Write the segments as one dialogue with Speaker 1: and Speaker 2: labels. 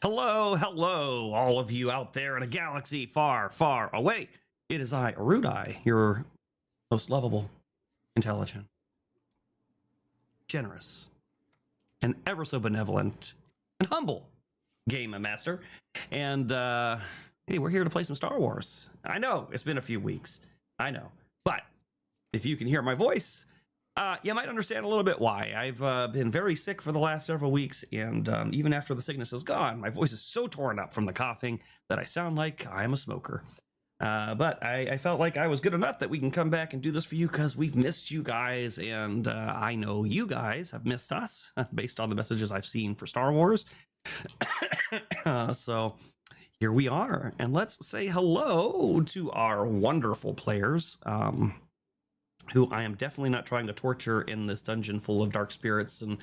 Speaker 1: Hello, all of you out there in a galaxy far, far away. It is I, Erudi, your most lovable, intelligent, generous, and ever so benevolent and humble game master. And hey, we're here to play some Star Wars. I know it's been a few weeks. I know, but if you can hear my voice, you might understand a little bit why. I've been very sick for the last several weeks, and even after the sickness is gone, my voice is so torn up from the coughing that I sound like I'm a smoker. But I felt like I was good enough that we can come back and do this for you because we've missed you guys, and I know you guys have missed us based on the messages I've seen for Star Wars. So here we are, and let's say hello to our wonderful players. Who I am definitely not trying to torture in this dungeon full of dark spirits and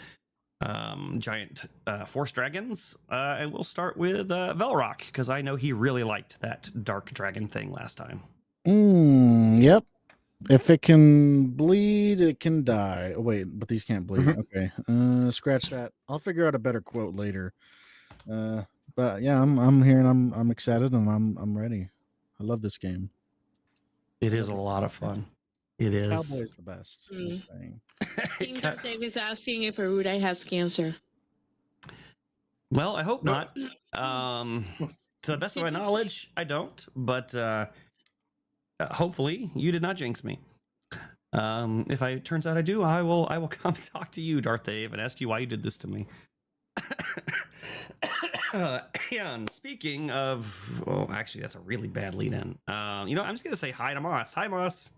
Speaker 1: giant force dragons. And we'll start with Velrock, because I know he really liked that dark dragon thing last time.
Speaker 2: Yep. If it can bleed, it can die. Oh, wait, but these can't bleed. Okay. Scratch that. I'll figure out a better quote later. But yeah, I'm here and I'm excited and I'm ready. I love this game.
Speaker 1: It is a lot of fun. It is.
Speaker 2: Cowboy's the best.
Speaker 3: Team Darth Dave is asking if Erudi has cancer.
Speaker 1: Well, I hope not. To the best of my knowledge, I don't. But hopefully, you did not jinx me. If it turns out I do, I will come talk to you, Darth Dave, and ask you why you did this to me. And speaking of, well, actually, that's a really bad lead-in. I'm just gonna say hi to Moss. Hi, Moss.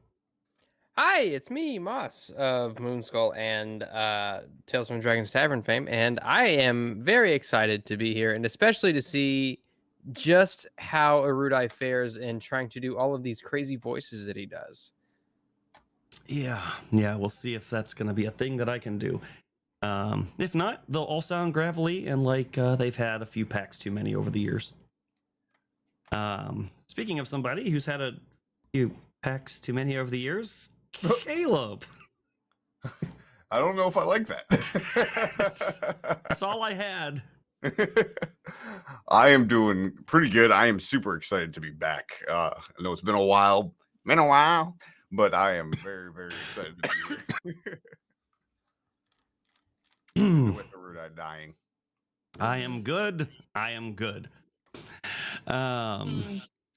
Speaker 4: Hi, it's me, Moss of Moonskull and Tales from Dragon's Tavern fame, and I am very excited to be here, and especially to see just how Erudi fares in trying to do all of these crazy voices that he does.
Speaker 1: Yeah, we'll see if that's going to be a thing that I can do. If not, they'll all sound gravelly and like they've had a few packs too many over the years. Speaking of somebody who's had a few packs too many over the years, Caleb.
Speaker 5: I don't know if I like that.
Speaker 1: That's all I had.
Speaker 5: I am doing pretty good. I am super excited to be back. I know it's been a while, but I am very, very excited to be here. With Erudi dying.
Speaker 1: I am good.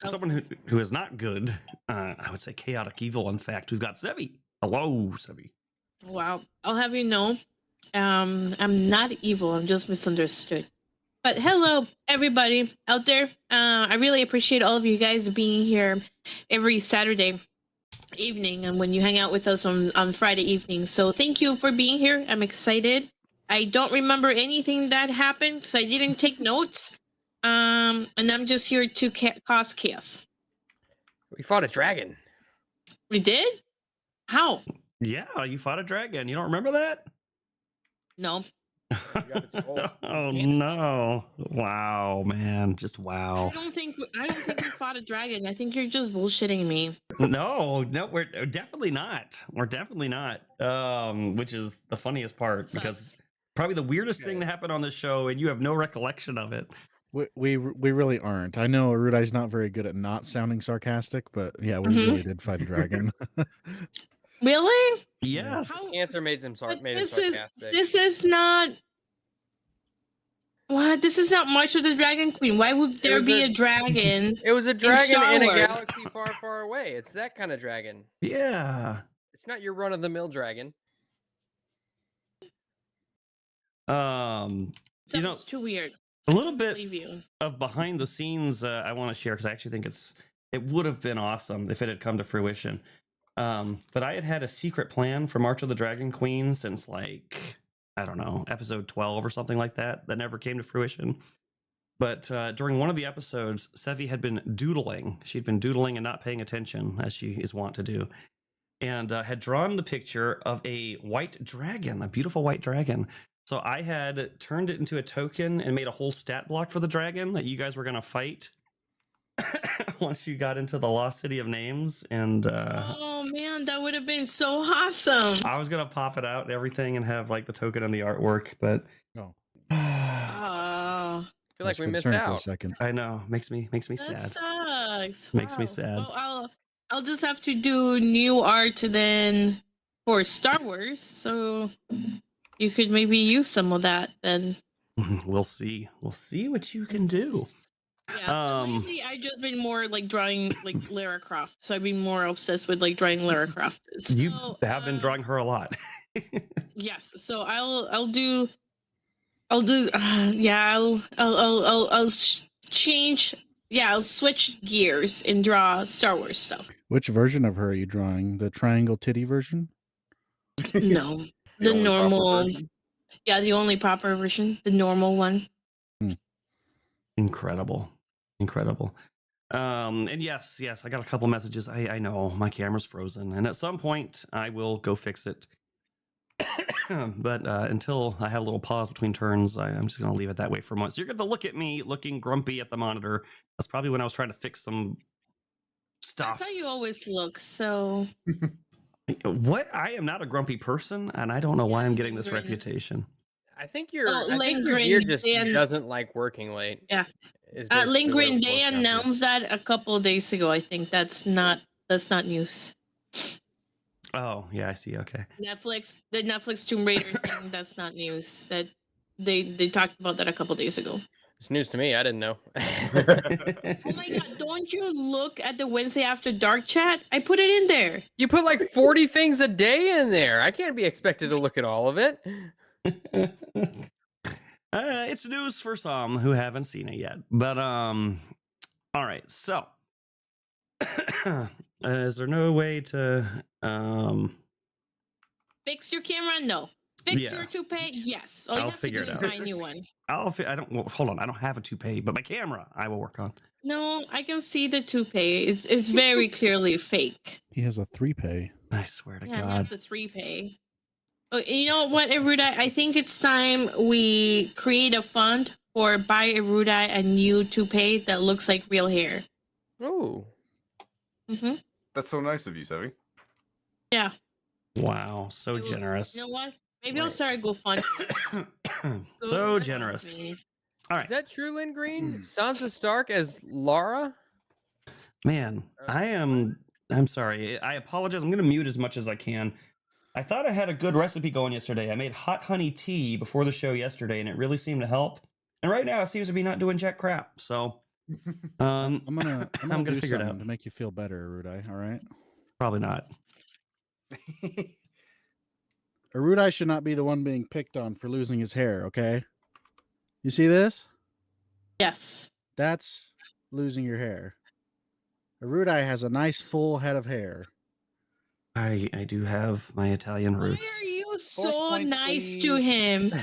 Speaker 1: Someone who is not good, I would say chaotic evil. In fact, we've got Sevvy. Hello, Sevvy.
Speaker 3: Wow. I'll have you know, I'm not evil. I'm just misunderstood. But hello, everybody out there. I really appreciate all of you guys being here every Saturday evening and when you hang out with us on Friday evening. So thank you for being here. I'm excited. I don't remember anything that happened because I didn't take notes. And I'm just here to cause chaos.
Speaker 4: We fought a dragon.
Speaker 3: We did? How?
Speaker 1: Yeah, you fought a dragon. You don't remember that?
Speaker 3: No.
Speaker 1: Oh no! Wow, man, just wow.
Speaker 3: I don't think we fought a dragon. I think you're just bullshitting me.
Speaker 1: No, we're definitely not. We're definitely not. Which is the funniest part because probably the weirdest thing that happened on this show, and you have no recollection of it.
Speaker 2: We really aren't. I know Erudi's not very good at not sounding sarcastic, but yeah, we really did fight a dragon.
Speaker 3: Really?
Speaker 1: Yes.
Speaker 4: Answer made him sarcastic.
Speaker 3: This is not. What? This is not March of the Dragon Queen. Why would there be a dragon?
Speaker 4: It was a dragon in
Speaker 3: Wars?
Speaker 4: a galaxy far, far away. It's that kind of dragon.
Speaker 1: Yeah.
Speaker 4: It's not your run-of-the-mill dragon.
Speaker 3: Sounds too weird.
Speaker 1: A little bit of behind the scenes I want to share because I actually think it would have been awesome if it had come to fruition. But I had a secret plan for March of the Dragon Queen since like, I don't know, episode 12 or something like that never came to fruition. But during one of the episodes, Sevvy had been doodling. She'd been doodling and not paying attention, as she is wont to do, and had drawn the picture of a white dragon, a beautiful white dragon. So I had turned it into a token and made a whole stat block for the dragon that you guys were going to fight once you got into the Lost City of Names. And
Speaker 3: oh man, that would have been so awesome.
Speaker 1: I was gonna pop it out and everything and have like the token and the artwork, but
Speaker 4: feel
Speaker 2: I
Speaker 4: like
Speaker 2: was
Speaker 4: we missed
Speaker 2: concerned for a
Speaker 4: out.
Speaker 2: second.
Speaker 1: I know. Makes me
Speaker 3: That
Speaker 1: sad.
Speaker 3: sucks.
Speaker 1: Makes me
Speaker 3: Wow.
Speaker 1: sad.
Speaker 3: Well, I'll just have to do new art then for Star Wars, so you could maybe use some of that then.
Speaker 1: We'll see. We'll see what you can do.
Speaker 3: Yeah. But lately, I've just been more like drawing like Lara Croft, so I've been more obsessed with like drawing Lara Croft. So,
Speaker 1: You have been drawing her a lot.
Speaker 3: Yes. So yeah, I'll change. Yeah, I'll switch gears and draw Star Wars stuff.
Speaker 2: Which version of her are you drawing? The triangle titty version?
Speaker 3: No, the
Speaker 5: only proper
Speaker 3: normal.
Speaker 5: version?
Speaker 3: Yeah, the only proper version, the normal one.
Speaker 1: Incredible. And yes, I got a couple messages. I know my camera's frozen, and at some point I will go fix it. But until I have a little pause between turns, I'm just going to leave it that way for a month. So you're going to look at me looking grumpy at the monitor. That's probably when I was trying to fix some stuff.
Speaker 3: That's how you always look. So
Speaker 1: What? I am not a grumpy person, and I don't know why I'm getting this
Speaker 3: Lindgren.
Speaker 1: reputation.
Speaker 4: I think your
Speaker 3: Lindgren,
Speaker 4: gear just
Speaker 3: Dan-
Speaker 4: doesn't like working late.
Speaker 3: Yeah.
Speaker 4: is basically what
Speaker 3: Lindgren,
Speaker 4: it
Speaker 3: they
Speaker 4: boils down to.
Speaker 3: announced that a couple of days ago. I think that's not news.
Speaker 1: Oh, yeah, I see. Okay.
Speaker 3: The Netflix Tomb Raider thing. That's not news. That they talked about that a couple of days ago.
Speaker 4: It's news to me. I didn't know.
Speaker 3: Oh my god! Don't you look at the Wednesday After Dark chat? I put it in there.
Speaker 4: You put like 40 things a day in there. I can't be expected to look at all of it.
Speaker 1: It's news for some who haven't seen it yet. But all right. So, is there no way to
Speaker 3: Fix your camera? No. Fix
Speaker 1: Yeah.
Speaker 3: your toupee? Yes. All you
Speaker 1: I'll
Speaker 3: have
Speaker 1: figure
Speaker 3: to
Speaker 1: it
Speaker 3: do is
Speaker 1: out.
Speaker 3: buy a new one.
Speaker 1: I don't. Well, hold on. I don't have a toupee, but my camera I will work on.
Speaker 3: No, I can see the toupee. It's very clearly fake.
Speaker 2: He has a 3-pay.
Speaker 1: I swear to
Speaker 3: Yeah,
Speaker 1: God.
Speaker 3: that's the 3-pay. Oh, you know what, Erudi? I think it's time we create a fund for buy Erudi a new toupee that looks like real hair.
Speaker 4: Ooh.
Speaker 3: Mm-hmm.
Speaker 5: That's so nice of you, Sevvy.
Speaker 3: Yeah.
Speaker 1: Wow, so
Speaker 3: It will-
Speaker 1: generous.
Speaker 3: You know what? Maybe I'll
Speaker 4: Wait.
Speaker 3: start a GoFundMe.
Speaker 1: So generous.
Speaker 3: GoFundMe.
Speaker 1: All
Speaker 4: Is
Speaker 1: right,
Speaker 4: that true, Lynn Green? Sansa Stark as Lara?
Speaker 1: man. I'm sorry. I apologize. I'm gonna mute as much as I can. I thought I had a good recipe going yesterday. I made hot honey tea before the show yesterday, and it really seemed to help. And right now, it seems to be not doing jack crap. So,
Speaker 2: I'm gonna
Speaker 1: gonna
Speaker 2: do
Speaker 1: figure it
Speaker 2: something
Speaker 1: out.
Speaker 2: to make you feel better, Erudi. All right.
Speaker 1: Probably not.
Speaker 2: Erudi should not be the one being picked on for losing his hair. Okay. You see this?
Speaker 3: Yes.
Speaker 2: That's losing your hair. Erudi has a nice full head of hair.
Speaker 1: I do have my Italian
Speaker 3: Why
Speaker 1: roots.
Speaker 3: are you so
Speaker 2: points,
Speaker 3: nice to
Speaker 2: please.
Speaker 3: him?
Speaker 2: Force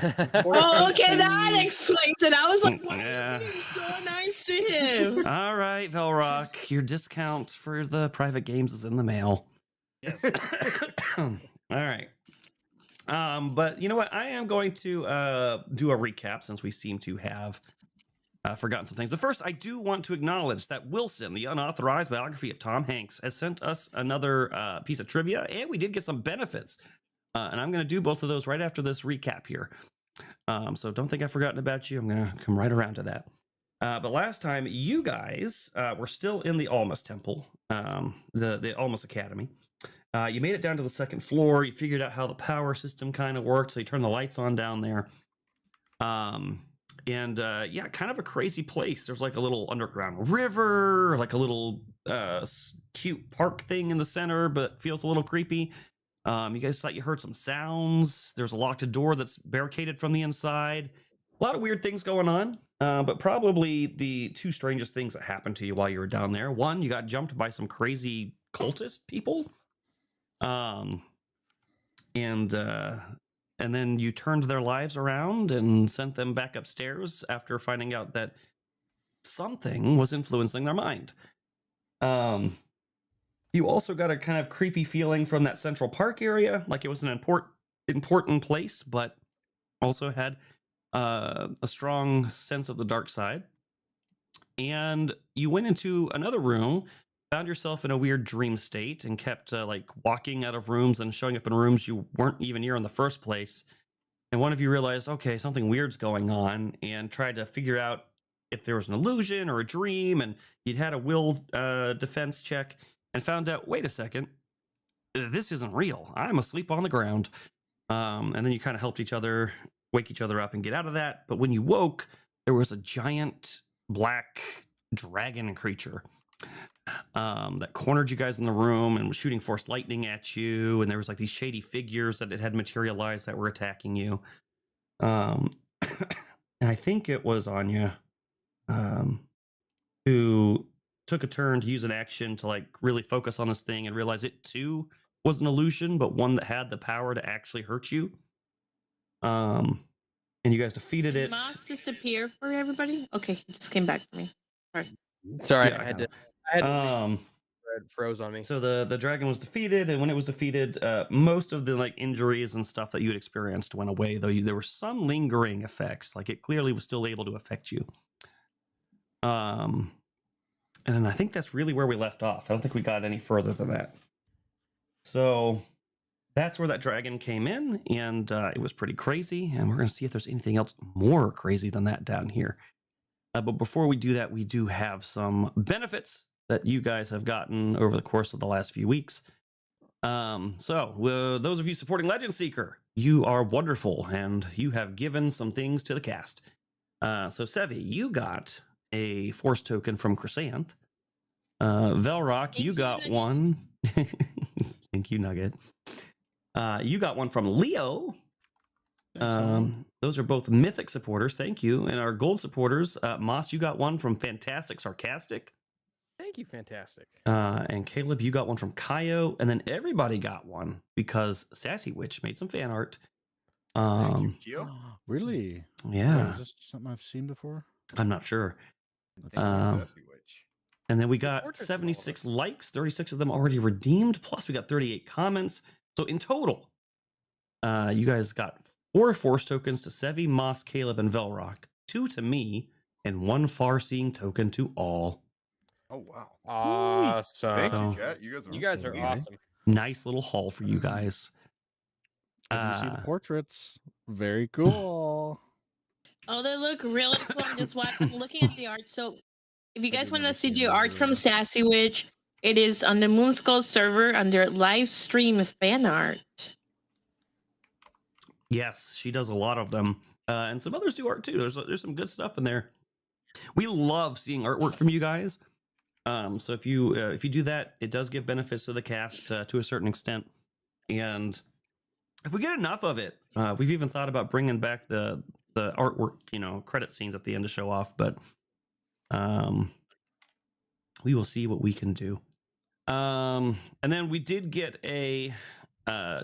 Speaker 3: Oh,
Speaker 2: points,
Speaker 3: okay, that
Speaker 2: please.
Speaker 3: explains it. I was like, why
Speaker 1: Yeah.
Speaker 3: are you being so nice to him?
Speaker 1: All right, Velrock, your discount for the private games is in the mail.
Speaker 2: Yes.
Speaker 1: All right. But you know what? I am going to do a recap since we seem to have forgotten some things. But first, I do want to acknowledge that Wilson, the unauthorized biography of Tom Hanks, has sent us another piece of trivia, and we did get some benefits. And I'm going to do both of those right after this recap here. So don't think I've forgotten about you. I'm going to come right around to that. But last time, you guys were still in the Almas Temple, the Almas Academy. You made it down to the second floor. You figured out how the power system kind of worked. So you turned the lights on down there. Yeah, kind of a crazy place. There's like a little underground river, like a little cute park thing in the center, but feels a little creepy. You guys thought you heard some sounds. There's a locked door that's barricaded from the inside. A lot of weird things going on, but probably the two strangest things that happened to you while you were down there. One, you got jumped by some crazy cultist people. And then you turned their lives around and sent them back upstairs after finding out that something was influencing their mind. You also got a kind of creepy feeling from that Central Park area, like it was an important place, but also had a strong sense of the dark side. And you went into another room, found yourself in a weird dream state, and kept like walking out of rooms and showing up in rooms you weren't even near in the first place. And one of you realized, okay, something weird's going on, and tried to figure out if there was an illusion or a dream, and you'd had a will defense check and found out, wait a second, this isn't real. I'm asleep on the ground. And then you kind of helped each other, wake each other up and get out of that. But when you woke, there was a giant black dragon creature that cornered you guys in the room and was shooting force lightning at you. And there was like these shady figures that it had materialized that were attacking you. And I think it was Anya who took a turn to use an action to like really focus on this thing and realize it too was an illusion, but one that had the power to actually hurt you. And you guys defeated
Speaker 3: Did
Speaker 1: it.
Speaker 3: Moss disappear for everybody? Okay, he just came back for me.
Speaker 4: Sorry,
Speaker 1: Yeah,
Speaker 4: I had
Speaker 1: kinda.
Speaker 4: to it froze on me.
Speaker 1: So the dragon was defeated, and when it was defeated, most of the like injuries and stuff that you had experienced went away. Though there were some lingering effects, like it clearly was still able to affect you. And I think that's really where we left off. I don't think we got any further than that. So that's where that dragon came in, and it was pretty crazy. And we're going to see if there's anything else more crazy than that down here. But before we do that, we do have some benefits that you guys have gotten over the course of the last few weeks. So those of you supporting Legend Seeker, you are wonderful, and you have given some things to the cast. So Sevvy, you got a force token from Chrysanth. Velrock, you got
Speaker 3: Nugget.
Speaker 1: one. Thank you, Nugget. You got one from Leo. Those are both mythic supporters. Thank you. And our gold supporters, Moss, you got one from Fantastic Sarcastic.
Speaker 4: Thank you, fantastic.
Speaker 1: And Caleb, you got one from Kaio. And then everybody got one because Sassy Witch made some fan art.
Speaker 5: Thank you, Kyo.
Speaker 2: Really?
Speaker 1: Yeah,
Speaker 2: Wait, is this something I've seen before?
Speaker 1: I'm not sure.
Speaker 2: Let's
Speaker 1: Um,
Speaker 5: Sassy Witch.
Speaker 1: And then we
Speaker 4: Good
Speaker 1: got
Speaker 4: portraits of all of
Speaker 1: 76
Speaker 4: us.
Speaker 1: likes, 36 of them already redeemed. Plus, we got 38 comments. So in total, you guys got 4 force tokens to Sevvy, Moss, Caleb, and Velrock, 2 to me, and 1 far-seeing token to all.
Speaker 5: Oh wow.
Speaker 4: Awesome.
Speaker 5: Thank
Speaker 1: So-
Speaker 5: you, chat. You guys are,
Speaker 4: You guys are
Speaker 5: amazing.
Speaker 4: awesome.
Speaker 1: Nice little haul for you guys.
Speaker 2: Let me see the
Speaker 1: Uh,
Speaker 2: portraits. Very cool.
Speaker 3: Oh, they look really cool. I'm just looking at the art. So, if you
Speaker 2: I
Speaker 3: guys
Speaker 2: do
Speaker 3: want to
Speaker 2: remember
Speaker 3: see
Speaker 2: seeing
Speaker 3: the
Speaker 2: those
Speaker 3: art from
Speaker 2: earlier.
Speaker 3: Sassy Witch, it is on the Moonskull server under live stream fan art.
Speaker 1: Yes, she does a lot of them, and some others do art too. There's some good stuff in there. We love seeing artwork from you guys. So if you do that, it does give benefits to the cast to a certain extent. And if we get enough of it, we've even thought about bringing back the artwork, credit scenes at the end to show off. But we will see what we can do. And then we did get a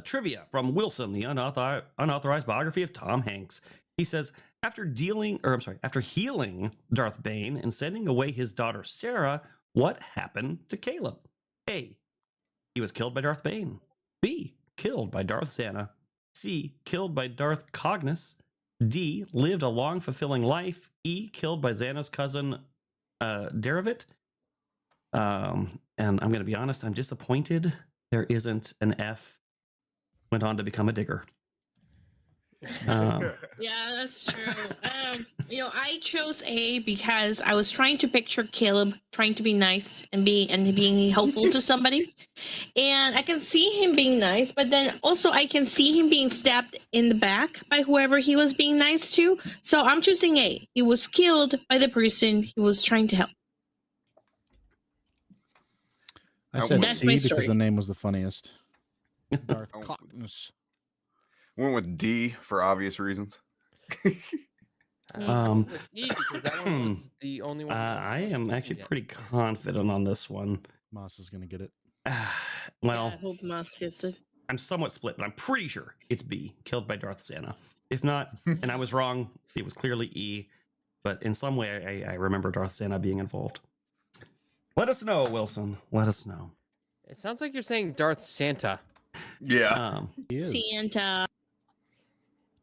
Speaker 1: trivia from Wilson, the unauthorized biography of Tom Hanks. He says, after healing Darth Bane and sending away his daughter Sarah, what happened to Caleb? A, he was killed by Darth Bane. B, killed by Darth Santa. C, killed by Darth Cognis. D, lived a long, fulfilling life. E, killed by Xana's cousin, Derivit. And I'm going to be honest, I'm disappointed there isn't an F. Went on to become a digger.
Speaker 3: Yeah, that's true. I chose A because I was trying to picture Caleb trying to be nice and being helpful to somebody, and I can see him being nice, but then also I can see him being stabbed in the back by whoever he was being nice to. So I'm choosing A. He was killed by the person he was trying to help.
Speaker 2: I
Speaker 5: That
Speaker 2: said
Speaker 5: was-
Speaker 3: That's
Speaker 2: C
Speaker 3: my
Speaker 2: because
Speaker 3: story.
Speaker 2: the name was the funniest. Darth
Speaker 5: Oh.
Speaker 2: Cognis.
Speaker 5: Went with D for obvious reasons.
Speaker 4: I
Speaker 1: Um,
Speaker 4: went with E because that one was the only one. that
Speaker 1: I
Speaker 4: was
Speaker 1: am
Speaker 4: chosen
Speaker 1: actually
Speaker 4: yet.
Speaker 1: pretty confident on this one.
Speaker 2: Moss is gonna get it.
Speaker 1: Well,
Speaker 3: Yeah, I hope Moss gets it.
Speaker 1: I'm somewhat split, but I'm pretty sure it's B, killed by Darth Santa. If not, and I was wrong, it was clearly E. But in some way, I remember Darth Santa being involved. Let us know, Wilson. Let us know.
Speaker 4: It sounds like you're saying Darth Santa.
Speaker 5: Yeah.
Speaker 2: He is.
Speaker 3: Santa.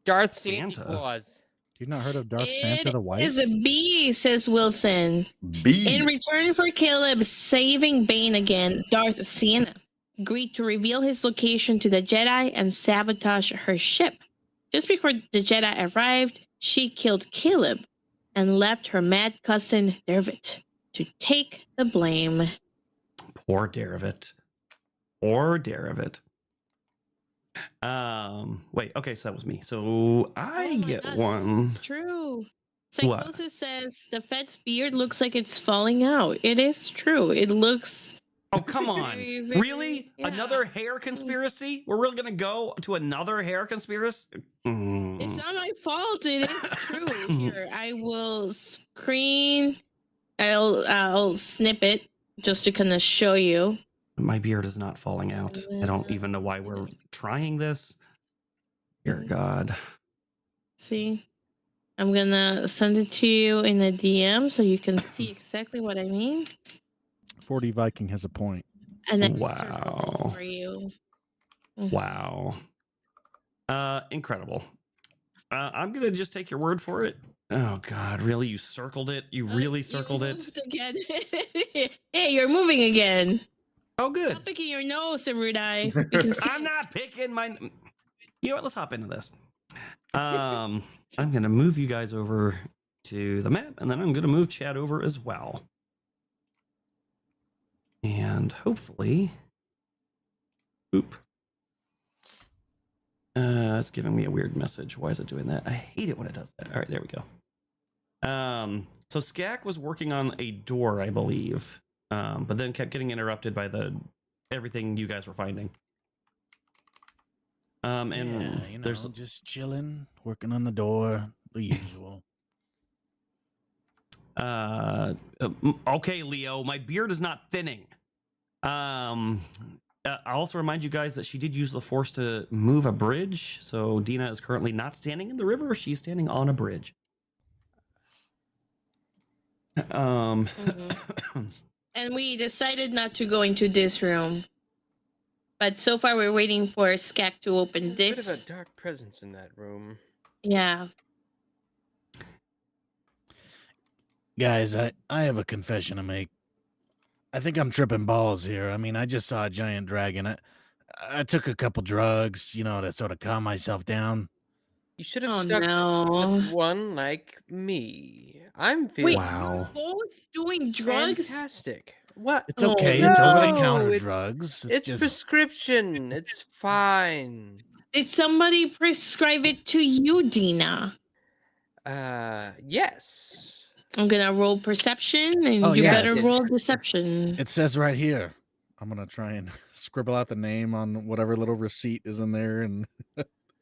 Speaker 4: Darth
Speaker 1: Santa?
Speaker 4: Santa Claus.
Speaker 2: You've not heard of Darth Santa the White?
Speaker 3: It is a B, says Wilson.
Speaker 5: B.
Speaker 3: In return for Caleb saving Bane again, Darth Santa agreed to reveal his location to the Jedi and sabotage her ship. Just before the Jedi arrived, she killed Caleb and left her mad cousin Dervit to take the blame.
Speaker 1: Poor Dervit. Poor Dervit. Wait, okay, so that was me. So I
Speaker 3: Oh my
Speaker 1: get
Speaker 3: God,
Speaker 1: one.
Speaker 3: that's true.
Speaker 1: What?
Speaker 3: Psychosis says the Fed's beard looks like it's falling out. It is true. It looks.
Speaker 1: Oh, come on.
Speaker 3: Very, very-
Speaker 1: Really?
Speaker 3: yeah.
Speaker 1: Another hair conspiracy? We're really going to go to another hair conspiracy?
Speaker 3: It's not my fault. It is true. Here, I will screen. I'll snip it just to kind of show you.
Speaker 1: My beard is not falling out. I don't even know why we're trying this. Dear God.
Speaker 3: See, I'm gonna send it to you in a DM so you can see exactly what I mean.
Speaker 2: 40 Viking has a point.
Speaker 3: And then
Speaker 1: Wow.
Speaker 3: circle them for you.
Speaker 1: Wow. Incredible. I'm going to just take your word for it. Oh, God. Really? You circled it? You really circled
Speaker 3: you
Speaker 1: it?
Speaker 3: moved again. Hey, you're moving again.
Speaker 1: Oh, good.
Speaker 3: Stop picking your nose, Erudi. You can see
Speaker 1: I'm
Speaker 3: it.
Speaker 1: not picking my... You know what? Let's hop into this. I'm going to move you guys over to the map, and then I'm going to move Chad over as well. And hopefully... Oop. It's giving me a weird message. Why is it doing that? I hate it when it does that. All right, there we go. So Skak was working on a door, I believe, but then kept getting interrupted by everything you guys were finding. And
Speaker 2: yeah, you know,
Speaker 1: there's
Speaker 2: just chilling, working on the door, the usual.
Speaker 1: Okay, Leo, my beard is not thinning. I'll also remind you guys that she did use the Force to move a bridge. So Dina is currently not standing in the river. She's standing on a bridge.
Speaker 3: And we decided not to go into this room. But so far we're waiting for Skak to open
Speaker 4: There's a bit
Speaker 3: this.
Speaker 4: of a dark presence in that room.
Speaker 3: Yeah.
Speaker 2: Guys, I have a confession to make. I think I'm tripping balls here. I mean, I just saw a giant dragon. I took a couple drugs, you know, to sort of calm myself down.
Speaker 4: You should have
Speaker 3: Oh,
Speaker 4: stuck
Speaker 3: no.
Speaker 4: with one like me. I'm
Speaker 3: Wait,
Speaker 4: feeling
Speaker 1: Wow.
Speaker 3: you're both doing drugs?
Speaker 4: fantastic. What?
Speaker 2: It's
Speaker 3: Oh,
Speaker 2: okay.
Speaker 3: no.
Speaker 2: It's over-the-counter
Speaker 4: It's-
Speaker 2: drugs.
Speaker 4: It's
Speaker 2: just
Speaker 4: prescription. It's fine.
Speaker 3: Did somebody prescribe it to you, Dina?
Speaker 4: Yes.
Speaker 3: I'm gonna roll perception, and
Speaker 2: Oh,
Speaker 3: you
Speaker 2: yeah.
Speaker 3: better roll deception.
Speaker 2: it says right here. I'm gonna try and scribble out the name on whatever little receipt is in there, and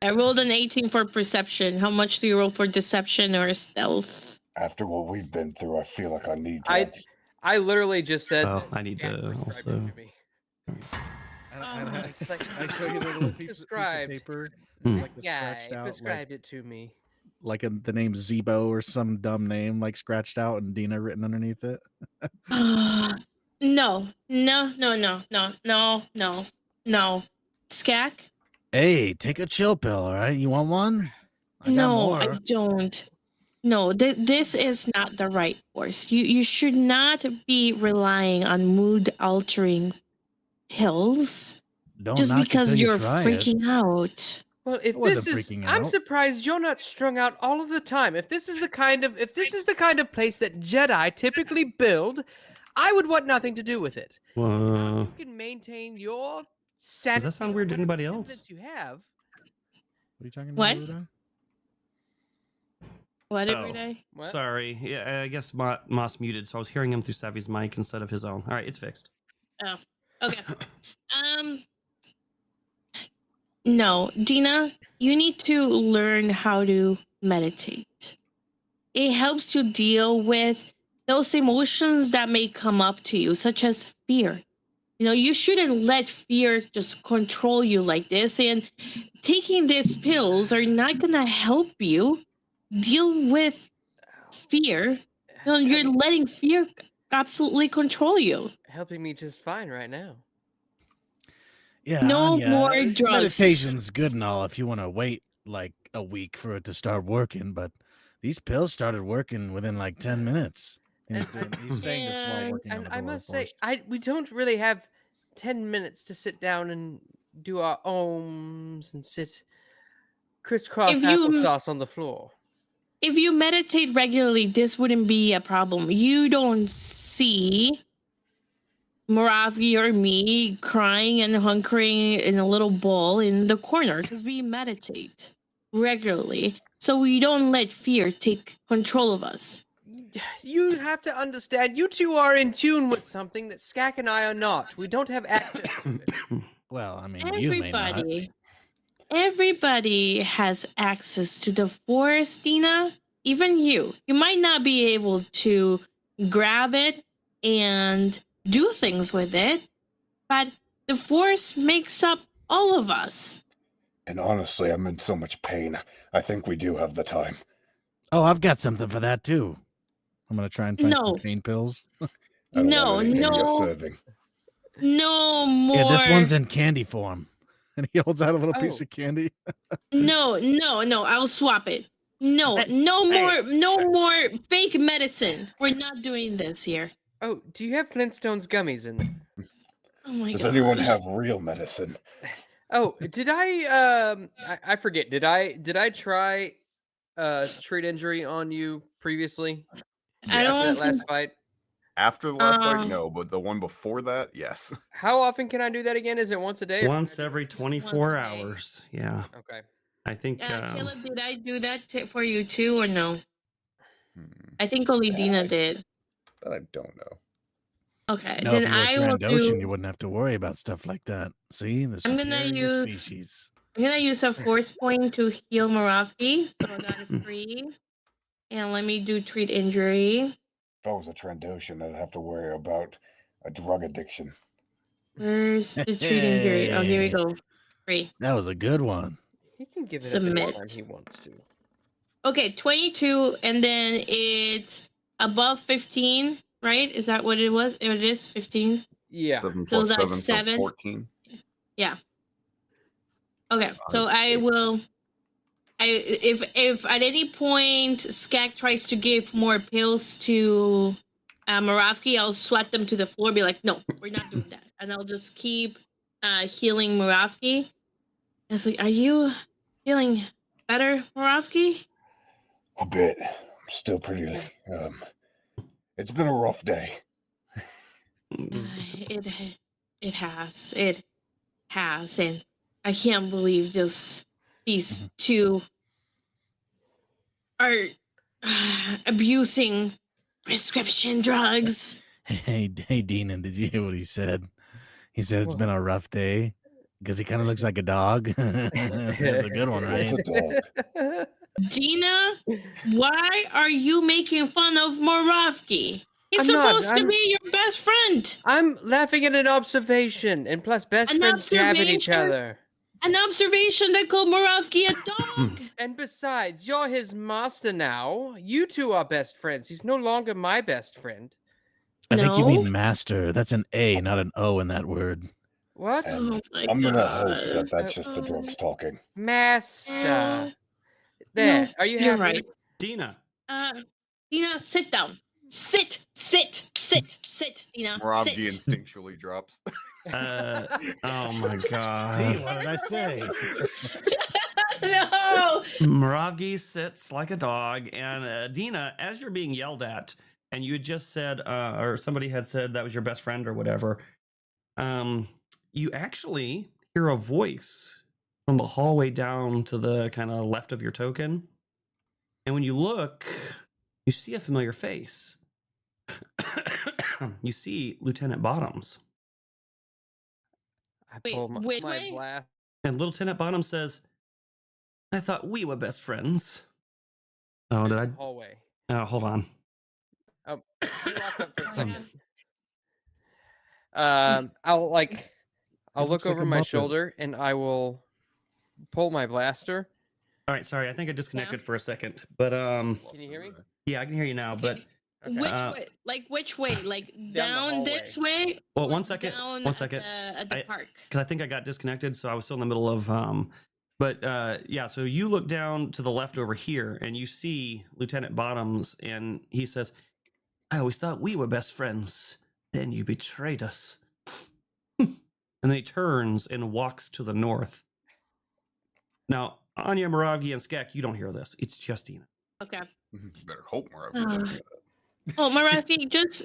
Speaker 3: I rolled an 18 for perception. How much do you roll for deception or stealth?
Speaker 6: After what we've been through, I feel like I need
Speaker 4: I
Speaker 6: drugs.
Speaker 4: literally just said.
Speaker 1: Oh,
Speaker 4: that
Speaker 1: I need
Speaker 4: Jack
Speaker 1: to
Speaker 4: prescribed it
Speaker 1: also-
Speaker 4: to me.
Speaker 3: It's
Speaker 4: like,
Speaker 2: I show you the little piece of
Speaker 4: prescribed.
Speaker 2: paper,
Speaker 1: Hmm.
Speaker 2: like the
Speaker 4: Yeah,
Speaker 2: scratched
Speaker 4: he
Speaker 2: out,
Speaker 4: prescribed it to me.
Speaker 2: like the name Zebo or some dumb name, like scratched out and Dina written underneath it.
Speaker 3: No. Skak?
Speaker 2: Hey, take a chill pill, all right? You want one? I got
Speaker 3: No, I
Speaker 2: more.
Speaker 3: don't. No, this is not the right course. You should not be relying on mood altering pills
Speaker 2: Don't
Speaker 3: just
Speaker 2: knock it
Speaker 3: because
Speaker 2: till you
Speaker 3: you're
Speaker 2: try it.
Speaker 3: freaking out.
Speaker 4: Well, if
Speaker 2: I wasn't
Speaker 4: this is,
Speaker 2: freaking
Speaker 4: I'm
Speaker 2: out.
Speaker 4: surprised you're not strung out all of the time. If this is the kind of place that Jedi typically build, I would want nothing to do with it.
Speaker 1: Whoa.
Speaker 4: You can maintain your sanity.
Speaker 1: Does that sound weird to
Speaker 4: whatever
Speaker 1: anybody else?
Speaker 4: semblance you have.
Speaker 2: What are you talking
Speaker 3: What?
Speaker 2: about? Ruda?
Speaker 3: What
Speaker 1: Oh.
Speaker 3: every day?
Speaker 4: What?
Speaker 1: Sorry. Yeah, I guess Moss muted, so I was hearing him through Sevvy's mic instead of his own. All right, it's fixed.
Speaker 3: Okay. No, Dina, you need to learn how to meditate. It helps you deal with those emotions that may come up to you, such as fear. You know, you shouldn't let fear just control you like this. And taking these pills are not going to help you deal with fear. You know, you're letting fear absolutely control you.
Speaker 4: Helping me just fine right now.
Speaker 2: Yeah.
Speaker 3: No more drugs.
Speaker 2: Meditation's good and all if you want to wait like a week for it to start working, but these pills started working within like 10 minutes. And he's saying this while working on
Speaker 4: And
Speaker 2: the
Speaker 4: I
Speaker 2: door,
Speaker 4: must
Speaker 2: of course.
Speaker 4: say, we don't really have 10 minutes to sit down and do our ohms and sit crisscross
Speaker 3: If you-
Speaker 4: applesauce on the floor.
Speaker 3: if you meditate regularly, this wouldn't be a problem. You don't see Moravi or me crying and hunkering in a little ball in the corner because we meditate regularly. So we don't let fear take control of us.
Speaker 4: You have to understand, you two are in tune with something that Skak and I are not. We don't have access to it.
Speaker 2: Well, I mean, you may not.
Speaker 3: Everybody has access to the force, Dina. Even you. You might not be able to grab it and do things with it, but the force makes up all of us.
Speaker 6: And honestly, I'm in so much pain. I think we do have the time.
Speaker 2: Oh, I've got something for that too. I'm gonna try and find
Speaker 3: No.
Speaker 2: some pain pills.
Speaker 6: I don't want anything you're serving.
Speaker 3: No more.
Speaker 2: Yeah, this one's in candy form. And he holds out a little piece
Speaker 4: Oh.
Speaker 2: of candy.
Speaker 3: No. I'll swap it. No more fake medicine. We're not doing this here.
Speaker 4: Oh, do you have Flintstones gummies in there?
Speaker 3: Oh my
Speaker 6: Does
Speaker 3: god.
Speaker 6: anyone have real medicine?
Speaker 4: Oh, did I forget. Did I try treat injury on you previously?
Speaker 3: I
Speaker 4: After
Speaker 3: don't
Speaker 4: that last
Speaker 3: think-
Speaker 4: fight?
Speaker 5: After the last fight,
Speaker 3: Um,
Speaker 5: no, but the one before that, yes.
Speaker 4: How often can I do that again? Is it once a day? or can I
Speaker 1: Once
Speaker 4: do it
Speaker 1: every
Speaker 4: just-
Speaker 1: 24
Speaker 3: once a day.
Speaker 1: hours. Yeah.
Speaker 4: Okay.
Speaker 1: I think.
Speaker 3: Caleb, did I do that for you too, or no?
Speaker 5: Hmm,
Speaker 3: I think only Dina did.
Speaker 5: That I don't know.
Speaker 3: Okay,
Speaker 2: No,
Speaker 3: then
Speaker 2: if you were
Speaker 3: I will
Speaker 2: Trandoshan,
Speaker 3: do.
Speaker 2: you wouldn't have to worry about stuff like that. See, the
Speaker 3: I'm gonna
Speaker 2: superior
Speaker 3: use-
Speaker 2: species.
Speaker 3: I'm gonna use a force point to heal Moravki, so I got it free. And let me do treat injury.
Speaker 6: If I was a Trandoshan, I'd have to worry about a drug addiction.
Speaker 3: Where's the treat injury? Oh, here we
Speaker 2: Hey.
Speaker 3: go. Free.
Speaker 2: That was a good one.
Speaker 4: He can give it up
Speaker 3: Submit.
Speaker 4: anytime he wants to.
Speaker 3: Okay, 22, and then it's above 15, right? Is that what it was? It is 15.
Speaker 4: Yeah.
Speaker 5: 7
Speaker 3: So
Speaker 5: plus
Speaker 3: that's
Speaker 5: 7, so
Speaker 3: seven?
Speaker 5: 14.
Speaker 3: Yeah. Okay, so I will. If at any point Skak tries to give more pills to Moravki, I'll swat them to the floor. Be like, no, we're not doing that, and I'll just keep healing Moravki. It's like, are you feeling better, Moravki?
Speaker 6: A bit. I'm still pretty. It's been a rough day.
Speaker 3: It has, and I can't believe these two are abusing prescription drugs.
Speaker 2: Hey, Dean, did you hear what he said? He said it's been a rough day because he kind of looks like a dog. That's a good one,
Speaker 6: It's
Speaker 2: right?
Speaker 6: a dog.
Speaker 3: Dina, why are you making fun of Moravki? He's
Speaker 4: I'm not,
Speaker 3: supposed to be your best friend.
Speaker 4: I'm laughing at an observation, and plus best
Speaker 3: An
Speaker 4: friends jab at each
Speaker 3: observation?
Speaker 4: other.
Speaker 3: An observation that called Moravki a dog.
Speaker 4: And besides, you're his master now. You two are best friends. He's no longer my best friend.
Speaker 2: I think you
Speaker 3: No?
Speaker 2: mean master. That's an A, not an O in that word.
Speaker 4: What?
Speaker 6: And
Speaker 3: Oh my
Speaker 6: I'm gonna hope
Speaker 3: God.
Speaker 6: that that's just the drugs talking.
Speaker 4: Master. There.
Speaker 3: No,
Speaker 4: Are you
Speaker 3: you're
Speaker 4: happy?
Speaker 3: right.
Speaker 1: Dina.
Speaker 3: Dina, sit down. Sit, Dina.
Speaker 5: Moravji
Speaker 3: Sit.
Speaker 5: instinctually drops.
Speaker 1: Oh my god.
Speaker 2: See, what did I say?
Speaker 3: No.
Speaker 1: Moravgi sits like a dog, and Dina, as you're being yelled at, and you had just said, or somebody had said that was your best friend or whatever, you actually hear a voice from the hallway down to the kind of left of your token. And when you look, you see a familiar face. You see Lieutenant Bottoms.
Speaker 4: I
Speaker 3: Wait,
Speaker 4: pull my,
Speaker 3: which
Speaker 4: my
Speaker 3: way?
Speaker 4: blast.
Speaker 1: And Lieutenant Bottoms says, I thought we were best friends. Oh, did I?
Speaker 4: Hallway.
Speaker 1: Oh, hold on.
Speaker 4: Oh, you walk up for a
Speaker 3: Oh,
Speaker 4: second.
Speaker 3: yeah.
Speaker 4: I'll
Speaker 2: It
Speaker 4: look
Speaker 2: looks like
Speaker 4: over
Speaker 2: a
Speaker 4: my
Speaker 2: Muppet.
Speaker 4: shoulder and I will pull my blaster.
Speaker 1: All right, sorry, I think I disconnected for a second. But
Speaker 4: Can you hear me?
Speaker 1: yeah, I can hear you now. But
Speaker 4: Okay.
Speaker 3: Which way? Like which way? Like
Speaker 4: the
Speaker 3: down this way?
Speaker 1: well,
Speaker 3: or
Speaker 1: one second,
Speaker 3: Down
Speaker 1: one second.
Speaker 3: At the park.
Speaker 1: Because I think I got disconnected, so I was still in the middle of but yeah, so you look down to the left over here and you see Lieutenant Bottoms, and he says, I always thought we were best friends. Then you betrayed us. And then he turns and walks to the north. Now, Anya, Moravgi, and Skek, you don't hear this. It's just Dina.
Speaker 3: Okay.
Speaker 5: Better hope more of you.
Speaker 3: Oh, Marafi, just,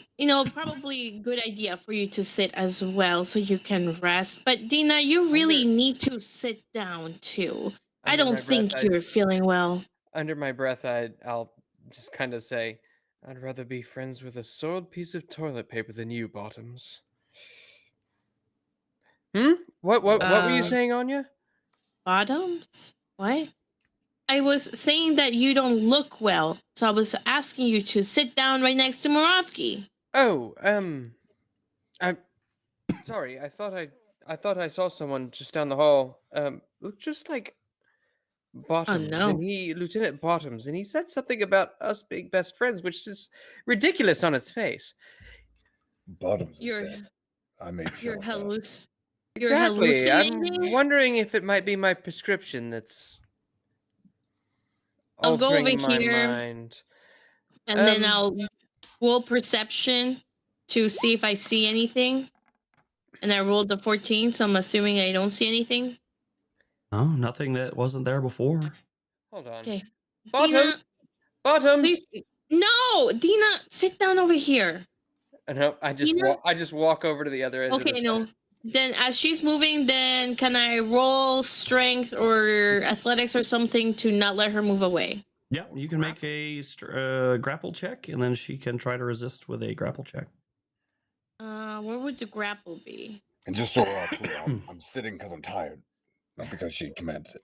Speaker 3: probably good idea for you to sit as well so you can rest. But Dina, you really need to sit down too. I
Speaker 4: Under
Speaker 3: don't
Speaker 4: my breath,
Speaker 3: think you're feeling well.
Speaker 4: Under my breath, I'll just kind of say, I'd rather be friends with a soiled piece of toilet paper than you, Bottoms. What were you saying, Anya?
Speaker 3: Bottoms? What? I was saying that you don't look well, so I was asking you to sit down right next to Moravki.
Speaker 4: Oh, I'm sorry. I thought I saw someone just down the hall. Looked just like Bottoms,
Speaker 3: no.
Speaker 4: and Lieutenant Bottoms, and he said something about us being best friends, which is ridiculous on its face.
Speaker 6: Bottoms is
Speaker 3: You're
Speaker 6: dead. I made sure.
Speaker 3: you're
Speaker 6: of that.
Speaker 3: You're
Speaker 4: Exactly. I'm
Speaker 3: hallucinating.
Speaker 4: wondering if it might be my prescription that's
Speaker 3: I'll go
Speaker 4: altering
Speaker 3: over
Speaker 4: my
Speaker 3: here.
Speaker 4: mind.
Speaker 3: And then I'll roll perception to see if I see anything. And I rolled the 14, so I'm assuming I don't see anything.
Speaker 1: Oh, nothing that wasn't there before.
Speaker 4: Hold on.
Speaker 3: Okay.
Speaker 4: Bottoms.
Speaker 3: Please. No, Dina, sit down over here.
Speaker 4: No, I just walk over to the other edge.
Speaker 3: Okay, no. Then as she's moving, then can I roll strength or athletics or something to not let her move away?
Speaker 1: Yeah, you can make a grapple check, and then she can try to resist with a grapple check.
Speaker 3: Where would the grapple be?
Speaker 6: And just so we're all clear, I'm sitting because I'm tired, not because she commanded it.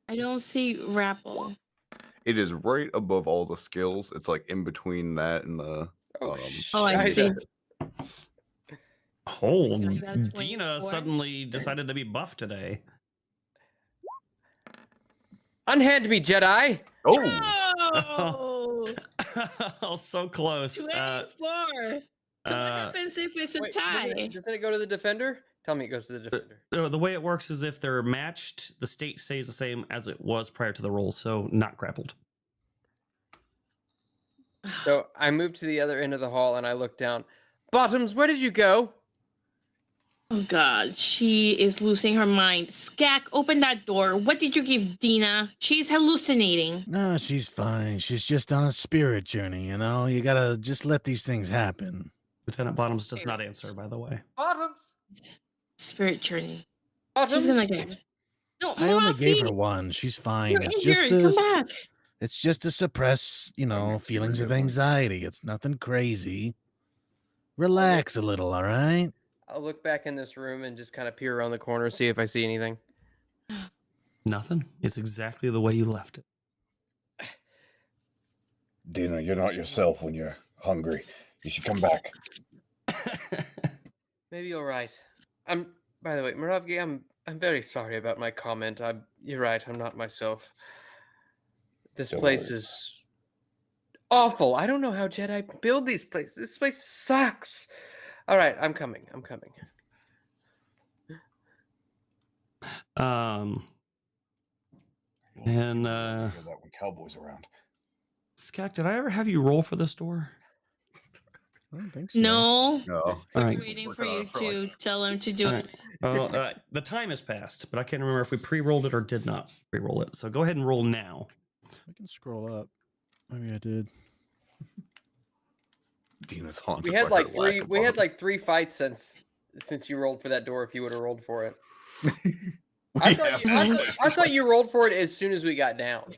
Speaker 3: I don't see grapple.
Speaker 5: It is right above all the skills. It's like in between that and the.
Speaker 3: I see.
Speaker 1: Oh,
Speaker 3: I got
Speaker 1: Dina
Speaker 3: 24.
Speaker 1: suddenly decided to be buff today.
Speaker 4: Unhand me, Jedi.
Speaker 5: Oh,
Speaker 3: Oh,
Speaker 1: So close.
Speaker 3: 24. So what happens if it's a tie?
Speaker 4: Doesn't it go to the defender? Tell me it goes to the defender.
Speaker 1: The way it works is if they're matched, the state stays the same as it was prior to the roll, so not grappled.
Speaker 4: So I move to the other end of the hall and I look down. Bottoms, where did you go?
Speaker 3: Oh God, she is losing her mind. Skak, open that door. What did you give Dina? She's hallucinating.
Speaker 2: No, she's fine. She's just on a spirit journey, you know? You gotta just let these things happen.
Speaker 1: Lieutenant Bottoms does not answer, by the way.
Speaker 4: Bottoms.
Speaker 3: Spirit journey.
Speaker 4: Bottoms.
Speaker 3: She's gonna get. No,
Speaker 2: I only gave her
Speaker 3: Marafi,
Speaker 2: one. She's fine.
Speaker 3: you're
Speaker 2: It's
Speaker 3: injured.
Speaker 2: just
Speaker 3: Come
Speaker 2: to,
Speaker 3: back.
Speaker 2: it's just to suppress, feelings of anxiety. It's nothing crazy. Relax a little, all right?
Speaker 4: I'll look back in this room and just kind of peer around the corner, see if I see anything.
Speaker 1: Nothing. It's exactly the way you left it.
Speaker 6: Dina, you're not yourself when you're hungry. You should come back.
Speaker 4: Maybe you're right. By the way, Moravgi, I'm very sorry about my comment. You're right. I'm not myself. This
Speaker 6: Don't
Speaker 4: place
Speaker 6: worry.
Speaker 4: is awful. I don't know how Jedi build these places. This place sucks. All right, I'm coming.
Speaker 1: And
Speaker 6: I hear that when Cowboy's around.
Speaker 1: Skak, did I ever have you roll for this door?
Speaker 2: I don't think so.
Speaker 3: No.
Speaker 5: no.
Speaker 1: All
Speaker 3: I'm
Speaker 1: right.
Speaker 3: waiting for
Speaker 5: Working on
Speaker 3: you
Speaker 5: it for
Speaker 3: to
Speaker 5: like-
Speaker 3: tell him to do
Speaker 1: All
Speaker 3: it.
Speaker 1: right. Well, the time has passed, but I can't remember if we pre-rolled it or did not pre-roll it. So go ahead and roll now.
Speaker 2: I can scroll up. Maybe I did.
Speaker 5: Dina's haunted.
Speaker 4: We had
Speaker 5: by her
Speaker 4: like three.
Speaker 5: lack of
Speaker 4: We had
Speaker 5: bottom.
Speaker 4: like 3 fights since you rolled for that door. If you would have rolled for it,
Speaker 5: We
Speaker 4: I
Speaker 5: have-
Speaker 4: thought you rolled for it as soon as we got down.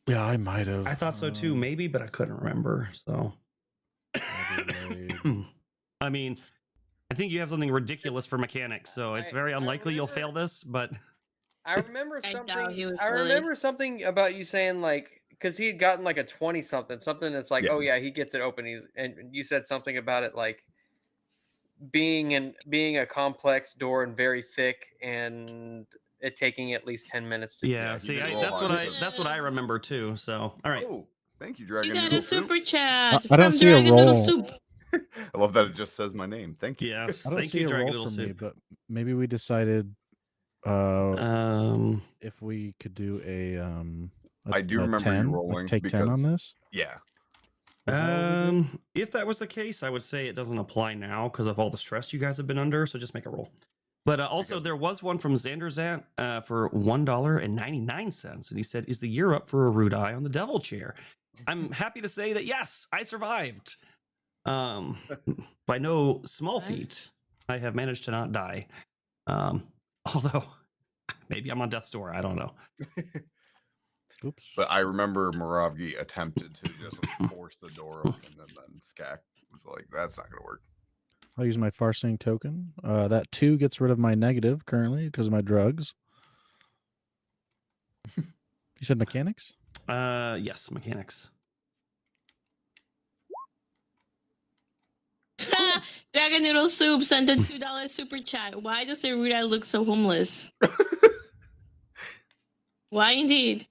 Speaker 2: Yeah, I might have.
Speaker 1: I thought so too, maybe, but I couldn't remember. So, I mean, I think you have something ridiculous for mechanics, so it's very
Speaker 4: I
Speaker 1: unlikely you'll
Speaker 4: remember-
Speaker 1: fail this. But
Speaker 4: I remember
Speaker 3: I doubt
Speaker 4: something.
Speaker 3: he was
Speaker 4: I
Speaker 3: really-
Speaker 4: remember something about you saying like because he had gotten like a 20 something that's like
Speaker 5: Yeah.
Speaker 4: oh yeah he gets it open. And you said something about it like being a complex door and very thick and it taking at least 10 minutes to
Speaker 1: yeah,
Speaker 5: you
Speaker 1: see,
Speaker 5: just roll
Speaker 1: that's what I remember too. So, all right.
Speaker 5: Oh, thank you,
Speaker 3: You
Speaker 5: Dragon.
Speaker 3: got
Speaker 5: Noodle
Speaker 3: a
Speaker 5: Soup.
Speaker 3: super chat
Speaker 2: I don't
Speaker 3: from
Speaker 2: see a
Speaker 3: Dragon Noodle
Speaker 2: roll.
Speaker 3: Soup.
Speaker 5: I love that it just says my name. Thank you.
Speaker 1: Yes,
Speaker 2: I don't
Speaker 1: thank
Speaker 2: see
Speaker 1: you,
Speaker 2: a
Speaker 1: Dragon
Speaker 2: roll
Speaker 1: Noodle
Speaker 2: for me,
Speaker 1: Soup.
Speaker 2: but maybe we decided if we could do a
Speaker 5: I do remember you
Speaker 2: 10,
Speaker 5: rolling
Speaker 2: take 10 on
Speaker 5: because-
Speaker 2: this.
Speaker 5: Yeah.
Speaker 2: Is that what we did?
Speaker 1: If that was the case, I would say it doesn't apply now because of all the stress you guys have been under. So just make a roll. But also, there was one from Xanderzant for $1.99, and he said, "Is the year up for Erudi on the Devil Chair?" I'm happy to say that yes, I survived. By no small feat, I have managed to not die. Although maybe I'm on death's door. I don't know.
Speaker 2: Oops.
Speaker 5: But I remember Moravgi attempted to just force the door open, and then Skak was like, "That's not going to work."
Speaker 2: I'll use my Farsing token. That 2 gets rid of my negative currently because of my drugs. You said mechanics?
Speaker 1: Yes, mechanics.
Speaker 3: Dragon Noodle Soup sent a $2 super chat. Why does Erudi look so homeless? Why indeed?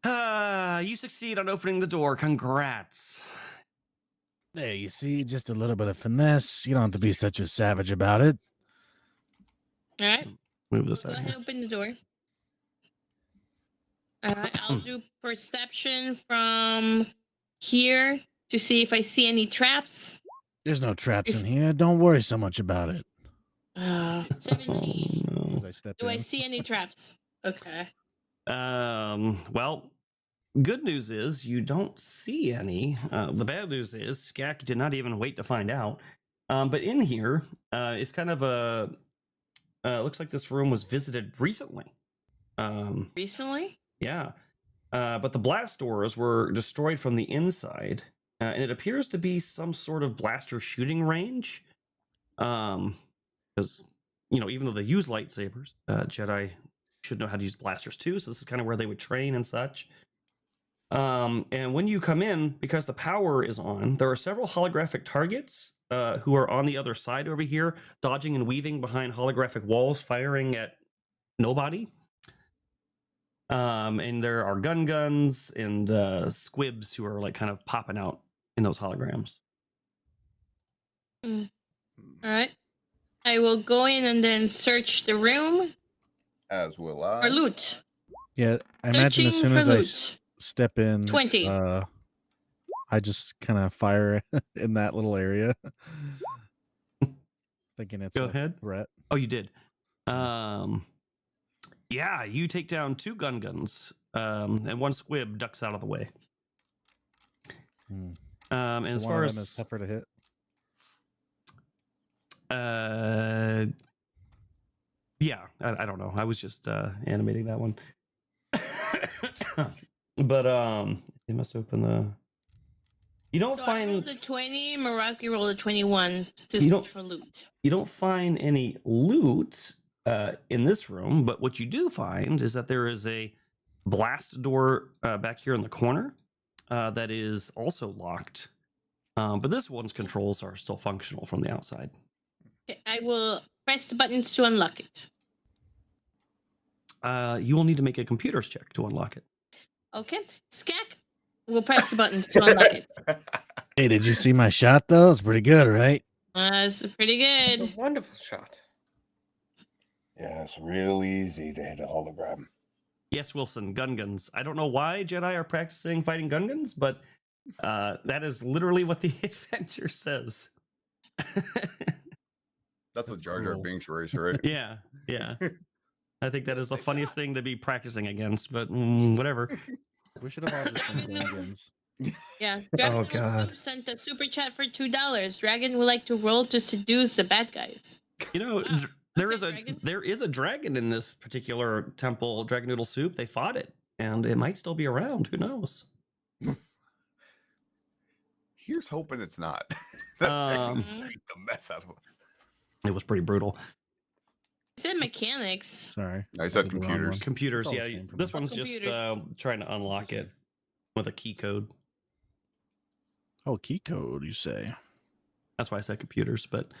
Speaker 1: You succeed on opening the door. Congrats.
Speaker 2: There, you see, just a little bit of finesse. You don't have to be such a savage about it.
Speaker 3: All right.
Speaker 1: Move this
Speaker 3: Go
Speaker 1: out
Speaker 3: ahead,
Speaker 1: here.
Speaker 3: open the door. All right, I'll do perception from here to see if I see any traps.
Speaker 2: There's no traps in here. Don't worry so much about it.
Speaker 3: 17.
Speaker 1: Oh,
Speaker 2: As I step
Speaker 3: Do I
Speaker 2: in.
Speaker 3: see any traps? Okay.
Speaker 1: no. Well, good news is you don't see any. The bad news is Skak did not even wait to find out. But in here, it's kind of a. Looks like this room was visited recently.
Speaker 3: Recently?
Speaker 1: Yeah. But the blast doors were destroyed from the inside. And it appears to be some sort of blaster shooting range. Because, even though they use lightsabers, Jedi should know how to use blasters too. So this is kind of where they would train and such. And when you come in, because the power is on, there are several holographic targets who are on the other side over here, dodging and weaving behind holographic walls, firing at nobody. And there are guns and squibs who are like kind of popping out in those holograms.
Speaker 3: All right. I will go in and then search the room
Speaker 5: As will I.
Speaker 3: for loot.
Speaker 2: Yeah, I imagine as
Speaker 3: Searching
Speaker 2: soon
Speaker 3: for
Speaker 2: as I
Speaker 3: loot.
Speaker 2: step in,
Speaker 3: 20.
Speaker 2: I just kind of fire in that little area, thinking it's
Speaker 1: Go
Speaker 2: a
Speaker 1: ahead.
Speaker 2: threat.
Speaker 1: Oh, you did. Yeah, you take down 2 guns, and 1 squib ducks out of the way.
Speaker 2: Hmm.
Speaker 1: And
Speaker 2: So
Speaker 1: as
Speaker 2: one
Speaker 1: far
Speaker 2: of them is
Speaker 1: as
Speaker 2: tougher to hit.
Speaker 1: yeah, I don't know. I was just animating that one. But they must open the. You don't
Speaker 3: So I
Speaker 1: find
Speaker 3: rolled a 20, Meraki rolled a 21 to
Speaker 1: You don't-
Speaker 3: search for loot.
Speaker 1: you don't find any loot in this room, but what you do find is that there is a blast door back here in the corner that is also locked. But this one's controls are still functional from the outside.
Speaker 3: Okay, I will press the buttons to unlock it.
Speaker 1: You will need to make a computer's check to unlock it.
Speaker 3: Okay. Skak will press the buttons to unlock it.
Speaker 2: Hey, did you see my shot though? It's pretty good, right?
Speaker 3: It's pretty
Speaker 4: A
Speaker 3: good.
Speaker 4: wonderful shot.
Speaker 6: Yeah, it's real easy to hit a hologram.
Speaker 1: Yes, Wilson, guns. I don't know why Jedi are practicing fighting guns, but that is literally what the adventure says.
Speaker 5: That's a Jar Jar
Speaker 2: Cool.
Speaker 5: Binks race, right?
Speaker 1: Yeah. I think that is the
Speaker 5: Take
Speaker 1: funniest
Speaker 5: that.
Speaker 1: thing to be practicing against, but whatever.
Speaker 2: We should have all just been dragons.
Speaker 3: Yeah. Dragon Noodle
Speaker 2: God.
Speaker 3: Soup sent a super chat for $2. Dragon would like to roll to seduce the bad guys.
Speaker 1: Wow.
Speaker 3: Okay, Dragon.
Speaker 1: There is a dragon in this particular temple, Dragon Noodle Soup. They fought it, and it might still be around. Who knows?
Speaker 5: Here's hoping it's not. That thing
Speaker 3: Mhm.
Speaker 5: beat the mess out of us.
Speaker 1: It was pretty brutal.
Speaker 3: I said mechanics.
Speaker 2: Sorry.
Speaker 5: I said
Speaker 2: did the wrong
Speaker 5: computers.
Speaker 2: one.
Speaker 1: Computers,
Speaker 2: It's all the
Speaker 1: yeah.
Speaker 2: same for
Speaker 1: This
Speaker 2: me.
Speaker 1: one's just
Speaker 3: Computers.
Speaker 1: trying to unlock it with a key code.
Speaker 2: Oh, key code, you say?
Speaker 1: That's why I said computers, but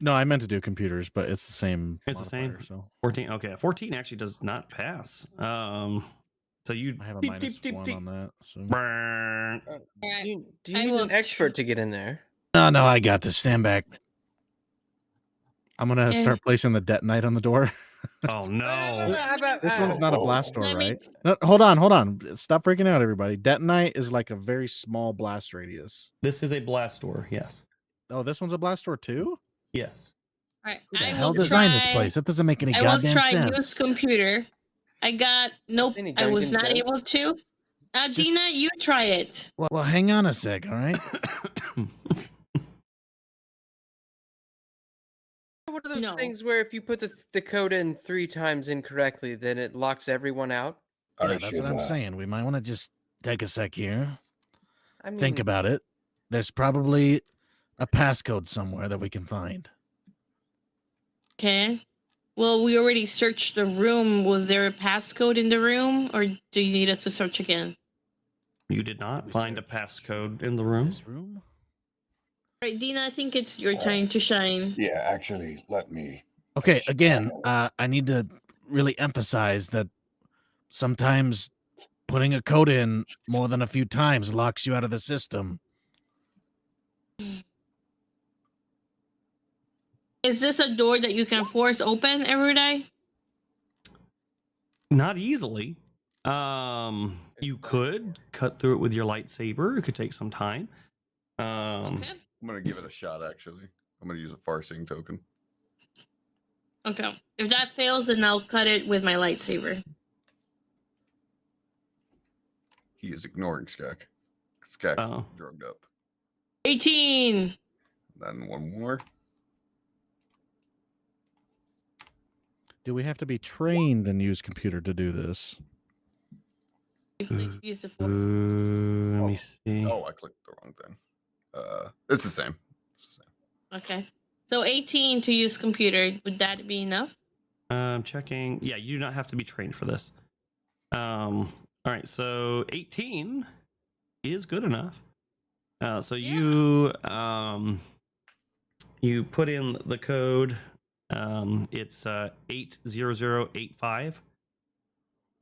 Speaker 2: No, I meant to do computers, but it's the same.
Speaker 1: It's the same.
Speaker 2: modifier, So
Speaker 1: 14. Okay, 14 actually does not pass. So you
Speaker 2: I have a
Speaker 1: deep,
Speaker 2: minus
Speaker 1: deep, deep,
Speaker 2: 1
Speaker 1: deep.
Speaker 2: on that. So.
Speaker 1: Brrrr.
Speaker 3: Alright.
Speaker 4: Do you
Speaker 3: I
Speaker 4: need
Speaker 3: will
Speaker 4: an expert to get in there?
Speaker 2: No, I got this. Stand back. I'm gonna
Speaker 3: Yeah.
Speaker 2: start placing the detonite on the door.
Speaker 1: Oh no.
Speaker 4: How about
Speaker 2: This one's not a
Speaker 5: Oh.
Speaker 2: blast door,
Speaker 3: Let me-
Speaker 2: right? No, hold on. Stop freaking out, everybody. Detonite is like a very small blast radius.
Speaker 1: This is a blast door. Yes.
Speaker 2: Oh, this one's a blast door too?
Speaker 1: Yes.
Speaker 3: Alright.
Speaker 2: Who the
Speaker 3: I
Speaker 2: hell
Speaker 3: will
Speaker 2: designed this
Speaker 3: try-
Speaker 2: place? That doesn't make any
Speaker 3: I will
Speaker 2: goddamn
Speaker 3: try
Speaker 2: sense.
Speaker 3: use computer. I got nope.
Speaker 4: Any
Speaker 3: I was
Speaker 4: Dunkin'
Speaker 3: not
Speaker 4: Donuts?
Speaker 3: able to. Dina, you try it.
Speaker 2: Well, hang on a sec, all right?
Speaker 4: What are those
Speaker 3: No.
Speaker 4: things where if you put the code in 3 times incorrectly, then it locks everyone out?
Speaker 6: I
Speaker 2: Yeah, that's
Speaker 6: should,
Speaker 2: what I'm saying. We might want to just take a sec here.
Speaker 4: I mean,
Speaker 2: Think about it. There's probably a passcode somewhere that we can find.
Speaker 3: Okay. Well, we already searched the room. Was there a passcode in the room, or do you need us to search again?
Speaker 1: You did not
Speaker 2: We
Speaker 1: find a
Speaker 2: searched
Speaker 1: passcode in the room.
Speaker 2: This room?
Speaker 3: All right, Dina, I think it's your time to shine.
Speaker 6: Yeah, actually, let me.
Speaker 2: Okay,
Speaker 6: finish
Speaker 2: again,
Speaker 6: my-
Speaker 2: I need to really emphasize that sometimes putting a code in more than a few times locks you out of the system.
Speaker 3: Is this a door that you can force open, Erudi?
Speaker 1: Not easily. You could cut through it with your lightsaber. It could take some time.
Speaker 3: Okay.
Speaker 5: I'm gonna give it a shot. Actually, I'm gonna use a Farsing token.
Speaker 3: Okay. If that fails, then I'll cut it with my lightsaber.
Speaker 5: He is ignoring Skak. Skak's
Speaker 1: Oh.
Speaker 5: drugged up.
Speaker 3: 18.
Speaker 5: Then one more.
Speaker 2: Do we have to be trained and use computer to do this?
Speaker 3: Use the force.
Speaker 1: Let me see.
Speaker 5: Oh, I clicked the wrong thing. It's the same. It's the same.
Speaker 3: Okay. So 18 to use computer. Would that be enough?
Speaker 1: I'm checking. Yeah, you do not have to be trained for this. All right, so 18 is good enough. So you put in the code. It's 80085,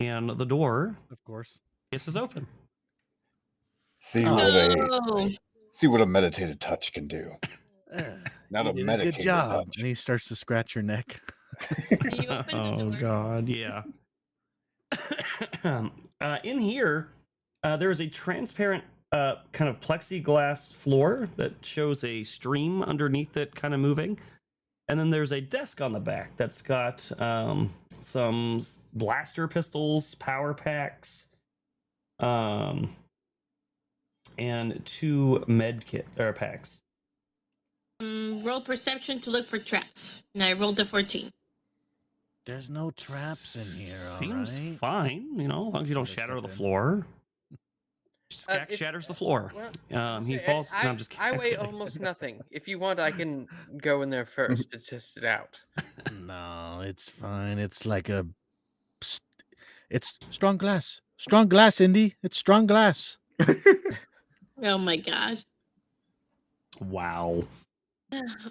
Speaker 1: and the door
Speaker 2: Of course.
Speaker 1: is open.
Speaker 6: See
Speaker 2: Oh.
Speaker 6: what a meditated touch can do. Not
Speaker 2: You
Speaker 6: a
Speaker 2: did
Speaker 6: medicated
Speaker 2: good job.
Speaker 6: touch.
Speaker 2: And he starts to scratch your neck.
Speaker 3: Can you open the
Speaker 1: Oh
Speaker 3: door?
Speaker 1: God, yeah. In here, there is a transparent kind of plexiglass floor that shows a stream underneath it, kind of moving. And then there's a desk on the back that's got some blaster pistols, power packs, and 2 med kit or packs.
Speaker 3: Roll perception to look for traps. And I rolled a 14.
Speaker 2: There's no traps in here, all
Speaker 1: Seems
Speaker 2: right?
Speaker 1: fine, you know, as long as you don't
Speaker 2: Better
Speaker 1: shatter
Speaker 2: step
Speaker 1: the
Speaker 2: in.
Speaker 1: floor. Skak
Speaker 4: if-
Speaker 1: shatters the floor.
Speaker 4: well,
Speaker 1: He
Speaker 4: say,
Speaker 1: falls. No, I'm just kidding.
Speaker 4: I weigh almost nothing. If you want, I can go in there first to test it out.
Speaker 2: No, it's fine. It's like a. It's strong glass. Strong glass, Indy. It's strong glass.
Speaker 3: Oh my gosh.
Speaker 1: Wow.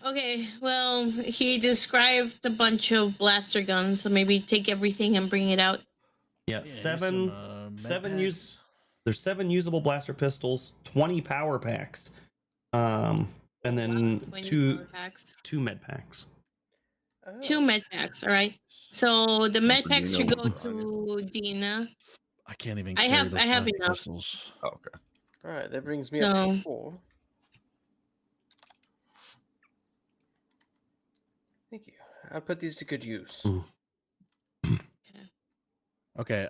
Speaker 3: Okay, well, he described a bunch of blaster guns, so maybe take everything and bring it out.
Speaker 1: Yeah,
Speaker 2: here's
Speaker 1: seven
Speaker 2: med
Speaker 1: seven use.
Speaker 2: packs.
Speaker 1: There's 7 usable blaster pistols, 20 power packs, and then
Speaker 3: 20
Speaker 1: two
Speaker 3: power packs.
Speaker 1: 2 med packs.
Speaker 3: 2 med packs, all right. So the med
Speaker 5: for
Speaker 3: packs should
Speaker 5: Dina,
Speaker 3: go
Speaker 5: one
Speaker 3: to Dina.
Speaker 2: I can't even.
Speaker 3: I
Speaker 2: carry
Speaker 3: have-
Speaker 2: those
Speaker 3: I have
Speaker 2: blaster
Speaker 3: enough.
Speaker 2: pistols.
Speaker 5: Oh, okay.
Speaker 4: All right, that brings me up
Speaker 3: No.
Speaker 4: to 4. Thank you. I'll put these to good use.
Speaker 2: Okay.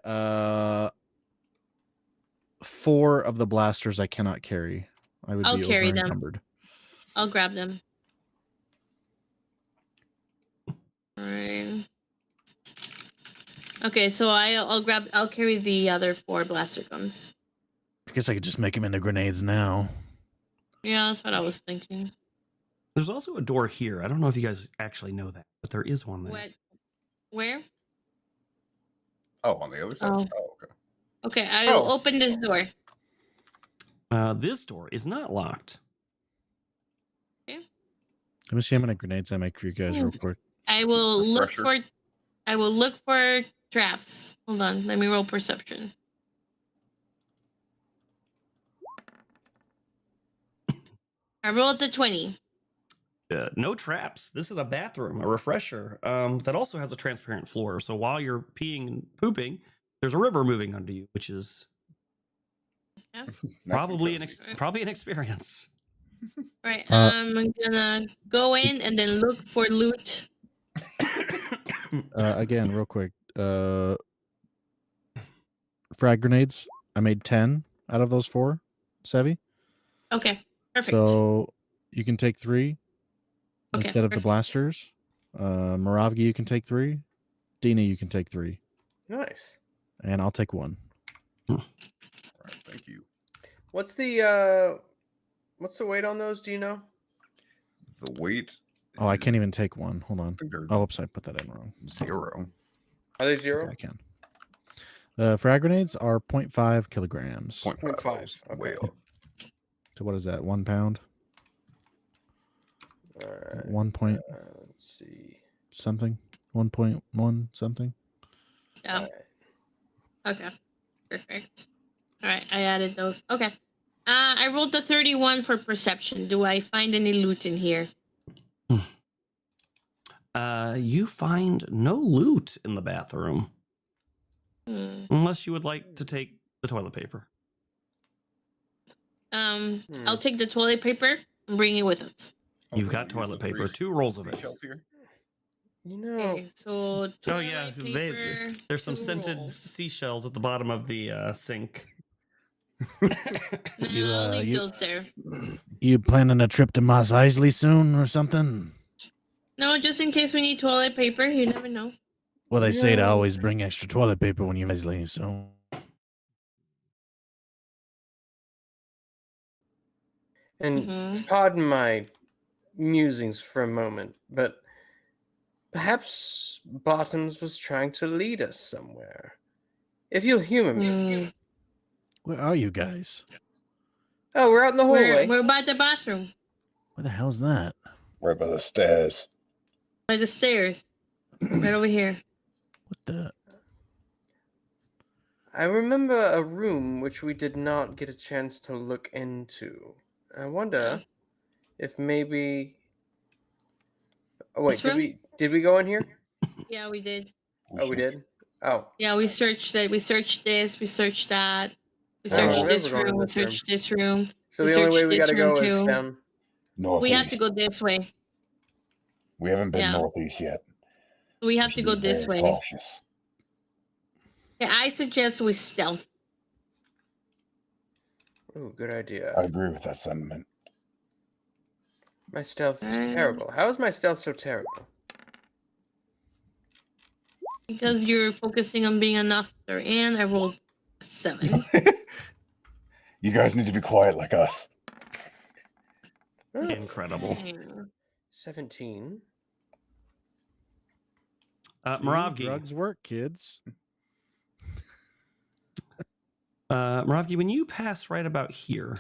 Speaker 2: 4 of the blasters I cannot carry. I would
Speaker 3: I'll
Speaker 2: be
Speaker 3: carry them.
Speaker 2: over-encumbered.
Speaker 3: I'll grab them. All right. Okay, so I'll carry the other 4 blaster guns.
Speaker 2: I guess I could just make them into grenades now.
Speaker 3: Yeah, that's what I was thinking.
Speaker 1: There's also a door here. I don't know if you guys actually know that, but there is one there.
Speaker 3: What? Where?
Speaker 5: Oh, on the other side.
Speaker 3: Oh.
Speaker 5: Oh, okay.
Speaker 3: Okay, I will
Speaker 4: Oh.
Speaker 3: open this door.
Speaker 1: This door is not locked.
Speaker 2: Let me see how many grenades I make for you guys real quick.
Speaker 3: I will look
Speaker 5: Refresher.
Speaker 3: for traps. Hold on, let me roll perception. I rolled the 20.
Speaker 1: No traps. This is a bathroom, a refresher, that also has a transparent floor. So while you're peeing and pooping, there's a river moving under you, which is probably an experience.
Speaker 3: Right,
Speaker 2: Uh,
Speaker 3: I'm gonna go in and then look for loot.
Speaker 2: Again, real quick. Frag grenades. I made 10 out of those 4, Sevvy.
Speaker 3: Okay, perfect.
Speaker 2: So you can take 3
Speaker 3: Okay,
Speaker 2: instead of the
Speaker 3: perfect.
Speaker 2: blasters. Moravgi, you can take 3. Dina, you can take 3.
Speaker 4: Nice.
Speaker 2: And I'll take 1.
Speaker 5: All right, thank you.
Speaker 4: What's the weight on those? Do you know?
Speaker 5: The weight.
Speaker 2: Oh, I can't even take 1. Hold on.
Speaker 5: I think they're
Speaker 2: Oh, oops, I put that in wrong.
Speaker 5: 0.
Speaker 4: Are they
Speaker 2: Okay,
Speaker 4: 0?
Speaker 2: I can. The frag grenades are 0.5 kilograms.
Speaker 5: 0.5.
Speaker 4: 0.5,
Speaker 5: Way
Speaker 4: okay.
Speaker 5: off.
Speaker 2: So what is that? 1 pound?
Speaker 4: All right.
Speaker 2: 1 point
Speaker 4: Let's see.
Speaker 2: something? 1.1 something?
Speaker 3: Yeah.
Speaker 4: All right.
Speaker 3: Okay, perfect. All right, I added those. Okay. I rolled the 31 for perception. Do I find any loot in here?
Speaker 1: You find no loot in the bathroom,
Speaker 3: Hmm.
Speaker 1: unless you would like to take the toilet paper.
Speaker 3: I'll take the toilet paper and bring it with us.
Speaker 1: You've
Speaker 5: Okay,
Speaker 1: got
Speaker 5: use
Speaker 1: toilet
Speaker 5: the
Speaker 1: paper,
Speaker 5: 3
Speaker 1: 2 rolls of it.
Speaker 5: seashells here.
Speaker 4: You know,
Speaker 3: Okay, so toilet
Speaker 1: Oh yeah,
Speaker 3: paper.
Speaker 1: there's some
Speaker 3: 2
Speaker 1: scented
Speaker 3: rolls.
Speaker 1: seashells at the bottom of the sink.
Speaker 3: No,
Speaker 2: You,
Speaker 3: I'll leave
Speaker 2: you-
Speaker 3: those there.
Speaker 2: You planning a trip to Mos Eisley soon or something?
Speaker 3: No, just in case we need toilet paper. You never know.
Speaker 2: Well, they say to
Speaker 4: No.
Speaker 2: always bring extra toilet paper when you're Eisley, so...
Speaker 4: and
Speaker 3: Mhm.
Speaker 4: pardon my musings for a moment, but perhaps Bottoms was trying to lead us somewhere. If you'll humor me.
Speaker 3: Mm.
Speaker 2: Where are you guys?
Speaker 4: Oh, we're out in the hallway.
Speaker 3: We're by the bathroom,
Speaker 2: Where the hell's that?
Speaker 6: Right by the stairs.
Speaker 3: by the stairs, right over here.
Speaker 2: What the...
Speaker 4: I remember a room which we did not get a chance to look into. I wonder if maybe. Oh wait,
Speaker 3: This room?
Speaker 4: did we go in here?
Speaker 3: Yeah, we did.
Speaker 4: Oh, we did. Oh,
Speaker 3: Yeah, we searched it. We searched this. We searched that. We
Speaker 4: Oh,
Speaker 3: searched
Speaker 4: we
Speaker 3: this
Speaker 4: never gone in
Speaker 3: room. We
Speaker 4: this room.
Speaker 3: searched this room.
Speaker 4: so
Speaker 3: We
Speaker 4: the only way
Speaker 3: searched
Speaker 4: we
Speaker 3: this
Speaker 4: gotta
Speaker 3: room
Speaker 4: go is
Speaker 3: too.
Speaker 4: down.
Speaker 6: Northeast.
Speaker 3: We have to go this way.
Speaker 6: We haven't been
Speaker 3: Yeah.
Speaker 6: northeast yet.
Speaker 3: We have to
Speaker 6: should
Speaker 3: go
Speaker 6: be
Speaker 3: this
Speaker 6: very
Speaker 3: way.
Speaker 6: Cautious.
Speaker 3: Yeah, I suggest we stealth.
Speaker 4: Oh, good idea.
Speaker 6: I agree with that sentiment.
Speaker 4: My stealth is
Speaker 3: Um,
Speaker 4: terrible. How is my stealth so terrible?
Speaker 3: Because you're focusing on being an officer, and I rolled a 7.
Speaker 6: You guys need to be quiet like us.
Speaker 4: Oh,
Speaker 1: Incredible.
Speaker 3: Dang.
Speaker 4: 17.
Speaker 2: See,
Speaker 1: Moravgi,
Speaker 2: drugs work, kids.
Speaker 1: Moravgi, when you pass right about here,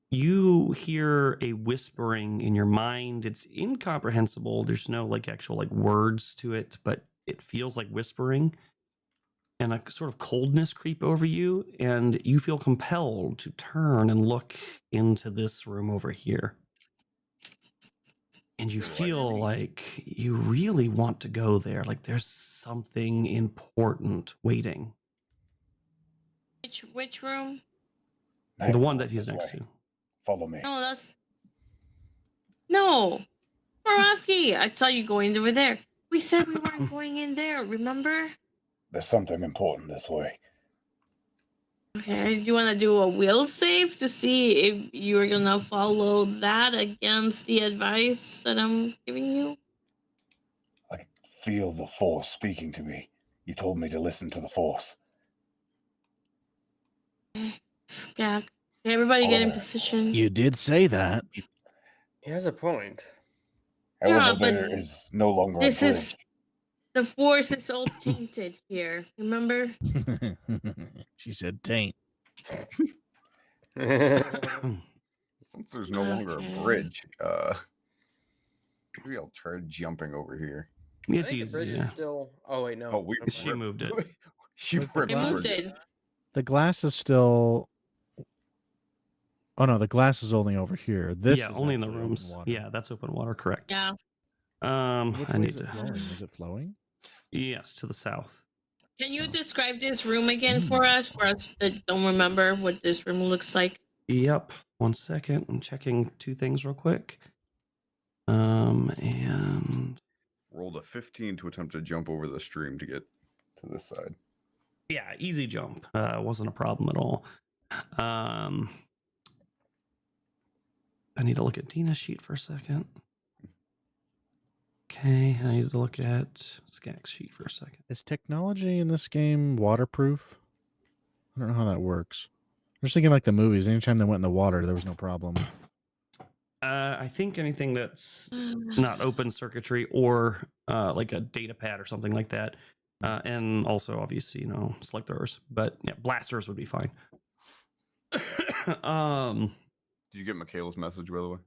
Speaker 1: you hear a whispering in your mind. It's incomprehensible. There's no like actual like words to it, but it feels like whispering, and a sort of coldness creep over you, and you feel compelled to turn and look into this room over here. And you feel like you really want to go there. Like there's something important waiting.
Speaker 3: Which room?
Speaker 1: The one that
Speaker 6: This
Speaker 1: he's next
Speaker 6: way.
Speaker 1: to.
Speaker 6: Follow me.
Speaker 3: No, that's no. Moravki, I saw you going over there. We said we weren't going in there, remember?
Speaker 6: There's something important this way.
Speaker 3: Okay, you want to do a will save to see if you're gonna follow that against the advice that I'm giving you?
Speaker 6: I feel the Force speaking to me. You told me to listen to the Force.
Speaker 3: Skak. Okay, everybody get in
Speaker 6: Oh.
Speaker 3: position.
Speaker 2: You did say that.
Speaker 4: He has a point.
Speaker 3: Yeah,
Speaker 6: However,
Speaker 3: but
Speaker 6: there is no longer
Speaker 3: this
Speaker 6: a
Speaker 3: is
Speaker 6: bridge.
Speaker 3: the force is all tainted here. Remember?
Speaker 2: She said taint.
Speaker 5: Since there's no longer
Speaker 3: Okay.
Speaker 5: a bridge, maybe I'll try jumping over here.
Speaker 4: I
Speaker 1: It's
Speaker 4: think the bridge
Speaker 1: easy.
Speaker 4: is still. Oh wait, no.
Speaker 5: Oh, we
Speaker 4: never
Speaker 1: She
Speaker 4: mind.
Speaker 1: moved it.
Speaker 5: She
Speaker 2: Where's the
Speaker 5: ripped
Speaker 3: It
Speaker 2: glass?
Speaker 3: moved
Speaker 5: it.
Speaker 3: it.
Speaker 2: The glass is still... Oh, no, the glass is only over here. This
Speaker 1: Yeah,
Speaker 2: is
Speaker 1: only in the
Speaker 2: actually open
Speaker 1: rooms.
Speaker 2: water.
Speaker 1: Yeah, that's open water, correct.
Speaker 3: Yeah.
Speaker 2: Which
Speaker 1: I
Speaker 2: way
Speaker 1: need
Speaker 2: is it
Speaker 1: to.
Speaker 2: flowing? Is it flowing?
Speaker 1: Yes, to the south.
Speaker 3: Can you
Speaker 1: So-
Speaker 3: describe this room again for us that don't remember what this room looks like?
Speaker 1: Yep. 1 second. I'm checking 2 things real quick. And
Speaker 5: Rolled a 15 to attempt to jump over the stream to get to this side.
Speaker 1: Yeah, easy jump. Wasn't a problem at all. I need to look at Dina's sheet for a second. Okay, I need to look at Skak's sheet for a second.
Speaker 2: Is technology in this game waterproof? I don't know how that works. I'm just thinking like the movies. Anytime they went in the water, there was no problem.
Speaker 1: I think anything that's not open circuitry or like a data pad or something like that. And also, obviously, select throwers. But yeah, blasters would be fine.
Speaker 5: Did you get Michaela's message, by the way?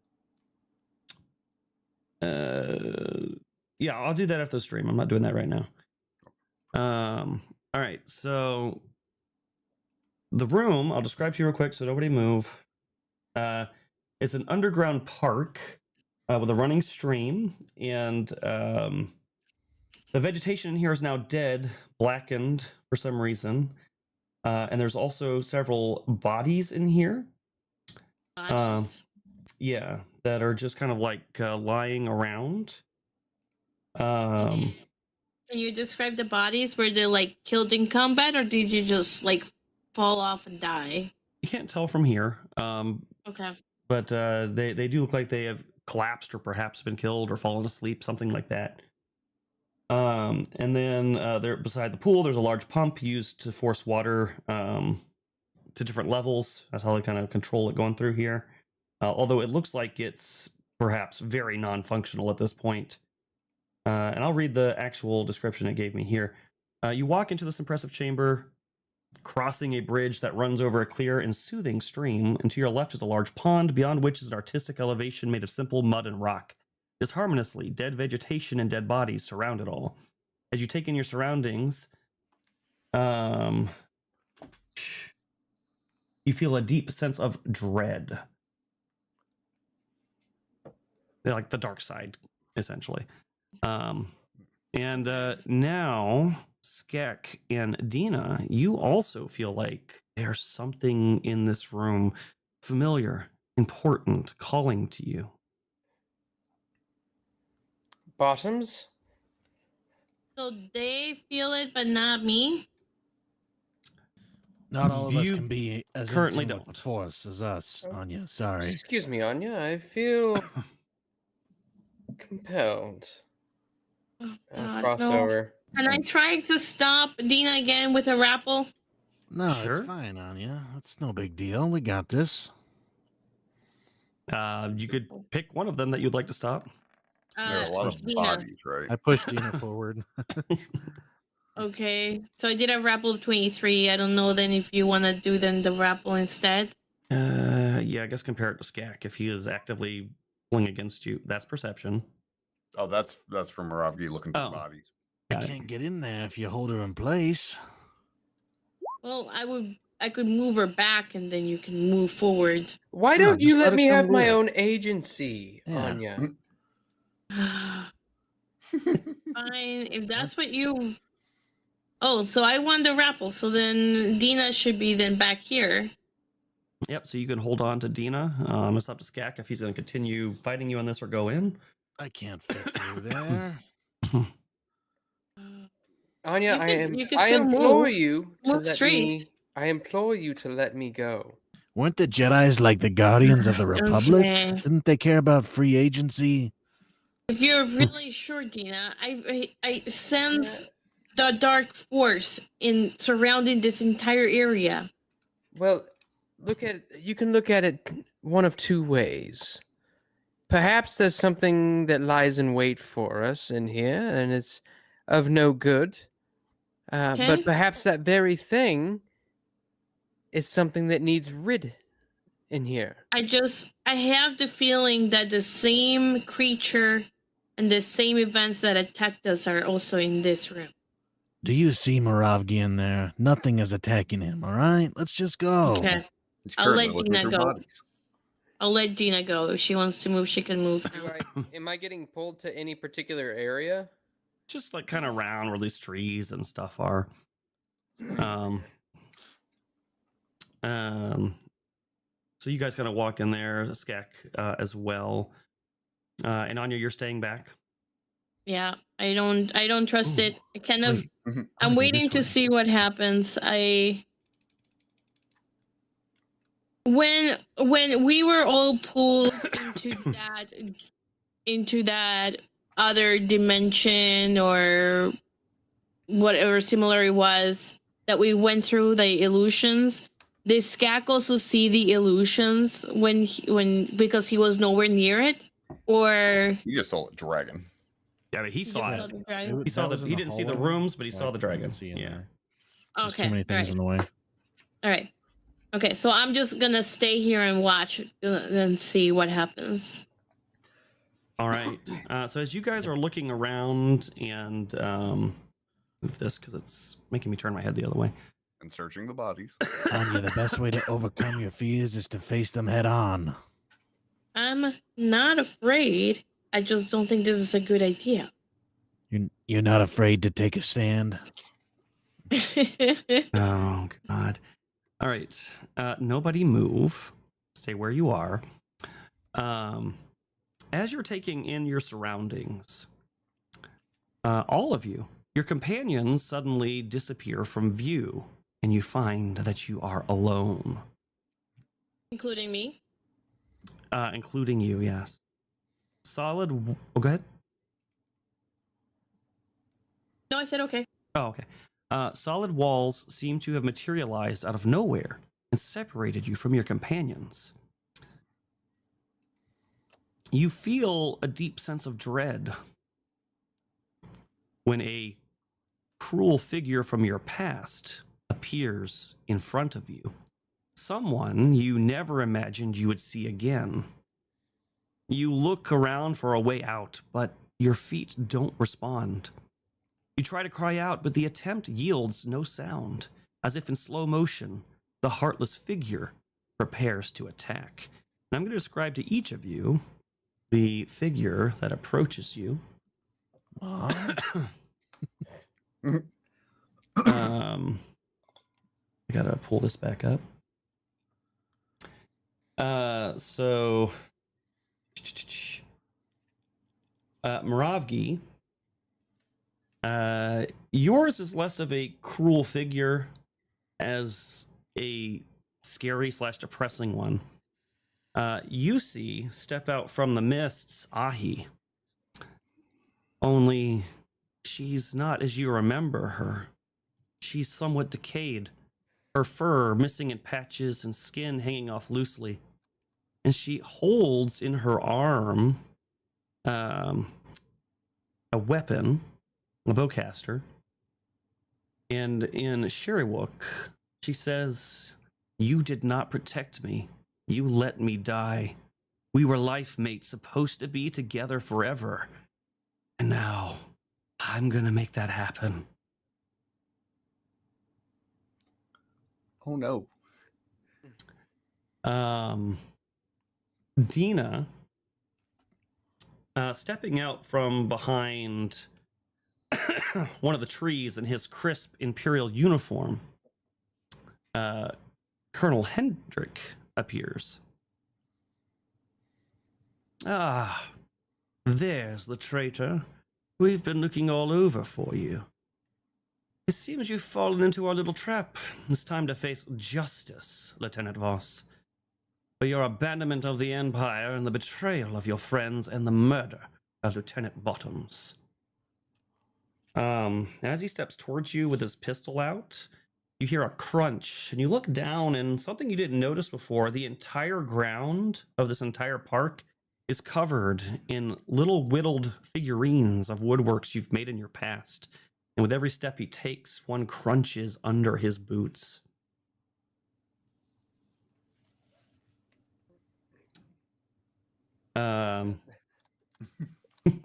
Speaker 1: Yeah, I'll do that after the stream. I'm not doing that right now. All right, so the room, I'll describe to you real quick so nobody move. It's an underground park with a running stream, and the vegetation in here is now dead, blackened for some reason. And there's also several bodies in here. Yeah, that are just kind of like lying around.
Speaker 3: Can you describe the bodies? Were they like killed in combat, or did you just like fall off and die?
Speaker 1: You can't tell from here.
Speaker 3: Okay.
Speaker 1: But they do look like they have collapsed or perhaps been killed or fallen asleep, something like that. And then there beside the pool, there's a large pump used to force water to different levels. That's how they kind of control it going through here. Although it looks like it's perhaps very non-functional at this point. And I'll read the actual description it gave me here. You walk into this impressive chamber, crossing a bridge that runs over a clear and soothing stream, and to your left is a large pond, beyond which is an artistic elevation made of simple mud and rock. Disharmoniously, dead vegetation and dead bodies surround it all. As you take in your surroundings, you feel a deep sense of dread. They're like the dark side, essentially. And now, Skek and Dina, you also feel like there's something in this room familiar, important, calling to you.
Speaker 4: Bottoms?
Speaker 3: So they feel it, but not me.
Speaker 2: Not all of us
Speaker 1: You
Speaker 2: can be as
Speaker 1: currently
Speaker 2: in tune with the
Speaker 1: don't.
Speaker 2: Force as us, Anya. Sorry.
Speaker 4: Excuse me, Anya. I feel compelled.
Speaker 3: Oh, God,
Speaker 4: Crossover.
Speaker 3: No. Can I try to stop Dina again with a rappel?
Speaker 2: No,
Speaker 1: Sure.
Speaker 2: it's fine, Anya. It's no big deal. We got this.
Speaker 1: You could pick one of them that you'd like to stop.
Speaker 5: There are a lot of
Speaker 3: Dina.
Speaker 5: bodies, right?
Speaker 2: I pushed Dina forward.
Speaker 3: Okay, so I did a rappel of 23. I don't know then if you want to do then the rappel instead.
Speaker 1: Yeah, I guess compare it to Skak. If he is actively pulling against you, that's perception.
Speaker 5: Oh, that's from Moravgi looking for
Speaker 1: Oh.
Speaker 5: bodies.
Speaker 2: I
Speaker 1: Got it.
Speaker 2: can't get in there if you hold her in place.
Speaker 3: Well, I could move her back and then you can move forward.
Speaker 4: Why
Speaker 2: No,
Speaker 4: don't you
Speaker 2: just let
Speaker 4: let
Speaker 2: it
Speaker 4: me
Speaker 2: come
Speaker 4: have my
Speaker 2: with.
Speaker 4: own agency,
Speaker 2: Yeah.
Speaker 4: Anya?
Speaker 3: Fine, if that's what you. Oh, so I won the rappel. So then Dina should be then back here.
Speaker 1: Yep, so you can hold on to Dina. It's up to Skak if he's going to continue fighting you on this or go in.
Speaker 2: I can't fit through there.
Speaker 4: Anya,
Speaker 3: You could- you could
Speaker 4: I
Speaker 3: still
Speaker 4: implore
Speaker 3: move.
Speaker 4: you to
Speaker 3: Move
Speaker 4: let
Speaker 3: straight.
Speaker 4: me. I implore you to let me go.
Speaker 2: Weren't the Jedis like the guardians of the Republic?
Speaker 3: Okay.
Speaker 2: Didn't they care about free agency?
Speaker 3: If you're really sure, Dina, I sense the dark force in surrounding this entire area.
Speaker 4: Well, look at it. You can look at it one of two ways. Perhaps there's something that lies in wait for us in here, and it's of no good.
Speaker 3: Okay.
Speaker 4: But perhaps that very thing is something that needs rid in here.
Speaker 3: I have the feeling that the same creature and the same events that attacked us are also in this room.
Speaker 2: Do you see Moravgi in there? Nothing is attacking him, all right? Let's just go.
Speaker 3: Okay.
Speaker 5: He's
Speaker 3: I'll
Speaker 5: currently
Speaker 3: let
Speaker 5: looking
Speaker 3: Dina
Speaker 5: for
Speaker 3: go.
Speaker 5: bodies.
Speaker 3: I'll let Dina go. If she wants to move, she can move.
Speaker 4: Am I getting pulled to any particular area?
Speaker 1: Just like kind of around where these trees and stuff are. So you guys kind of walk in there, Skak as well. And Anya, you're staying back.
Speaker 3: Yeah, I don't trust
Speaker 1: Ooh,
Speaker 3: it. I kind of
Speaker 2: Wait,
Speaker 5: Mhm.
Speaker 2: I'm
Speaker 3: I'm
Speaker 2: gonna go
Speaker 3: waiting
Speaker 2: this
Speaker 3: to
Speaker 2: way.
Speaker 3: see what happens. When we were all pulled into that other dimension or whatever similar it was that we went through the illusions. Did Skak also see the illusions when because he was nowhere near it, or
Speaker 5: You just saw a dragon.
Speaker 1: Yeah, but he
Speaker 3: he
Speaker 1: saw
Speaker 3: just
Speaker 1: it.
Speaker 3: saw the dragon?
Speaker 2: It-
Speaker 1: He saw
Speaker 2: that
Speaker 1: the.
Speaker 2: was in
Speaker 1: He
Speaker 2: the
Speaker 1: didn't see the
Speaker 2: hallway,
Speaker 1: rooms, but he
Speaker 2: so
Speaker 1: saw
Speaker 2: I
Speaker 1: the
Speaker 2: couldn't
Speaker 1: dragon.
Speaker 2: see in
Speaker 1: Yeah.
Speaker 2: there. There's
Speaker 3: Okay,
Speaker 2: too many things in the way.
Speaker 3: all right. Okay, so I'm just gonna stay here and watch and see what happens.
Speaker 1: All right. So as you guys are looking around and move this because it's making me turn my head the other way.
Speaker 5: And searching the bodies.
Speaker 2: Anya, the best way to overcome your fears is to face them head on.
Speaker 3: I'm not afraid. I just don't think this is a good idea.
Speaker 2: You're not afraid to take a stand?
Speaker 1: Oh God. All right. Nobody move. Stay where you are. As you're taking in your surroundings, all of you, your companions suddenly disappear from view, and you find that you are alone,
Speaker 3: Including me.
Speaker 1: including you. Yes. Solid. Oh, go ahead.
Speaker 3: No, I said okay.
Speaker 1: Oh, okay. Solid walls seem to have materialized out of nowhere and separated you from your companions. You feel a deep sense of dread when a cruel figure from your past appears in front of you. Someone you never imagined you would see again. You look around for a way out, but your feet don't respond. You try to cry out, but the attempt yields no sound. As if in slow motion, the heartless figure prepares to attack. And I'm going to describe to each of you the figure that approaches you. I gotta pull this back up. So Moravgi, yours is less of a cruel figure as a scary / depressing one. You see step out from the mists Ahi. Only she's not as you remember her. She's somewhat decayed, her fur missing in patches and skin hanging off loosely. And she holds in her arm a weapon, a bowcaster. And in Sheriwook, she says, "You did not protect me. You let me die. We were life mates, supposed to be together forever. And now, I'm gonna make that happen."
Speaker 5: Oh no.
Speaker 1: Dina, stepping out from behind one of the trees in his crisp Imperial uniform, Colonel Hendrick appears. "Ah, there's the traitor. We've been looking all over for you. It seems you've fallen into our little trap. It's time to face justice, Lieutenant Voss, for your abandonment of the Empire and the betrayal of your friends and the murder of Lieutenant Bottoms." As he steps towards you with his pistol out, you hear a crunch, and you look down, and something you didn't notice before, the entire ground of this entire park is covered in little whittled figurines of woodworks you've made in your past. And with every step he takes, one crunches under his boots.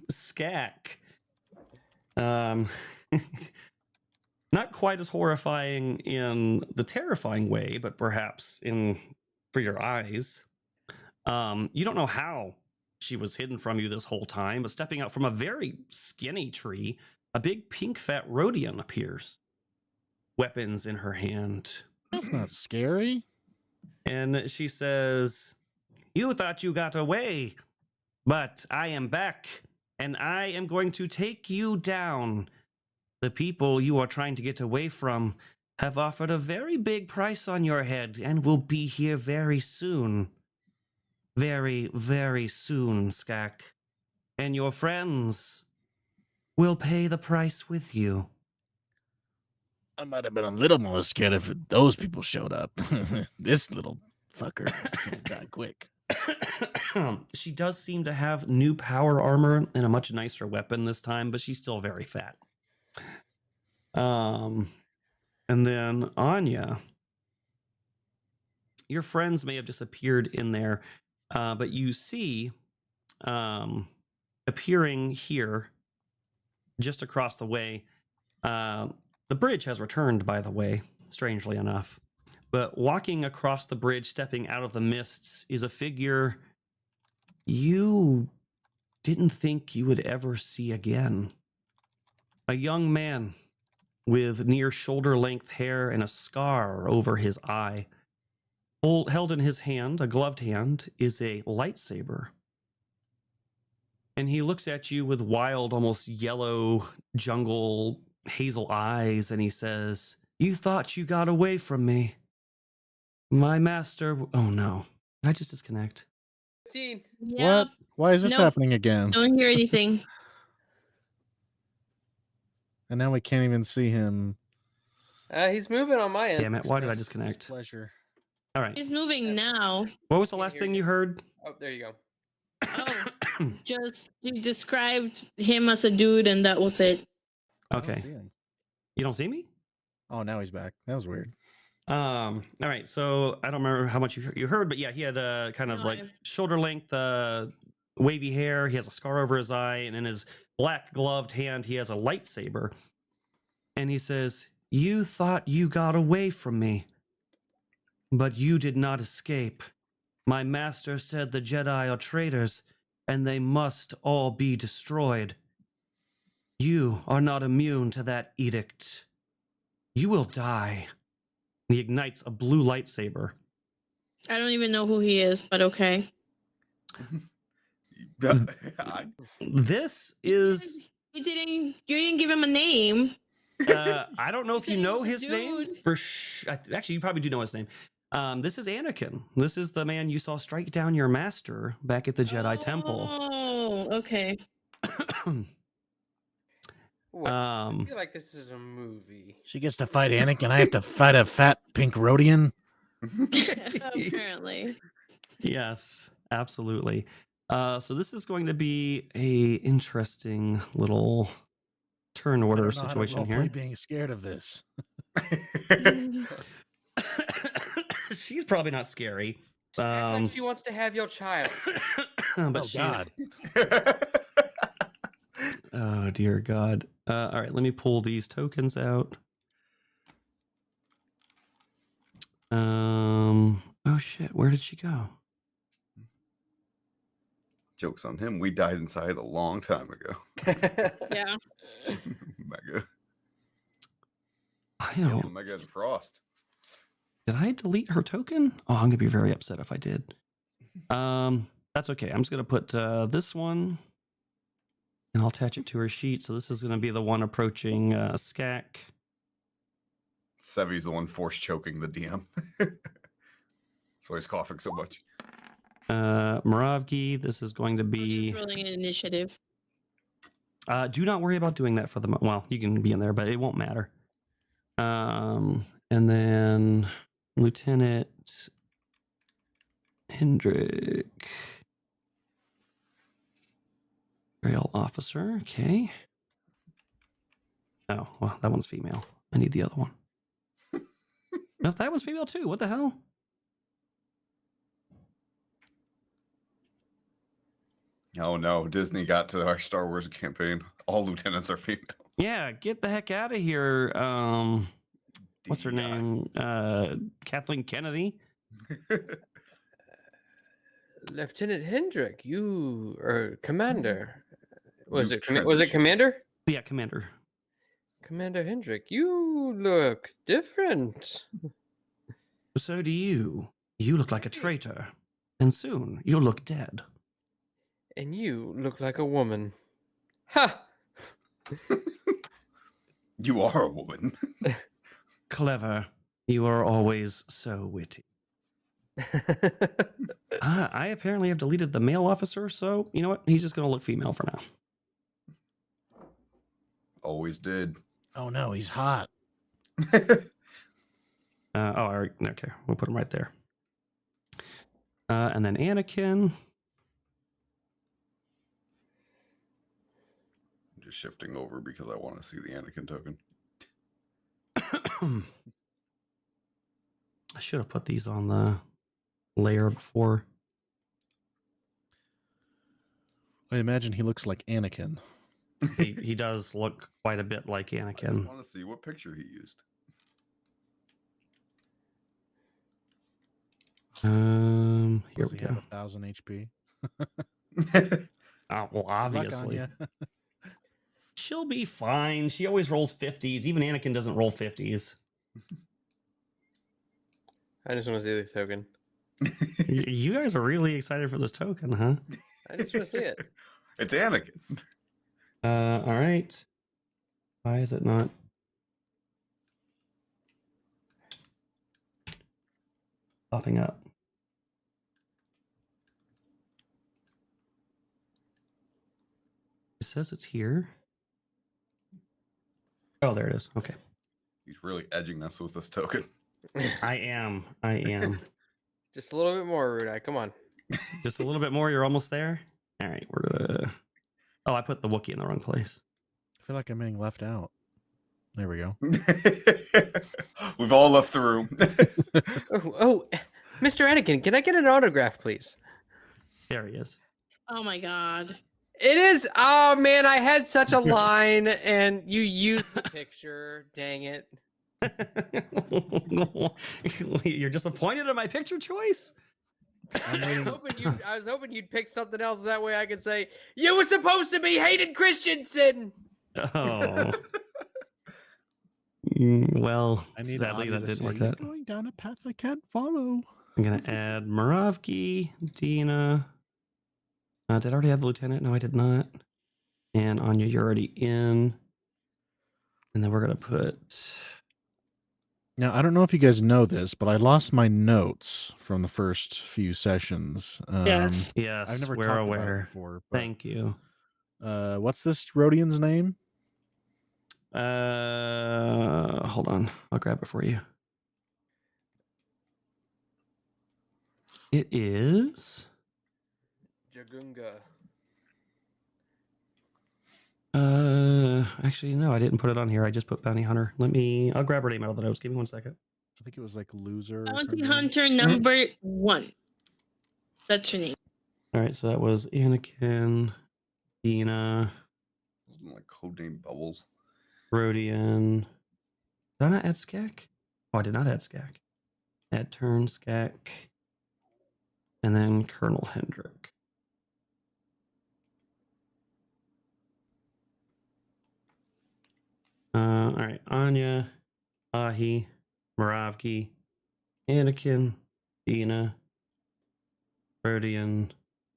Speaker 1: Skak. Not quite as horrifying in the terrifying way, but perhaps in for your eyes. You don't know how she was hidden from you this whole time, but stepping out from a very skinny tree, a big pink fat Rhodian appears, weapons in her hand.
Speaker 2: That's not scary.
Speaker 1: And she says, "You thought you got away, but I am back. and I am going to take you down. The people you are trying to get away from have offered a very big price on your head and will be here very soon. Very, very soon, Skak. And your friends will pay the price with you.
Speaker 2: I might have been a little more scared if those people showed up. This little fucker is gonna die quick.
Speaker 1: She does seem to have new power armor and a much nicer weapon this time, but she's still very fat. And then Anya, your friends may have just appeared in there, but you see appearing here just across the way. The bridge has returned, by the way, strangely enough. But walking across the bridge, stepping out of the mists, is a figure you didn't think you would ever see again. A young man with near shoulder-length hair and a scar over his eye. Held in his hand, a gloved hand, is a lightsaber. And he looks at you with wild, almost yellow, jungle, hazel eyes, and he says, "You thought you got away from me. My master..." Oh no. Did I just disconnect?
Speaker 4: 15.
Speaker 3: Yeah.
Speaker 2: What? Why is this
Speaker 3: Nope.
Speaker 2: happening again?
Speaker 3: Don't hear anything.
Speaker 2: And now we can't even see him.
Speaker 4: He's moving on my end.
Speaker 1: Damn it, why did I
Speaker 2: Express
Speaker 1: disconnect?
Speaker 2: displeasure.
Speaker 1: All right.
Speaker 3: He's moving now.
Speaker 1: What was the
Speaker 4: Can't
Speaker 1: last
Speaker 4: hear
Speaker 1: thing
Speaker 4: you.
Speaker 1: you heard?
Speaker 4: Oh, there you go.
Speaker 3: Oh, just you described him as a dude, and that was it.
Speaker 2: I don't
Speaker 1: Okay.
Speaker 2: see him.
Speaker 1: You don't see me?
Speaker 2: Oh, now he's back. That was weird.
Speaker 1: All right, so I don't remember how much you heard, but yeah, he had a kind of
Speaker 3: No,
Speaker 1: like
Speaker 3: I-
Speaker 1: shoulder length, wavy hair. He has a scar over his eye, and in his black gloved hand, he has a lightsaber. And he says, "You thought you got away from me, but you did not escape. My master said the Jedi are traitors, and they must all be destroyed. You are not immune to that edict. You will die." He ignites a blue lightsaber.
Speaker 3: I don't even know who he is, but okay.
Speaker 1: This is
Speaker 3: You didn't give him a name.
Speaker 1: I don't know
Speaker 3: You
Speaker 1: if you
Speaker 3: said he
Speaker 1: know
Speaker 3: was a
Speaker 1: his name
Speaker 3: dude.
Speaker 1: for actually you probably do know his name. This is Anakin. This is the man you saw strike down your master back at the Jedi Temple.
Speaker 3: Oh, okay.
Speaker 4: What? I
Speaker 1: Um,
Speaker 4: feel like this is a movie.
Speaker 2: She gets to fight Anakin. I have to fight a fat pink Rodian.
Speaker 3: Apparently.
Speaker 1: yes, absolutely. So this is going to be a interesting little turn
Speaker 2: I
Speaker 1: order
Speaker 2: don't know how to
Speaker 1: situation
Speaker 2: roleplay
Speaker 1: here.
Speaker 2: being scared of this.
Speaker 1: She's probably not scary.
Speaker 4: Just act like she wants to have your child.
Speaker 1: But
Speaker 2: Oh,
Speaker 1: she's
Speaker 2: God.
Speaker 1: oh dear God. All right, let me pull these tokens out. Oh shit, where did she go?
Speaker 5: Joke's on him. We died inside a long time ago.
Speaker 3: Yeah.
Speaker 5: Mega.
Speaker 1: I
Speaker 5: Yeah,
Speaker 1: don't.
Speaker 5: Mega and Frost.
Speaker 1: Did I delete her token? Oh, I'm gonna be very upset if I did. That's okay. I'm just gonna put this one, and I'll attach it to her sheet. So this is gonna be the one approaching Skak.
Speaker 5: Sevvy's the one force choking the DM. That's why he's coughing so much.
Speaker 1: Moravgi, this is going to
Speaker 3: I'm
Speaker 1: be.
Speaker 3: just rolling an initiative.
Speaker 1: Do not worry about doing that for the. Well, you can be in there, but it won't matter. And then Lieutenant Hendrick. Rail officer, okay. Oh, well, that one's female. I need the other one. No, that one's female too. What the hell?
Speaker 5: Oh no, Disney got to our Star Wars campaign. All lieutenants are female.
Speaker 1: Yeah, get the heck out of here. What's her
Speaker 5: DEI.
Speaker 1: name? Kathleen Kennedy.
Speaker 4: Lieutenant Hendrick, you are commander. Was
Speaker 5: You've
Speaker 4: it commander?
Speaker 1: Yeah, Commander.
Speaker 4: Commander Hendrick, you look different.
Speaker 1: So do you. You look like a traitor. And soon you'll look dead.
Speaker 4: And you look like a woman. Ha!
Speaker 5: You are a woman.
Speaker 1: Clever. You are always so witty. I apparently have deleted the male officer, so you know what? He's just going to look female for now.
Speaker 5: Always did.
Speaker 2: Oh no, he's hot.
Speaker 1: Okay. We'll put him right there. And then Anakin.
Speaker 5: Just shifting over because I want to see the Anakin token.
Speaker 1: I should have put these on the layer before.
Speaker 2: I imagine he looks like Anakin.
Speaker 1: He does look quite a bit like
Speaker 5: I just
Speaker 1: Anakin.
Speaker 5: want to see what picture he used.
Speaker 1: Here
Speaker 2: Does
Speaker 1: we
Speaker 2: he
Speaker 1: go.
Speaker 2: have 1,000 HP?
Speaker 1: Well,
Speaker 2: Good luck on
Speaker 1: obviously.
Speaker 2: ya.
Speaker 1: She'll be fine. She always rolls 50s. Even Anakin doesn't roll 50s.
Speaker 4: I just want to see the token.
Speaker 1: You guys are really excited for this token, huh?
Speaker 4: I just want to see it.
Speaker 5: It's Anakin.
Speaker 1: All right. Why is it not? Popping up. It says it's here. Oh, there it is. Okay.
Speaker 5: He's really edging us with this token.
Speaker 1: I am.
Speaker 4: Just a little bit more, Erudi. Come on.
Speaker 1: Just a little bit more. You're almost there. All right. We're gonna. Oh, I put the Wookiee in the wrong place.
Speaker 2: I feel like I'm being left out. There we go.
Speaker 5: We've all left the room.
Speaker 4: Oh, Mr. Anakin, can I get an autograph, please?
Speaker 1: There he is.
Speaker 3: Oh my god.
Speaker 4: It is. Oh man, I had such a line, and you used the picture. Dang it!
Speaker 1: You're disappointed in my picture choice?
Speaker 4: I was hoping you'd pick something else. That way, I could say you were supposed to be Hayden Christensen.
Speaker 1: Oh. Well,
Speaker 2: I need
Speaker 1: sadly
Speaker 2: Anya
Speaker 1: that
Speaker 2: to
Speaker 1: didn't
Speaker 2: say,
Speaker 1: work
Speaker 2: "You're
Speaker 1: out.
Speaker 2: going down a path I can't follow."
Speaker 1: I'm gonna add Moravki, Dina. Did I already have the lieutenant? No, I did not. And Anya, you're already in. And then we're gonna put.
Speaker 2: Now, I don't know if you guys know this, but I lost my notes from the first few sessions.
Speaker 3: Yes.
Speaker 1: Yes,
Speaker 2: I've never
Speaker 1: we're
Speaker 2: talked
Speaker 1: aware.
Speaker 2: about it before. But,
Speaker 1: Thank you.
Speaker 2: what's this Rhodian's name?
Speaker 1: Hold on. I'll grab it for you. It is.
Speaker 4: Jagunga.
Speaker 1: Actually, no, I didn't put it on here. I just put Bounty Hunter. I'll grab her name out of the notes. Give me 1 second.
Speaker 2: I think it was like Loser. or
Speaker 3: Bounty
Speaker 2: something.
Speaker 3: Hunter number 1. That's your name.
Speaker 1: All right, so that was Anakin, Dina,
Speaker 5: Like codename Bubbles.
Speaker 1: Rodian. Did I not add Skak? Oh, I did not add Skak. Add Turn, Skak, and then Colonel Hendrick. All right, Anya, Ahi, Moravki, Anakin, Dina, Rodian,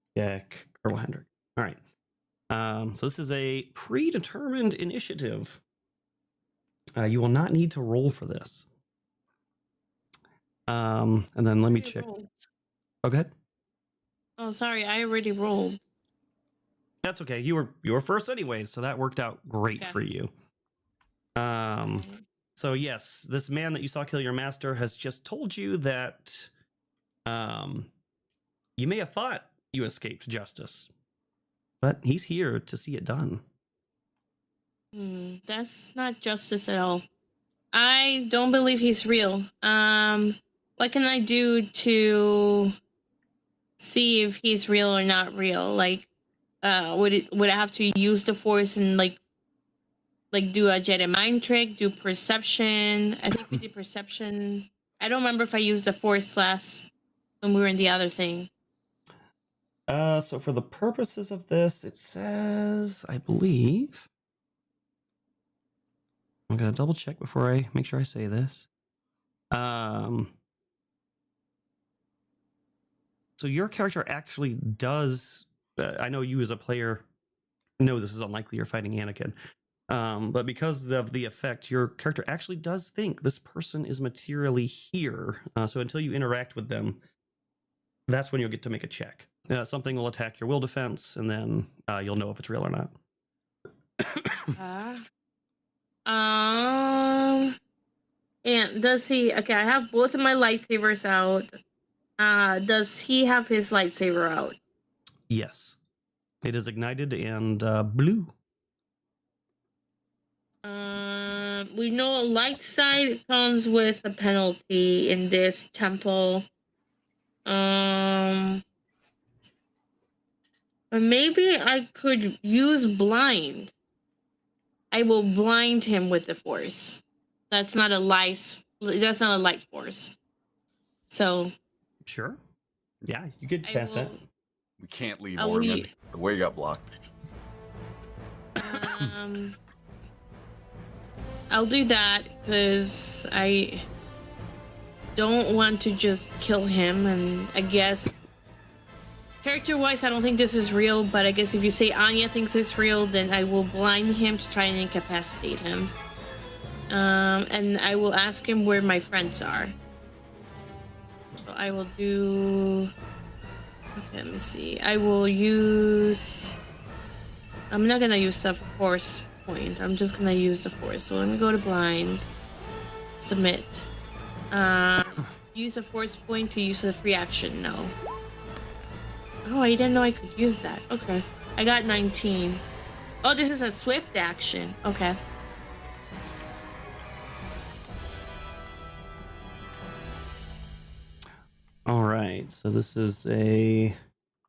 Speaker 1: Skak, Colonel Hendrick. All right. So this is a predetermined initiative. You will not need to roll for this. And then let me check.
Speaker 3: Rolled.
Speaker 1: Oh, go ahead.
Speaker 3: Oh, sorry. I already rolled.
Speaker 1: That's okay. You were first anyways, so that worked out great
Speaker 3: Okay.
Speaker 1: for you. So yes, this man that you saw kill your master has just told you that you may have thought you escaped justice, but he's here to see it done.
Speaker 3: That's not justice at all. I don't believe he's real. What can I do to see if he's real or not real? Like, would I have to use the Force and like do a Jedi mind trick, do perception? I think we did perception. I don't remember if I used the Force last when we were in the other thing.
Speaker 1: So for the purposes of this, it says, I believe. I'm gonna double check before I make sure I say this. So your character actually does. I know you as a player no, this is unlikely. You're fighting Anakin. But because of the effect, your character actually does think this person is materially here. So until you interact with them, that's when you'll get to make a check. Something will attack your will defense, and then you'll know if it's real or not.
Speaker 3: And does he? Okay, I have both of my lightsabers out. Does he have his lightsaber out?
Speaker 1: Yes. It is ignited and blue.
Speaker 3: We know light side comes with a penalty in this temple. But maybe I could use blind. I will blind him with the force. That's not a light force. So
Speaker 1: Sure. Yeah, you could cast that.
Speaker 5: We can't leave
Speaker 3: I'll
Speaker 5: Orman.
Speaker 3: leave.
Speaker 5: The way got blocked.
Speaker 3: I'll do that because I don't want to just kill him, and I guess character-wise, I don't think this is real, but I guess if you say Anya thinks it's real, then I will blind him to try and incapacitate him. And I will ask him where my friends are. So I will do... Okay, let me see. I will use... I'm not gonna use the force point. I'm just gonna use the force. So let me go to blind. Submit. Use a force point to use a free action. No. Oh, I didn't know I could use that. Okay. I got 19. Oh, this is a swift action. Okay.
Speaker 1: All right. So this is a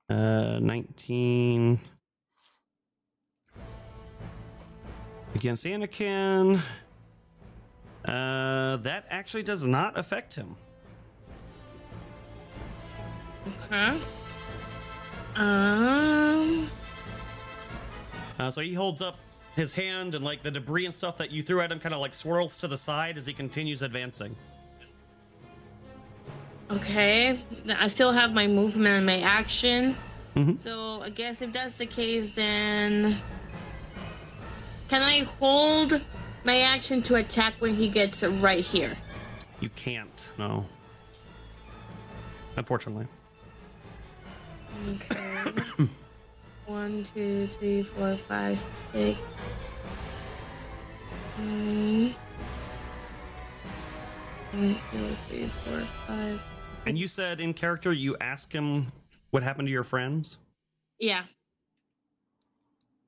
Speaker 1: 19 against Anakin. That actually does not affect him.
Speaker 3: Okay.
Speaker 1: So he holds up his hand, and like the debris and stuff that you threw at him kind of like swirls to the side as he continues advancing.
Speaker 3: Okay. I still have my movement and my action.
Speaker 1: Mhm.
Speaker 3: So I guess if that's the case, then can I hold my action to attack when he gets right here?
Speaker 1: You can't, no. Unfortunately.
Speaker 3: Okay. 1, 2, 3, 4, 5, 6. 1, 2, 3, 4, 5.
Speaker 1: And you said in character you ask him what happened to your friends?
Speaker 3: Yeah.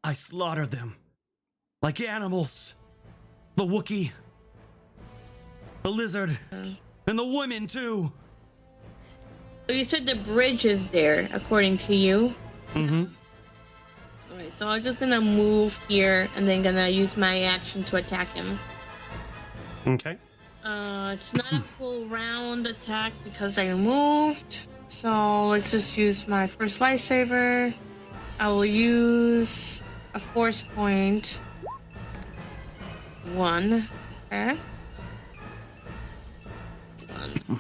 Speaker 1: I slaughtered them. Like animals. The Wookiee. The lizard. And the women too.
Speaker 3: So you said the bridge is there, according to you.
Speaker 1: Mm-hmm.
Speaker 3: Alright, so I'm just gonna move here and then gonna use my action to attack him.
Speaker 1: Okay.
Speaker 3: It's not a full round attack because I moved. So let's just use my first lightsaber. I will use a force point. 1. Okay. 1.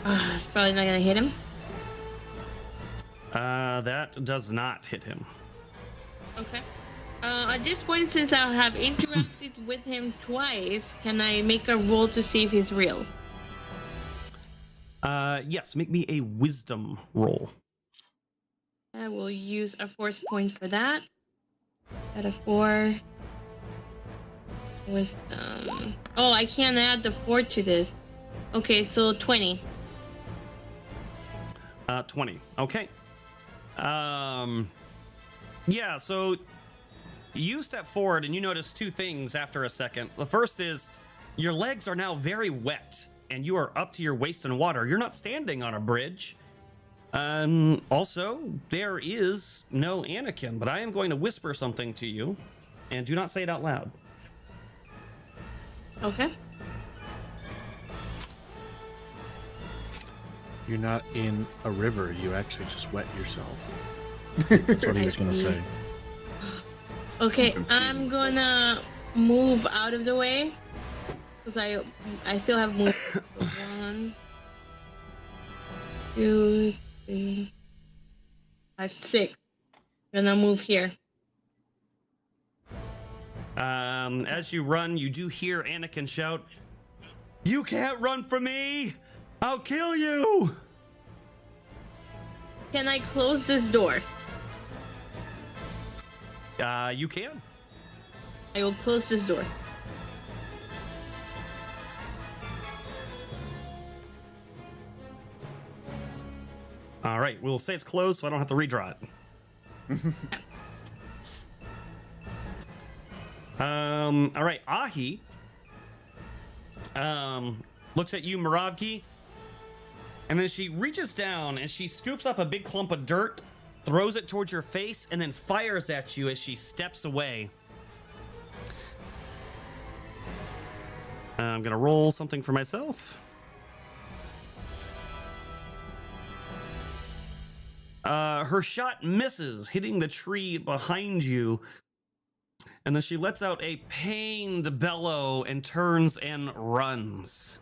Speaker 3: It's probably not gonna hit him.
Speaker 1: That does not hit him.
Speaker 3: Okay. At this point, since I have interacted with him twice, can I make a roll to see if he's real?
Speaker 1: Yes, make me a wisdom roll.
Speaker 3: I will use a force point for that. At a 4. Wisdom. Oh, I can't add the 4 to this. Okay, so 20.
Speaker 1: 20. Okay. Yeah, so you step forward and you notice two things after a second. The first is your legs are now very wet and you are up to your waist in water. You're not standing on a bridge. Also, there is no Anakin, but I am going to whisper something to you, and do not say it out loud.
Speaker 3: Okay.
Speaker 2: You're not in a river. You actually just wet yourself. That's what he was going to say.
Speaker 3: Okay, I'm gonna move out of the way because I still have movement. So 1, 2, 3, That's 6. Gonna move here.
Speaker 1: As you run, you do hear Anakin shout, "You can't run from me! I'll kill you!"
Speaker 3: Can I close this door?
Speaker 1: You can.
Speaker 3: I will close this door.
Speaker 1: All right, we'll say it's closed so I don't have to redraw it. All right, Ahi looks at you, Moravki, and then she reaches down and she scoops up a big clump of dirt, throws it towards your face, and then fires at you as she steps away. I'm gonna roll something for myself. Her shot misses, hitting the tree behind you. And then she lets out a pained bellow and turns and runs.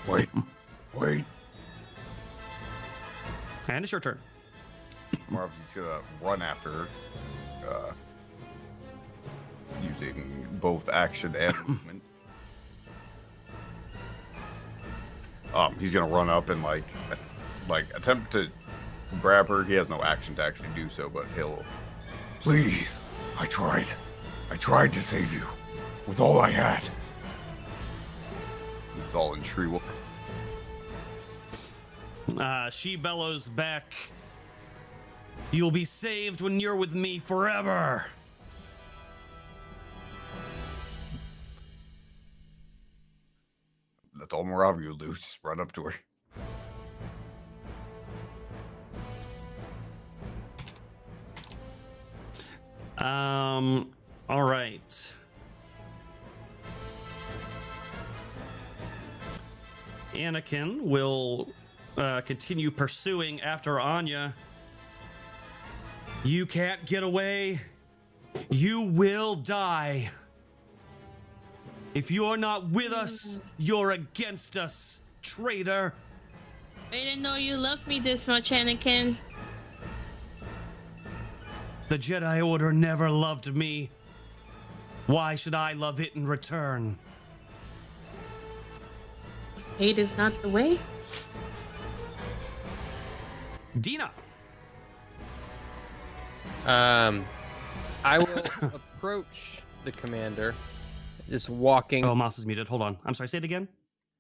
Speaker 5: Wait.
Speaker 1: And it's your turn.
Speaker 5: Marvin's gonna run after her, using both action and movement. He's gonna run up and like attempt to grab her. He has no action to actually do so, but he'll. Please, I tried to save you with all I had. This is all in Shriwalk.
Speaker 1: She bellows back, "You'll be saved when you're with me forever."
Speaker 5: That's all Moravi will do. Just run up to her.
Speaker 1: All right. Anakin will continue pursuing after Anya. "You can't get away. You will die. If you're not with us, you're against us, traitor."
Speaker 3: I didn't know you loved me this much, Anakin.
Speaker 1: "The Jedi Order never loved me. Why should I love it in return?"
Speaker 3: Hate is not the way.
Speaker 1: Dina.
Speaker 4: I will approach the commander, just walking.
Speaker 1: Oh, Moss is muted. Hold on. I'm sorry. Say it again.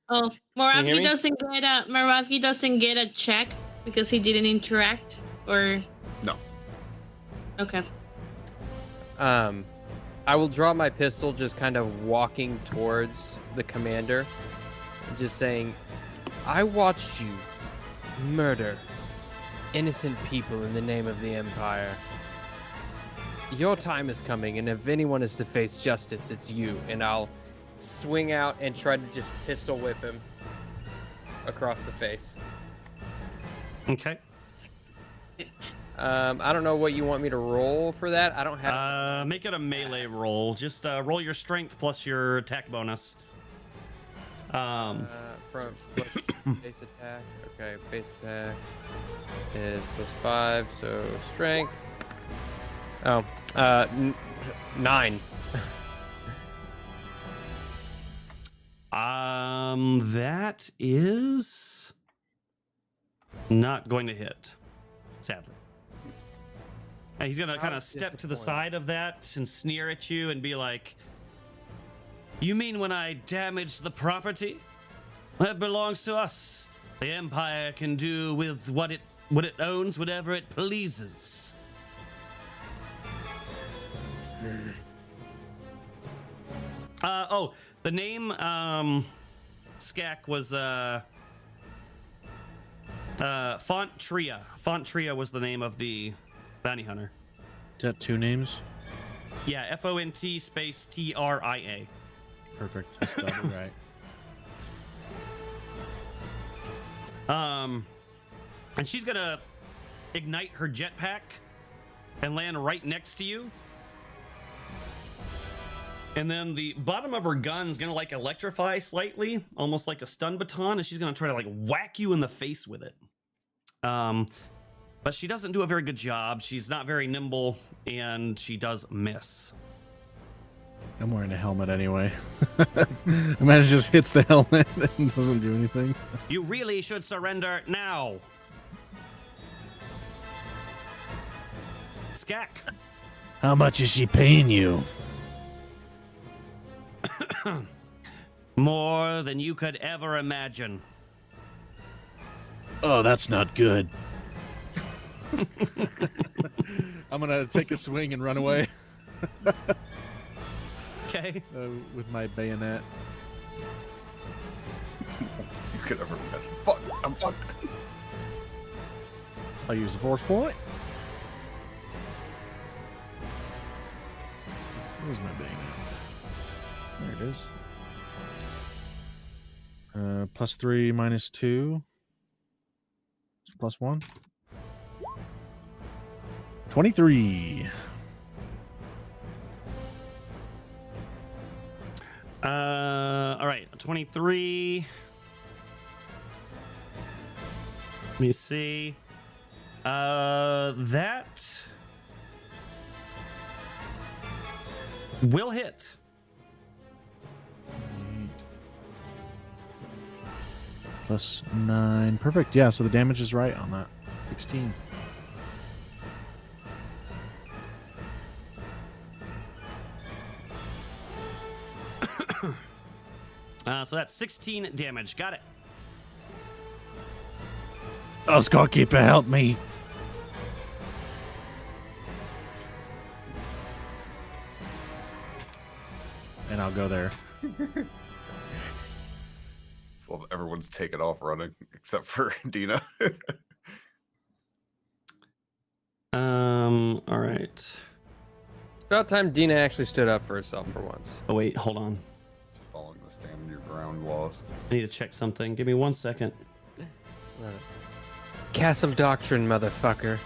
Speaker 3: Oh,
Speaker 4: Can you hear
Speaker 3: Moravki doesn't get a check because he didn't interact, or
Speaker 5: No.
Speaker 3: okay.
Speaker 4: I will draw my pistol, just kind of walking towards the commander, just saying, "I watched you murder innocent people in the name of the Empire. Your time is coming, and if anyone is to face justice, it's you." And I'll swing out and try to just pistol whip him across the face.
Speaker 1: Okay.
Speaker 4: I don't know what you want me to roll for that. I don't have.
Speaker 1: Make it a melee roll. Just roll your strength plus your attack bonus.
Speaker 4: From plus base attack. Okay, base attack is +5, so strength. Oh, 9.
Speaker 1: That is not going to hit, sadly. And he's gonna kind of step to the side of that and sneer at you and be like, "You mean when I damaged the property? That belongs to us. The Empire can do with what it owns whatever it pleases." The name Skak was Fontria. Fontria was the name of the bounty hunter.
Speaker 2: Is that 2 names?
Speaker 1: Yeah, FONT space TRIA.
Speaker 2: Perfect. I spelled it right.
Speaker 1: And she's gonna ignite her jetpack and land right next to you. And then the bottom of her gun's gonna like electrify slightly, almost like a stun baton, and she's gonna try to like whack you in the face with it. But she doesn't do a very good job. She's not very nimble, and she does miss.
Speaker 2: I'm wearing a helmet anyway. Imagine it just hits the helmet and doesn't do anything.
Speaker 1: You really should surrender now. Skak.
Speaker 2: How much is she paying you?
Speaker 1: More than you could ever imagine.
Speaker 2: Oh, that's not good. I'm gonna take a swing and run away.
Speaker 1: Okay.
Speaker 2: With my bayonet.
Speaker 5: You could ever imagine. Fuck, I'm fucked.
Speaker 2: I'll use the force point. Where's my bayonet? There it is. +3, -2. +1. 23.
Speaker 1: All right, 23. Let me see. That will hit.
Speaker 2: 8 +9. Perfect. Yeah, so the damage is right on that. 16.
Speaker 1: So that's 16 damage. Got it.
Speaker 2: Oh, Scorekeeper, help me. And I'll go there.
Speaker 5: So everyone's taken off running except for Dina.
Speaker 1: All right.
Speaker 4: It's about time Dina actually stood up for herself for once.
Speaker 1: Oh wait, hold on.
Speaker 5: Following the stand your ground laws.
Speaker 1: I need to check something. Give me 1 second.
Speaker 4: Castle Doctrine, motherfucker.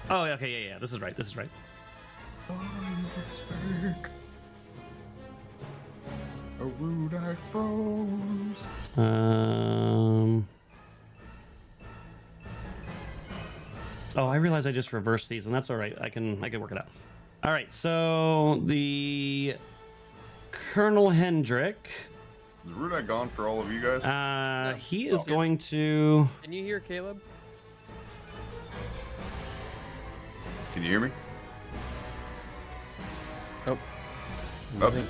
Speaker 1: Oh, okay, yeah. This is right.
Speaker 5: Erudi froze.
Speaker 1: Oh, I realize I just reversed these, and that's all right. I can work it out. All right, so the Colonel Hendrick.
Speaker 5: Is Erudi gone for all of you guys?
Speaker 1: He is going to.
Speaker 4: Can you hear Caleb?
Speaker 5: Can you hear me?
Speaker 4: Nope.
Speaker 5: Nothing.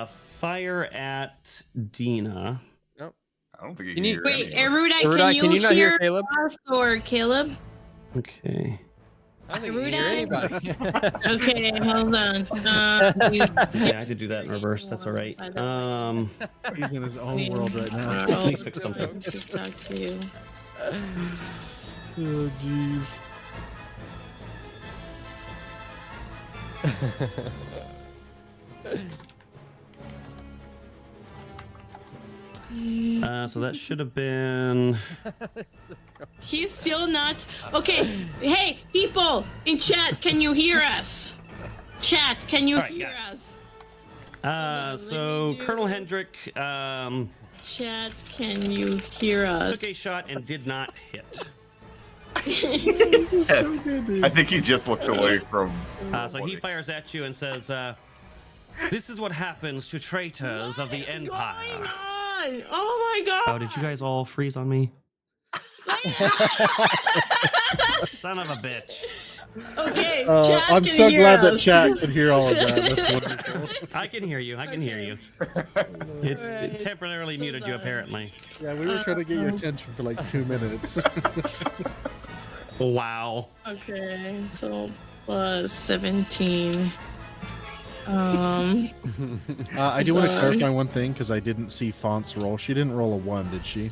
Speaker 1: Fire at Dina.
Speaker 4: Nope.
Speaker 5: I don't think you
Speaker 4: Can
Speaker 5: can
Speaker 4: you-
Speaker 5: hear
Speaker 3: Wait,
Speaker 5: anyone.
Speaker 3: Erudi, can you
Speaker 4: not hear
Speaker 3: hear
Speaker 4: Caleb?
Speaker 3: us or Caleb?
Speaker 1: Okay.
Speaker 4: I don't think you can hear anybody.
Speaker 3: Okay, hold on.
Speaker 1: Yeah, I had to do that in reverse. That's all right.
Speaker 2: He's in his own world right now.
Speaker 1: Let me fix something.
Speaker 3: To talk to you.
Speaker 2: Oh, jeez.
Speaker 1: So that should have been.
Speaker 3: He's still not. Okay, hey, people in chat, can you hear us? Chat, can you
Speaker 1: All right,
Speaker 3: hear
Speaker 1: got it.
Speaker 3: us?
Speaker 1: So Colonel Hendrick
Speaker 3: Chat, can you hear us?
Speaker 1: took a shot and did not hit.
Speaker 2: So good, dude.
Speaker 5: I think he just looked away from.
Speaker 1: So he fires at you and says, "This is what happens to traitors of the
Speaker 3: What is
Speaker 1: Empire."
Speaker 3: going on? Oh my god!
Speaker 1: Oh, did you guys all freeze on me? Son of a bitch.
Speaker 3: Okay,
Speaker 2: I'm
Speaker 3: chat
Speaker 2: so
Speaker 3: can
Speaker 2: glad
Speaker 3: hear
Speaker 2: that
Speaker 3: us.
Speaker 2: chat could hear all of that. That's wonderful.
Speaker 1: I can hear you. It temporarily muted you, apparently.
Speaker 2: Yeah, we were trying to get your attention for like 2 minutes.
Speaker 1: Wow.
Speaker 3: Okay, so plus 17.
Speaker 2: I do want to clarify one thing because I didn't see Font's roll. She didn't roll a 1, did she?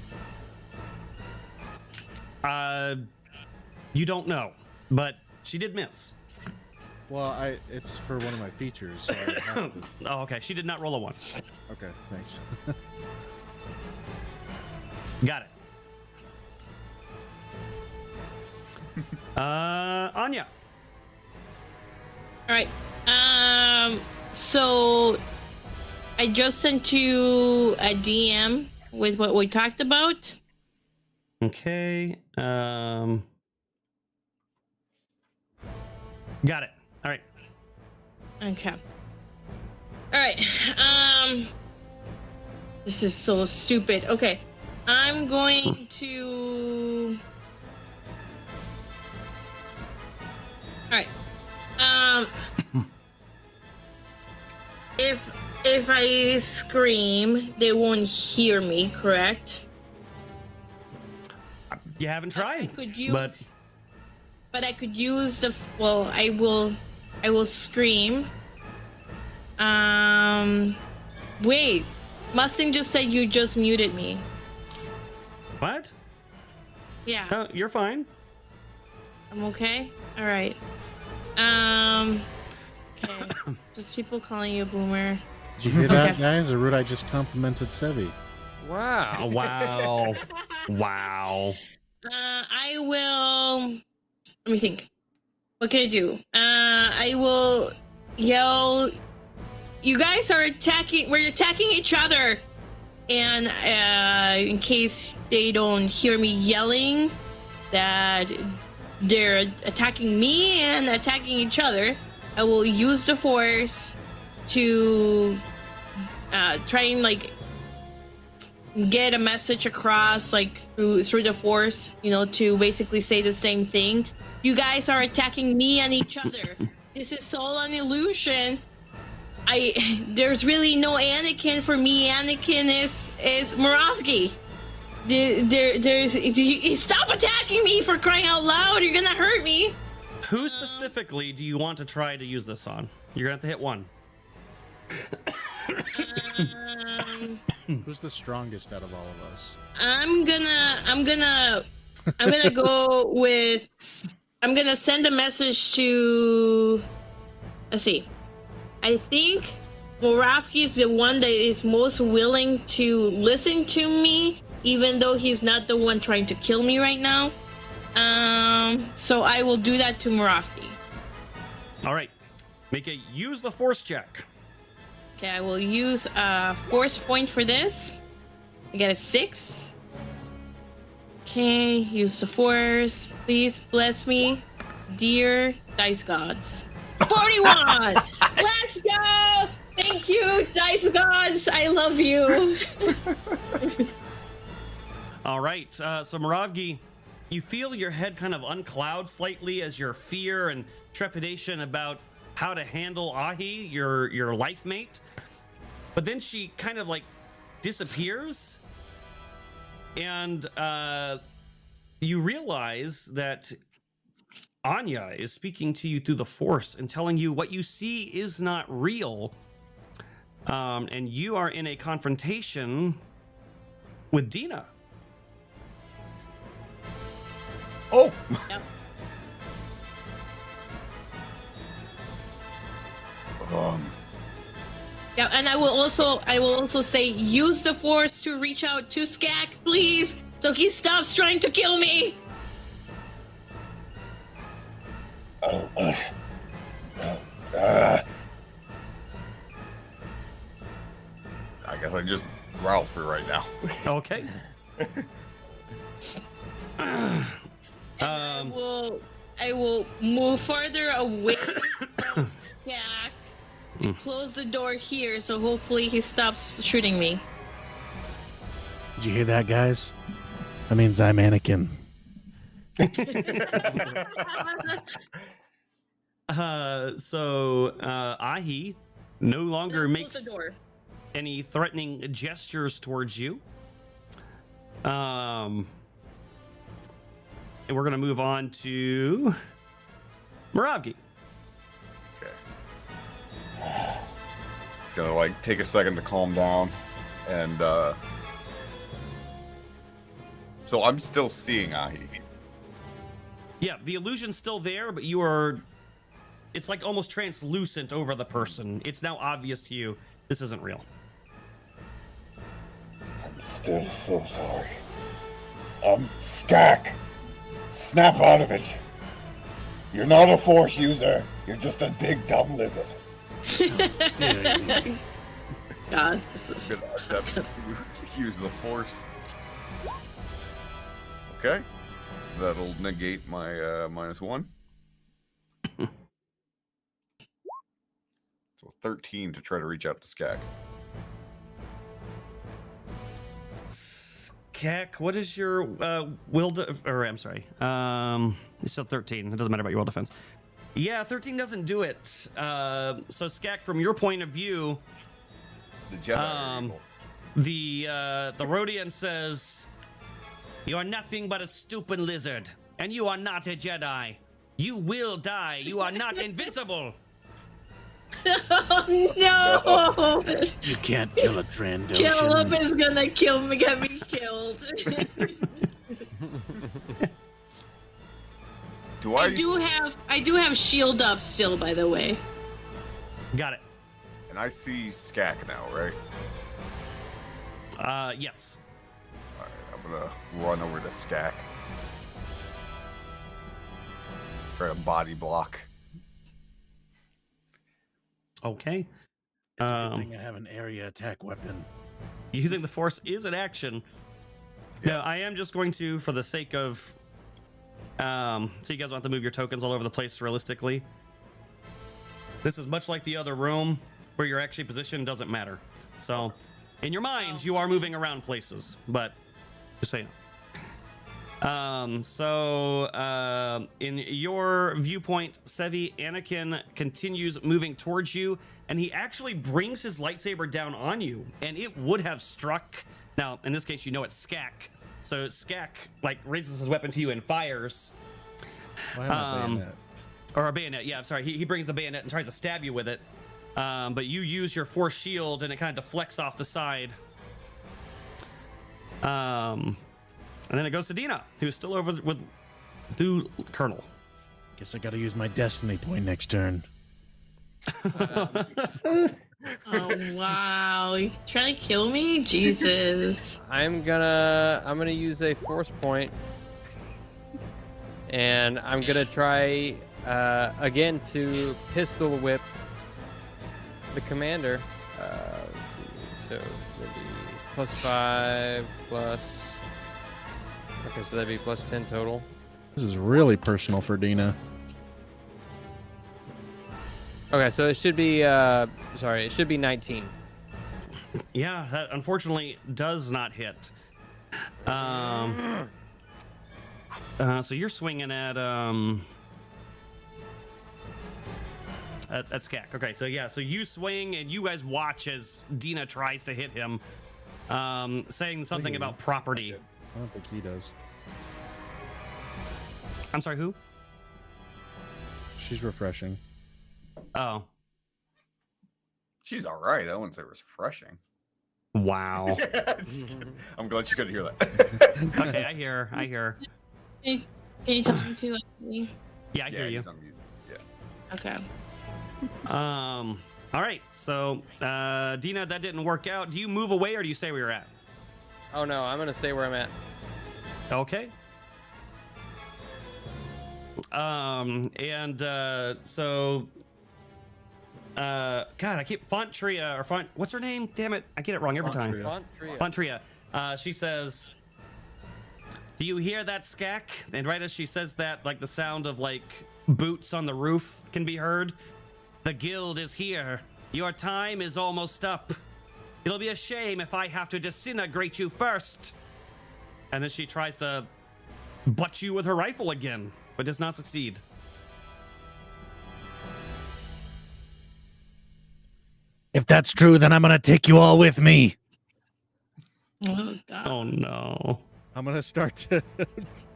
Speaker 1: You don't know, but she did miss.
Speaker 2: Well, it's for one of my features. So I have to-
Speaker 1: Oh, okay. She did not roll a 1.
Speaker 2: Okay, thanks.
Speaker 1: Got it. Anya.
Speaker 3: All right. So I just sent you a DM with what we talked about.
Speaker 1: Okay. Got it. All right.
Speaker 3: Okay. All right. This is so stupid. Okay. I'm going to. All right. If I scream, they won't hear me, correct?
Speaker 1: You haven't
Speaker 3: I
Speaker 1: tried,
Speaker 3: could use, but I could use the. Well, I will scream. Wait, Mustang just said you just muted me.
Speaker 1: What?
Speaker 3: Yeah,
Speaker 1: Oh, you're fine.
Speaker 3: I'm okay. All right. Okay. Just people calling you a boomer.
Speaker 2: Did you hear that,
Speaker 3: Okay.
Speaker 2: guys? Erudi just complimented Sevvy.
Speaker 4: Wow.
Speaker 1: Oh, wow. Wow.
Speaker 3: I will. Let me think. What can I do? I will yell. You guys are attacking. We're attacking each other, and in case they don't hear me yelling, that they're attacking me and attacking each other, I will use the force to try and like get a message across, like through the force, you know, to basically say the same thing. You guys are attacking me and each other. This is all an illusion. There's really no Anakin for me. Anakin is Moravgi. Stop attacking me, for crying out loud. You're gonna hurt me.
Speaker 1: Who specifically do you want to try to use this on? You're gonna have to hit one.
Speaker 2: Who's the strongest out of all of us?
Speaker 3: I'm gonna go with. I'm gonna send a message to. Let's see. I think Moravki is the one that is most willing to listen to me, even though he's not the one trying to kill me right now. So I will do that to Moravki.
Speaker 1: All right. Make a use the force check.
Speaker 3: Okay, I will use a force point for this. I get a 6. Okay, use the force. Please bless me, dear dice gods. 41! Let's go! Thank you, dice gods. I love you.
Speaker 1: All right. So Moravgi, you feel your head kind of uncloud slightly as your fear and trepidation about how to handle Ahi, your life mate. But then she kind of like disappears, and you realize that Anya is speaking to you through the Force and telling you what you see is not real. And you are in a confrontation with Dina.
Speaker 5: Oh,
Speaker 3: Yep. Yeah, and I will also say use the force to reach out to Skak, please, so he stops trying to kill me.
Speaker 5: I guess I just growl for right now.
Speaker 1: Okay.
Speaker 3: I will move farther away from Skak and close the door here, so hopefully he stops shooting me.
Speaker 2: Did you hear that, guys? That means I'm Anakin.
Speaker 1: So Ahi no longer
Speaker 3: Close
Speaker 1: makes
Speaker 3: the door.
Speaker 1: any threatening gestures towards you. And we're gonna move on to Moravgi.
Speaker 5: Okay. It's gonna like take a second to calm down, and so I'm still seeing Ahi.
Speaker 1: Yeah, the illusion's still there, but you are. It's like almost translucent over the person. It's now obvious to you this isn't real.
Speaker 6: I'm still so sorry. Skak! Snap out of it! You're not a force user. You're just a big dumb lizard.
Speaker 3: God, this is.
Speaker 5: Good attempt to use the force. Okay. That'll negate my -1. So 13 to try to reach out to Skak.
Speaker 1: Skak, what is your I'm sorry. It's still 13. It doesn't matter about your will defense. Yeah, 13 doesn't do it. So Skak, from your point of view,
Speaker 5: The Jedi are evil.
Speaker 1: the Rodian says, "You are nothing but a stupid lizard, and you are not a Jedi. You will die. You are not invincible."
Speaker 3: Oh no!
Speaker 2: You can't kill a Trandoshan.
Speaker 3: Caleb is gonna kill me, get me killed. I do have shield up still, by the way.
Speaker 1: Got it.
Speaker 5: And I see Skak now, right?
Speaker 1: Yes.
Speaker 5: Alright, I'm gonna run over to Skak. Try to body block.
Speaker 1: Okay.
Speaker 2: It's a good thing I have an area attack weapon.
Speaker 1: Using the force is an action.
Speaker 5: Yeah.
Speaker 1: Now, I am just going to, for the sake of, so you guys don't have to move your tokens all over the place realistically. This is much like the other room where you're actually positioned doesn't matter. So, in your minds, you are moving around places, but just so you know. In your viewpoint, Sevvy, Anakin continues moving towards you, and he actually brings his lightsaber down on you, and it would have struck. Now, in this case, you know it's Skak, so Skak like raises his weapon to you and fires.
Speaker 2: Why am I bayonet?
Speaker 1: Or a bayonet. Yeah, I'm sorry. He brings the bayonet and tries to stab you with it, but you use your force shield, and it kind of deflects off the side. And then it goes to Dina, who's still over with Colonel.
Speaker 2: Guess I gotta use my destiny point next turn.
Speaker 3: Oh wow! You trying to kill me? Jesus!
Speaker 4: I'm gonna use a force point, and I'm gonna try again to pistol whip the commander. Let's see. So that'd be +5 plus. Okay, so that'd be +10 total.
Speaker 2: This is really personal for Dina.
Speaker 4: Okay, so it should be sorry, it should be 19.
Speaker 1: Yeah, that unfortunately does not hit. So you're swinging at Skak. Okay, so yeah, so you swing and you guys watch as Dina tries to hit him, saying something about property.
Speaker 2: I don't think he does.
Speaker 1: I'm sorry, who?
Speaker 2: She's refreshing.
Speaker 1: Oh,
Speaker 5: She's alright. I wouldn't say it was refreshing.
Speaker 1: wow.
Speaker 5: I'm glad she couldn't hear that.
Speaker 1: Okay, I hear.
Speaker 3: Can you tell me to?
Speaker 1: Yeah, I hear you.
Speaker 5: he's on mute. Yeah.
Speaker 3: Okay.
Speaker 1: All right, so Dina, that didn't work out. Do you move away or do you stay where you're at?
Speaker 4: Oh no, I'm gonna stay where I'm at.
Speaker 1: Okay. God, I keep Fontria or Font. What's her name? Damn it, I get it wrong every time. Fontria. She says, "Do you hear that, Skak?" And right as she says that, like the sound of like boots on the roof can be heard. "The guild is here. Your time is almost up. It'll be a shame if I have to disintegrate you first." And then she tries to butt you with her rifle again, but does not succeed.
Speaker 2: If that's true, then I'm gonna take you all with me.
Speaker 3: Oh God.
Speaker 1: Oh no.
Speaker 2: I'm gonna start to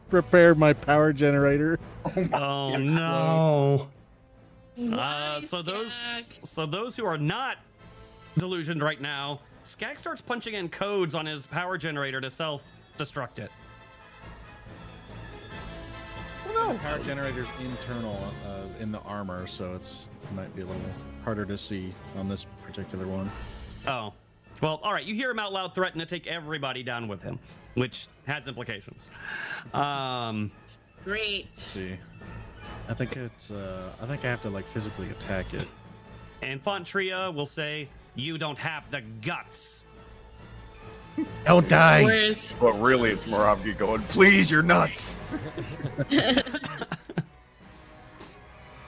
Speaker 2: prepare my power generator.
Speaker 1: Oh no.
Speaker 3: Why,
Speaker 1: So
Speaker 3: Skak?
Speaker 1: those who are not delusioned right now, Skak starts punching in codes on his power generator to self-destruct it.
Speaker 2: The power generator's internal in the armor, so it might be a little harder to see on this particular one.
Speaker 1: Oh. Well, all right. You hear him out loud threaten to take everybody down with him, which has implications.
Speaker 3: Great.
Speaker 2: Let's see. I think it's. I think I have to like physically attack it.
Speaker 1: And Fontria will say, "You don't have the guts."
Speaker 2: Don't die.
Speaker 3: Where's
Speaker 5: But really, it's Moravgi going, please, you're nuts.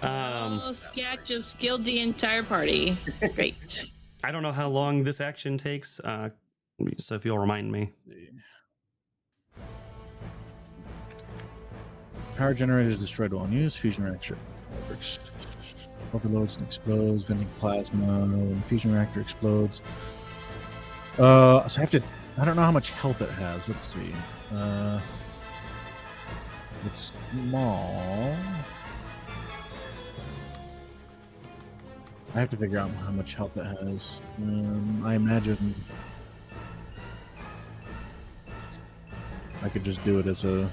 Speaker 3: oh, Skak just killed the entire party. Great.
Speaker 1: I don't know how long this action takes, so if you'll remind me.
Speaker 2: Power generators destroyed while unused. Fusion reactor overloads and explodes. Venting plasma when the fusion reactor explodes. So I have to. I don't know how much health it has. Let's see. It's small. I have to figure out how much health it has. I imagine I could just do it as a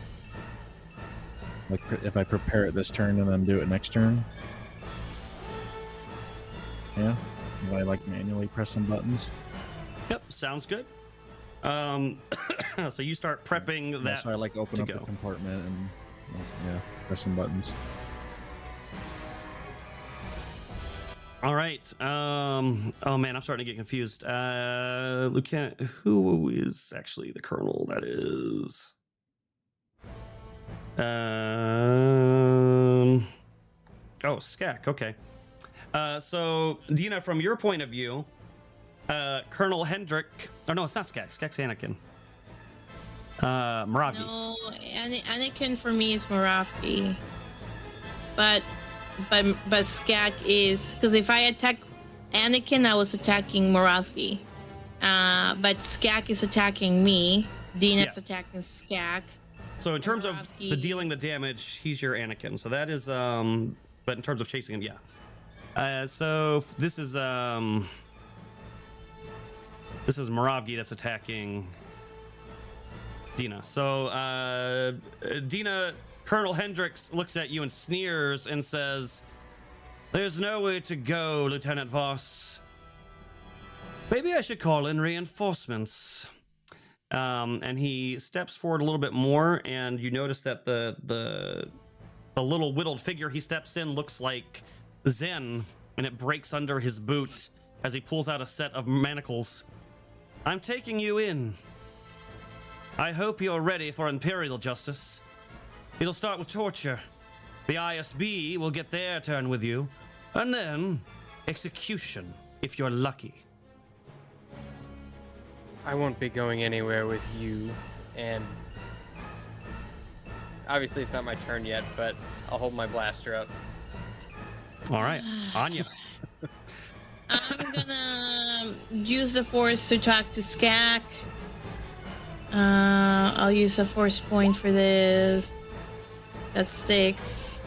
Speaker 2: like if I prepare it this turn and then do it next turn. Yeah, if I like manually press some buttons.
Speaker 1: Yep, sounds good. So you start prepping
Speaker 2: Yeah,
Speaker 1: that.
Speaker 2: so I like open
Speaker 1: to
Speaker 2: up
Speaker 1: go.
Speaker 2: the compartment and yeah, press some buttons.
Speaker 1: All right. Oh man, I'm starting to get confused. Lieutenant, who is actually the colonel? That is. Oh, Skak. Okay. So Dina, from your point of view, Colonel Hendrik. Oh no, it's not Skak. Skak's Anakin. Moravgi.
Speaker 3: No, Anakin for me is Moravgi. But Skak is because if I attack Anakin, I was attacking Moravgi. But Skak is attacking me. Dina's
Speaker 1: Yeah.
Speaker 3: attacking Skak.
Speaker 1: So in terms of the
Speaker 3: Moravgi.
Speaker 1: dealing the damage, he's your Anakin. So that is but in terms of chasing him, yeah. So this is Moravgi that's attacking Dina. So Dina, Colonel Hendricks looks at you and sneers and says, "There's nowhere to go, Lieutenant Voss. Maybe I should call in reinforcements." And he steps forward a little bit more, and you notice that the little whittled figure he steps in looks like Zen, and it breaks under his boot as he pulls out a set of manacles. "I'm taking you in. I hope you're ready for Imperial justice. It'll start with torture. The ISB will get their turn with you, and then execution, if you're lucky."
Speaker 4: I won't be going anywhere with you, and obviously it's not my turn yet, but I'll hold my blaster up.
Speaker 1: All right, Anya.
Speaker 3: I'm gonna use the force to talk to Skak. I'll use a force point for this. That's 6.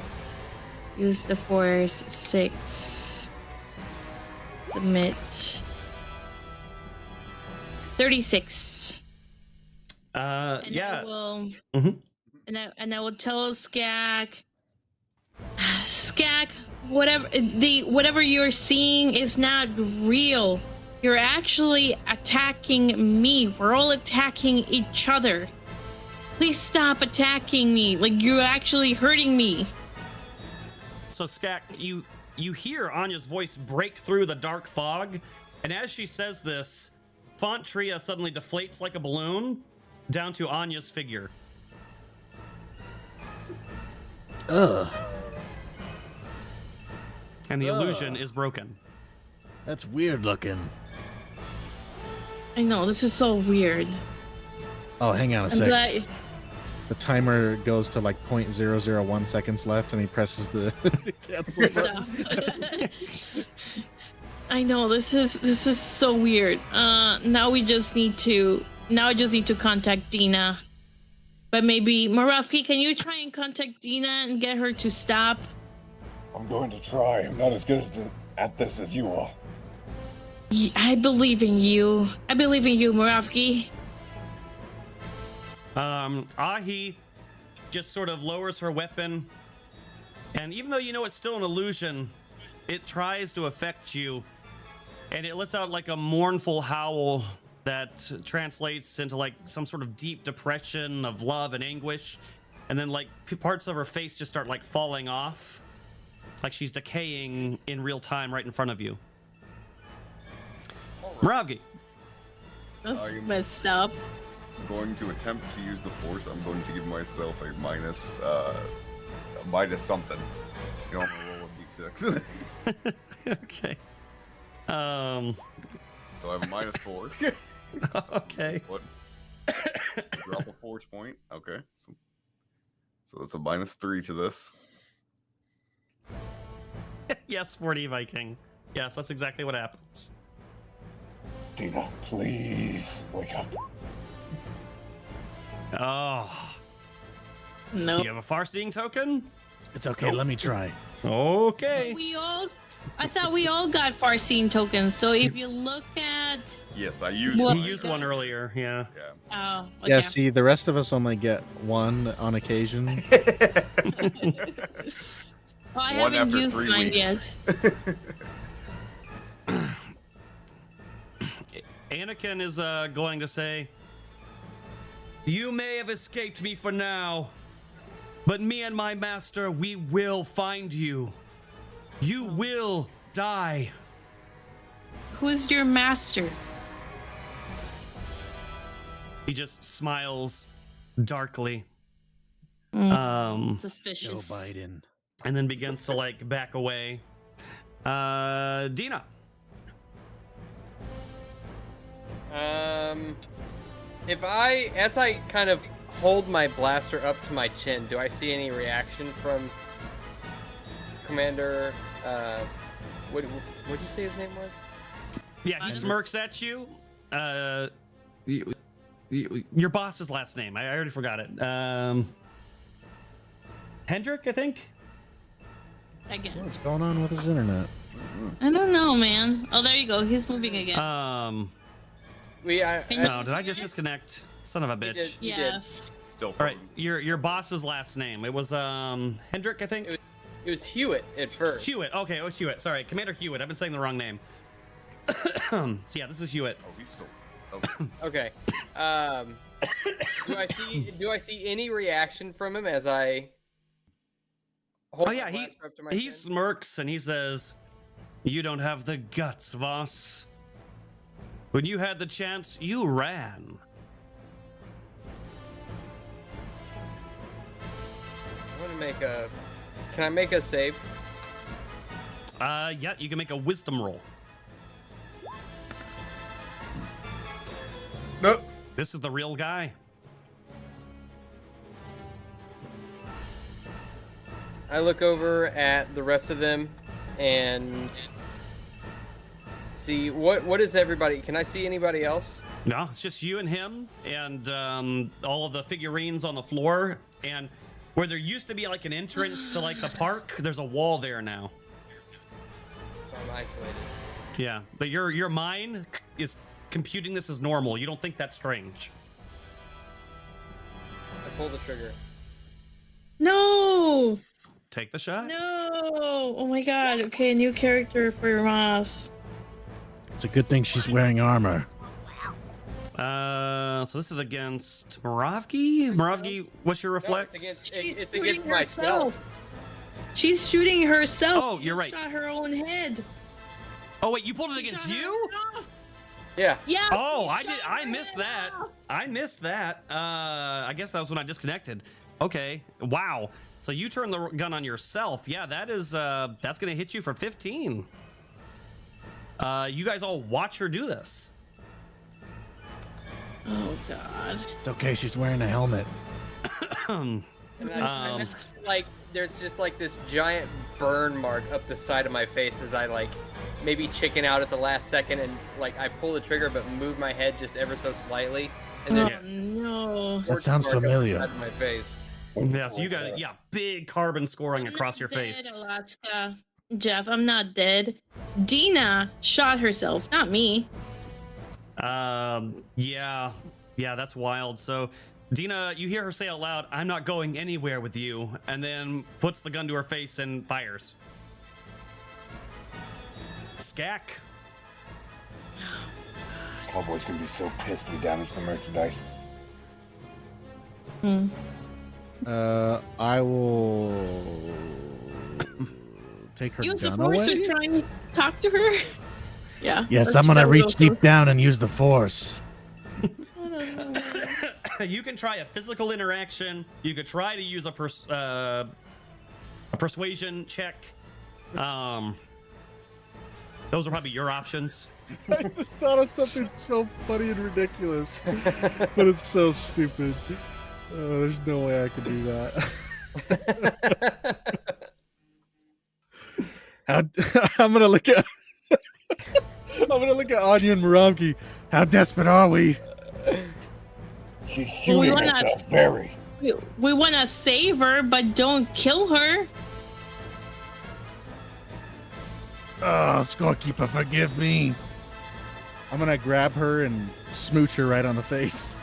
Speaker 3: Use the force 6. Submit. 36. And
Speaker 1: Yeah.
Speaker 3: I will.
Speaker 1: Mhm.
Speaker 3: And I will tell Skak. Skak, whatever you're seeing is not real. You're actually attacking me. We're all attacking each other. Please stop attacking me. Like, you're actually hurting me.
Speaker 1: So Skak, you hear Anya's voice break through the dark fog, and as she says this, Fontria suddenly deflates like a balloon down to Anya's figure.
Speaker 2: Ugh,
Speaker 1: And the illusion is broken.
Speaker 2: that's weird looking.
Speaker 3: I know, this is so weird.
Speaker 2: Oh, hang on a
Speaker 3: I'm
Speaker 2: sec.
Speaker 3: glad.
Speaker 2: The timer goes to like 0.001 seconds left, and he presses the, the cancel button.
Speaker 3: Stuff. I know, this is so weird. Now I just need to contact Dina. But maybe Moravki, can you try and contact Dina and get her to stop?
Speaker 6: I'm going to try. I'm not as good at this as you are.
Speaker 3: I believe in you. I believe in you, Moravki.
Speaker 1: Ahi just sort of lowers her weapon, and even though you know it's still an illusion, it tries to affect you, and it lets out like a mournful howl that translates into like some sort of deep depression of love and anguish. and then like parts of her face just start like falling off, like she's decaying in real time right in front of you. Moravgi.
Speaker 3: That's messed up.
Speaker 5: I'm going to attempt to use the Force. I'm going to give myself a minus something. You know, I'm gonna roll a d6.
Speaker 1: Okay.
Speaker 5: So I have a -4.
Speaker 1: Okay.
Speaker 5: What? Drop a Force point. Okay. So that's a -3 to this.
Speaker 1: Yes, 4D Viking. Yes, that's exactly what happens.
Speaker 6: Dina, please wake up.
Speaker 1: Oh.
Speaker 3: No.
Speaker 1: Do you have a far-seeing token?
Speaker 2: It's okay. Let me try.
Speaker 1: Okay.
Speaker 3: I thought we all got far-seeing tokens. So if you look at,
Speaker 5: Yes, I used.
Speaker 3: What?
Speaker 1: He used one earlier. Yeah.
Speaker 5: Yeah.
Speaker 3: oh, okay.
Speaker 2: Yeah, see, the rest of us only get one on occasion.
Speaker 3: Well, I
Speaker 5: One
Speaker 3: haven't
Speaker 5: after
Speaker 3: used
Speaker 5: 3
Speaker 3: mine
Speaker 5: weeks.
Speaker 3: yet.
Speaker 1: Anakin is going to say, "You may have escaped me for now, but me and my master, we will find you. You will die."
Speaker 3: Who's your master?
Speaker 1: He just smiles darkly.
Speaker 3: Mm, suspicious.
Speaker 2: Joe Biden.
Speaker 1: And then begins to like back away. Dina.
Speaker 4: As I kind of hold my blaster up to my chin, do I see any reaction from Commander? What did you say his name was?
Speaker 1: Yeah, he smirks at you. Your boss's last name. I already forgot it. Hendrik, I think.
Speaker 3: Again.
Speaker 2: What's going on with his internet?
Speaker 3: I don't know, man. Oh, there you go. He's moving again.
Speaker 1: No, did I just disconnect? Son of a bitch.
Speaker 4: You did.
Speaker 3: Yes.
Speaker 5: Still.
Speaker 1: All right, your boss's last name. It was Hendrik, I think.
Speaker 4: It was Hewitt at first.
Speaker 1: Hewitt. Okay, it was Hewitt. Sorry, Commander Hewitt. I've been saying the wrong name. So yeah, this is Hewitt.
Speaker 5: Oh, he's still. Oh.
Speaker 4: Okay. Do I see any reaction from him as I hold
Speaker 1: Oh yeah,
Speaker 4: my blaster up to my
Speaker 1: he
Speaker 4: chin?
Speaker 1: smirks and he says, "You don't have the guts, Voss. When you had the chance, you ran."
Speaker 4: I'm gonna make a. Can I make a save?
Speaker 1: Yeah, you can make a wisdom roll.
Speaker 5: No.
Speaker 1: This is the real guy.
Speaker 4: I look over at the rest of them and see what is everybody. Can I see anybody else?
Speaker 1: No, it's just you and him and all of the figurines on the floor. And where there used to be like an entrance to like the park, there's a wall there now.
Speaker 4: So I'm isolated.
Speaker 1: Yeah, but your mind is computing this as normal. You don't think that's strange.
Speaker 4: I pull the trigger.
Speaker 3: No.
Speaker 1: Take the shot.
Speaker 3: No. Oh my god. Okay, new character for Ross.
Speaker 2: It's a good thing she's wearing armor.
Speaker 1: So this is against Moravgi. Moravgi, what's your reflex?
Speaker 4: No, it's
Speaker 3: She's
Speaker 4: against
Speaker 3: shooting
Speaker 4: myself.
Speaker 3: herself. She's shooting herself.
Speaker 1: Oh, you're right.
Speaker 3: She shot her own head.
Speaker 1: Oh wait, you pulled it
Speaker 3: She
Speaker 1: against
Speaker 3: shot her
Speaker 1: you?
Speaker 3: head off.
Speaker 4: Yeah.
Speaker 3: Yeah.
Speaker 1: Oh,
Speaker 3: she
Speaker 1: I did.
Speaker 3: shot
Speaker 1: I
Speaker 3: her
Speaker 1: missed
Speaker 3: head
Speaker 1: that.
Speaker 3: off.
Speaker 1: I missed that. I guess that was when I disconnected. Okay. Wow. So you turn the gun on yourself. Yeah, that is. That's gonna hit you for 15. You guys all watch her do this.
Speaker 3: Oh god.
Speaker 2: It's okay. She's wearing a helmet.
Speaker 4: And I like there's just like this giant burn mark up the side of my face as I like maybe chicken out at the last second and like I pull the trigger but move my head just ever so slightly and then
Speaker 3: Oh no.
Speaker 2: That sounds
Speaker 4: mark up the
Speaker 2: familiar.
Speaker 4: side of my face.
Speaker 1: Yeah. So you got big carbon scoring
Speaker 3: I'm
Speaker 1: across
Speaker 3: not
Speaker 1: your
Speaker 3: dead,
Speaker 1: face.
Speaker 3: Alaska. Jeff, I'm not dead. Dina shot herself, not me.
Speaker 1: Yeah, that's wild. So, Dina, you hear her say out loud, "I'm not going anywhere with you," and then puts the gun to her face and fires. Skak.
Speaker 6: Cowboy's gonna be so pissed we damaged the merchandise.
Speaker 2: I will take her
Speaker 3: Use the
Speaker 2: gun
Speaker 3: force
Speaker 2: away.
Speaker 3: to try and talk to her. Yeah.
Speaker 2: Yes,
Speaker 3: let's
Speaker 2: I'm gonna
Speaker 3: try
Speaker 2: reach
Speaker 3: those
Speaker 2: deep down and use the force.
Speaker 3: I don't know.
Speaker 1: You can try a physical interaction. You could try to use a persuasion check. Those are probably your options.
Speaker 2: I just thought of something so funny and ridiculous, but it's so stupid. There's no way I could do that. I'm gonna look at Anya and Muramki. How desperate are we?
Speaker 6: She's
Speaker 3: Well, we
Speaker 6: shooting
Speaker 3: wanna
Speaker 6: us
Speaker 3: s-
Speaker 6: very.
Speaker 3: We want to save her, but don't kill her.
Speaker 2: Oh, scorekeeper, forgive me. I'm gonna grab her and smooch her right on the face.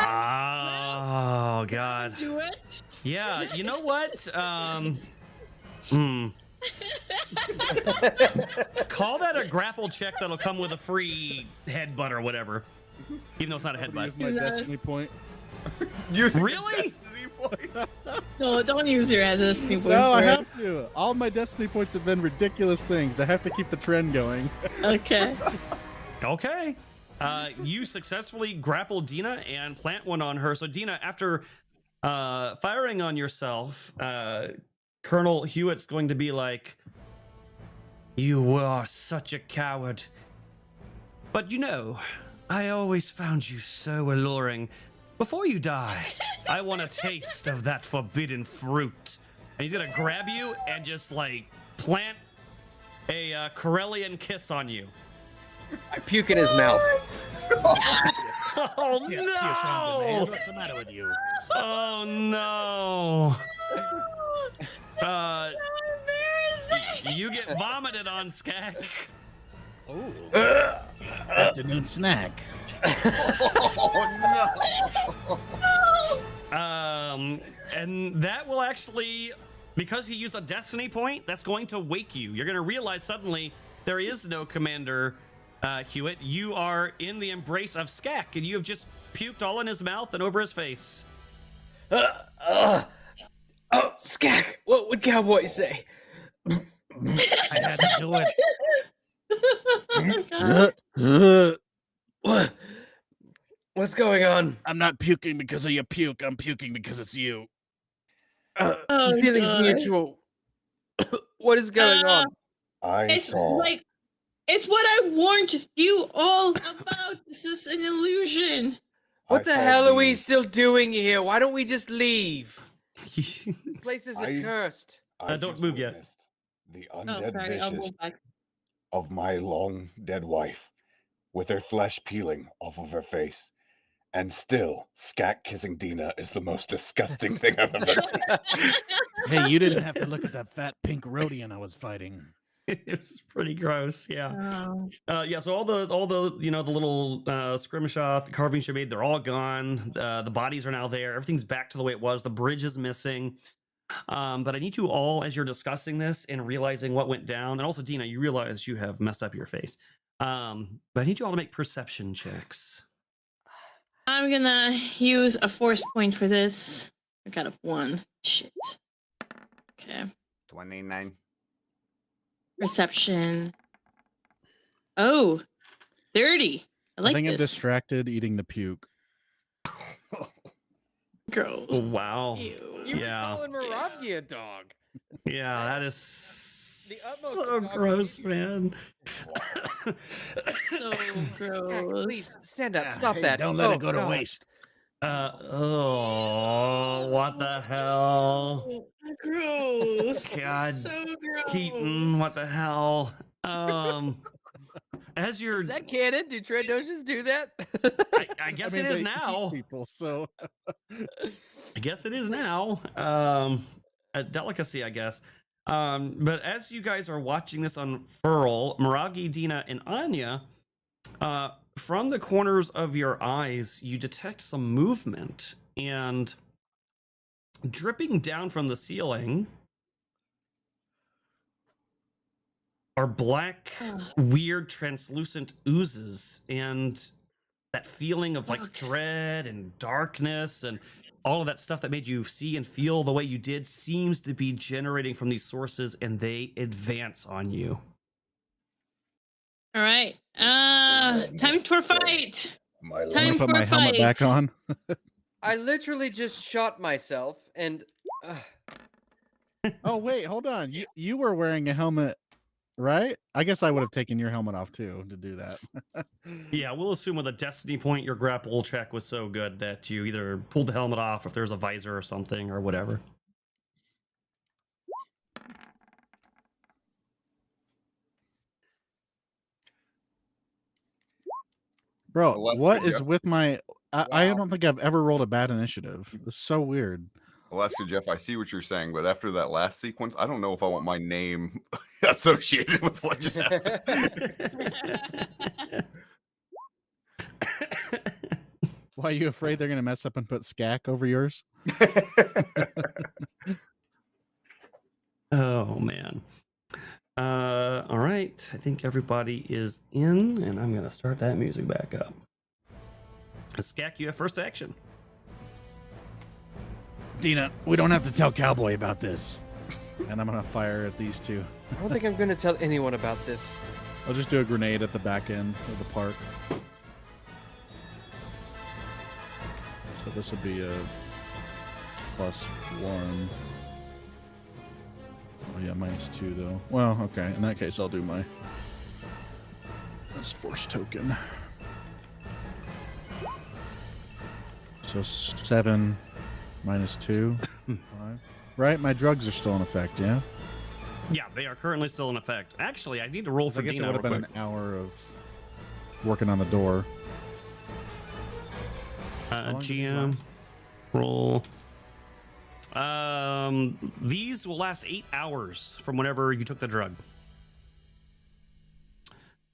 Speaker 1: Oh God.
Speaker 3: Do it.
Speaker 1: Yeah, you know what? Call that a grapple check that'll come with a free headbutt or whatever. Even though it's not a
Speaker 2: I'm gonna use
Speaker 1: headbutt.
Speaker 2: my
Speaker 3: No.
Speaker 2: destiny point.
Speaker 1: Really?
Speaker 3: No, don't use your destiny point.
Speaker 2: No, I
Speaker 3: for it.
Speaker 2: have to. All my destiny points have been ridiculous things. I have to keep the trend going.
Speaker 3: Okay.
Speaker 1: Okay. You successfully grapple Dina and plant one on her. So Dina, after firing on yourself, Colonel Hewitt's going to be like, "You are such a coward. But you know, I always found you so alluring. Before you die, I want a taste of that forbidden fruit." And he's gonna grab you and just like plant a Corellian kiss on you.
Speaker 4: I puke in his mouth.
Speaker 1: Oh no!
Speaker 2: What's the matter with you?
Speaker 1: Oh no! You get vomited on, Skak.
Speaker 2: Oh. Afternoon snack.
Speaker 1: And that will actually, because he used a destiny point, that's going to wake you. You're going to realize suddenly there is no Commander Hewitt. You are in the embrace of Skak, and you have just puked all in his mouth and over his face.
Speaker 4: Oh, Skak, what would cowboys say?
Speaker 2: I had to do it.
Speaker 4: What? What's going on?
Speaker 2: I'm not puking because of your puke. I'm puking because it's you.
Speaker 3: Oh,
Speaker 4: Feelings
Speaker 3: God.
Speaker 4: mutual. What is going on?
Speaker 6: I
Speaker 3: It's
Speaker 6: saw.
Speaker 3: like it's what I warned you all about. This is an illusion.
Speaker 4: What
Speaker 6: I
Speaker 4: the
Speaker 6: saw
Speaker 4: hell are we
Speaker 6: these-
Speaker 4: still doing here? Why don't we just leave? This place is
Speaker 6: I-
Speaker 4: accursed.
Speaker 6: I
Speaker 1: don't
Speaker 6: just
Speaker 1: move yet.
Speaker 6: witnessed The
Speaker 3: Oh,
Speaker 6: undead
Speaker 3: sorry. I'll
Speaker 6: visions
Speaker 3: move back.
Speaker 6: of my long dead wife, with her flesh peeling off of her face. And still, Skak kissing Dina is the most disgusting thing I've ever seen.
Speaker 2: Hey, you didn't have to look at that fat pink Rodian I was fighting.
Speaker 1: It was pretty gross, yeah.
Speaker 3: Oh.
Speaker 1: Yeah, so all the the little scrimshaw, the carvings you made, they're all gone. The bodies are now there. Everything's back to the way it was. The bridge is missing. But I need you all, as you're discussing this and realizing what went down, and also Dina, you realize you have messed up your face. But I need you all to make perception checks.
Speaker 3: I'm gonna use a force point for this. I got a 1. Shit. Okay.
Speaker 5: 29.
Speaker 3: Perception. Oh, 30. I like
Speaker 2: think I'm
Speaker 3: this.
Speaker 2: distracted eating the puke.
Speaker 3: Gross.
Speaker 1: Oh, wow.
Speaker 3: Ew.
Speaker 4: You
Speaker 1: Yeah.
Speaker 4: were calling Moravia a dog.
Speaker 1: Yeah, that is
Speaker 4: The utmost
Speaker 1: so
Speaker 4: of dog
Speaker 1: gross,
Speaker 4: abuse.
Speaker 1: man.
Speaker 3: So
Speaker 4: Skak,
Speaker 3: gross.
Speaker 4: please stand up. Stop that.
Speaker 2: Don't let
Speaker 4: Oh,
Speaker 2: it go to
Speaker 4: God.
Speaker 2: waste.
Speaker 1: Oh, what the hell?
Speaker 3: Oh, gross.
Speaker 1: God,
Speaker 3: So gross.
Speaker 1: Keaton, what the hell? As you're,
Speaker 4: Is that canon? Do Trandoshans do that?
Speaker 1: I guess
Speaker 2: I mean,
Speaker 1: it is
Speaker 2: they eat
Speaker 1: now.
Speaker 2: people, so
Speaker 1: I guess it is now. A delicacy, I guess. But as you guys are watching this unfurl, Miragi, Dina, and Anya, from the corners of your eyes, you detect some movement, and dripping down from the ceiling are black, weird, translucent oozes, and that feeling of like
Speaker 3: Okay.
Speaker 1: dread and darkness and all of that stuff that made you see and feel the way you did seems to be generating from these sources, and they advance on you.
Speaker 3: All right. Time for fight.
Speaker 6: My
Speaker 3: Time
Speaker 2: I'm gonna put
Speaker 3: for
Speaker 2: my
Speaker 3: a
Speaker 2: helmet back
Speaker 3: fight.
Speaker 2: on.
Speaker 4: I literally just shot myself, and
Speaker 2: Oh wait, hold on. You were wearing a helmet, right? I guess I would have taken your helmet off too to do that.
Speaker 1: Yeah, we'll assume with a destiny point, your grapple check was so good that you either pulled the helmet off if there's a visor or something or whatever.
Speaker 2: Bro,
Speaker 5: Well,
Speaker 2: what
Speaker 5: Jeff.
Speaker 2: is with my? I
Speaker 4: Wow.
Speaker 2: don't think I've ever rolled a bad initiative. It's so weird.
Speaker 5: Alaska Jeff, I see what you're saying, but after that last sequence, I don't know if I want my name associated with what just happened.
Speaker 2: Why are you afraid they're gonna mess up and put SCAC over yours?
Speaker 1: Oh man. All right. I think everybody is in, and I'm gonna start that music back up. Skak, you have first action.
Speaker 2: Dina, we don't have to tell Cowboy about this. And I'm gonna fire at these two.
Speaker 4: I don't think I'm going to tell anyone about this.
Speaker 2: I'll just do a grenade at the back end of the park. So this will be a +1. Oh yeah, -2 though. Well, okay. In that case, I'll do my this force token. So 7 -2, 5. Right, my drugs are still in effect. Yeah.
Speaker 1: Yeah, they are currently still in effect. Actually, I need to roll
Speaker 2: I
Speaker 1: for
Speaker 2: guess it
Speaker 1: Dina
Speaker 2: would have
Speaker 1: real
Speaker 2: been
Speaker 1: quick.
Speaker 2: an hour of working on the door. long do these
Speaker 1: GM
Speaker 2: last?
Speaker 1: roll. These will last 8 hours from whenever you took the drug.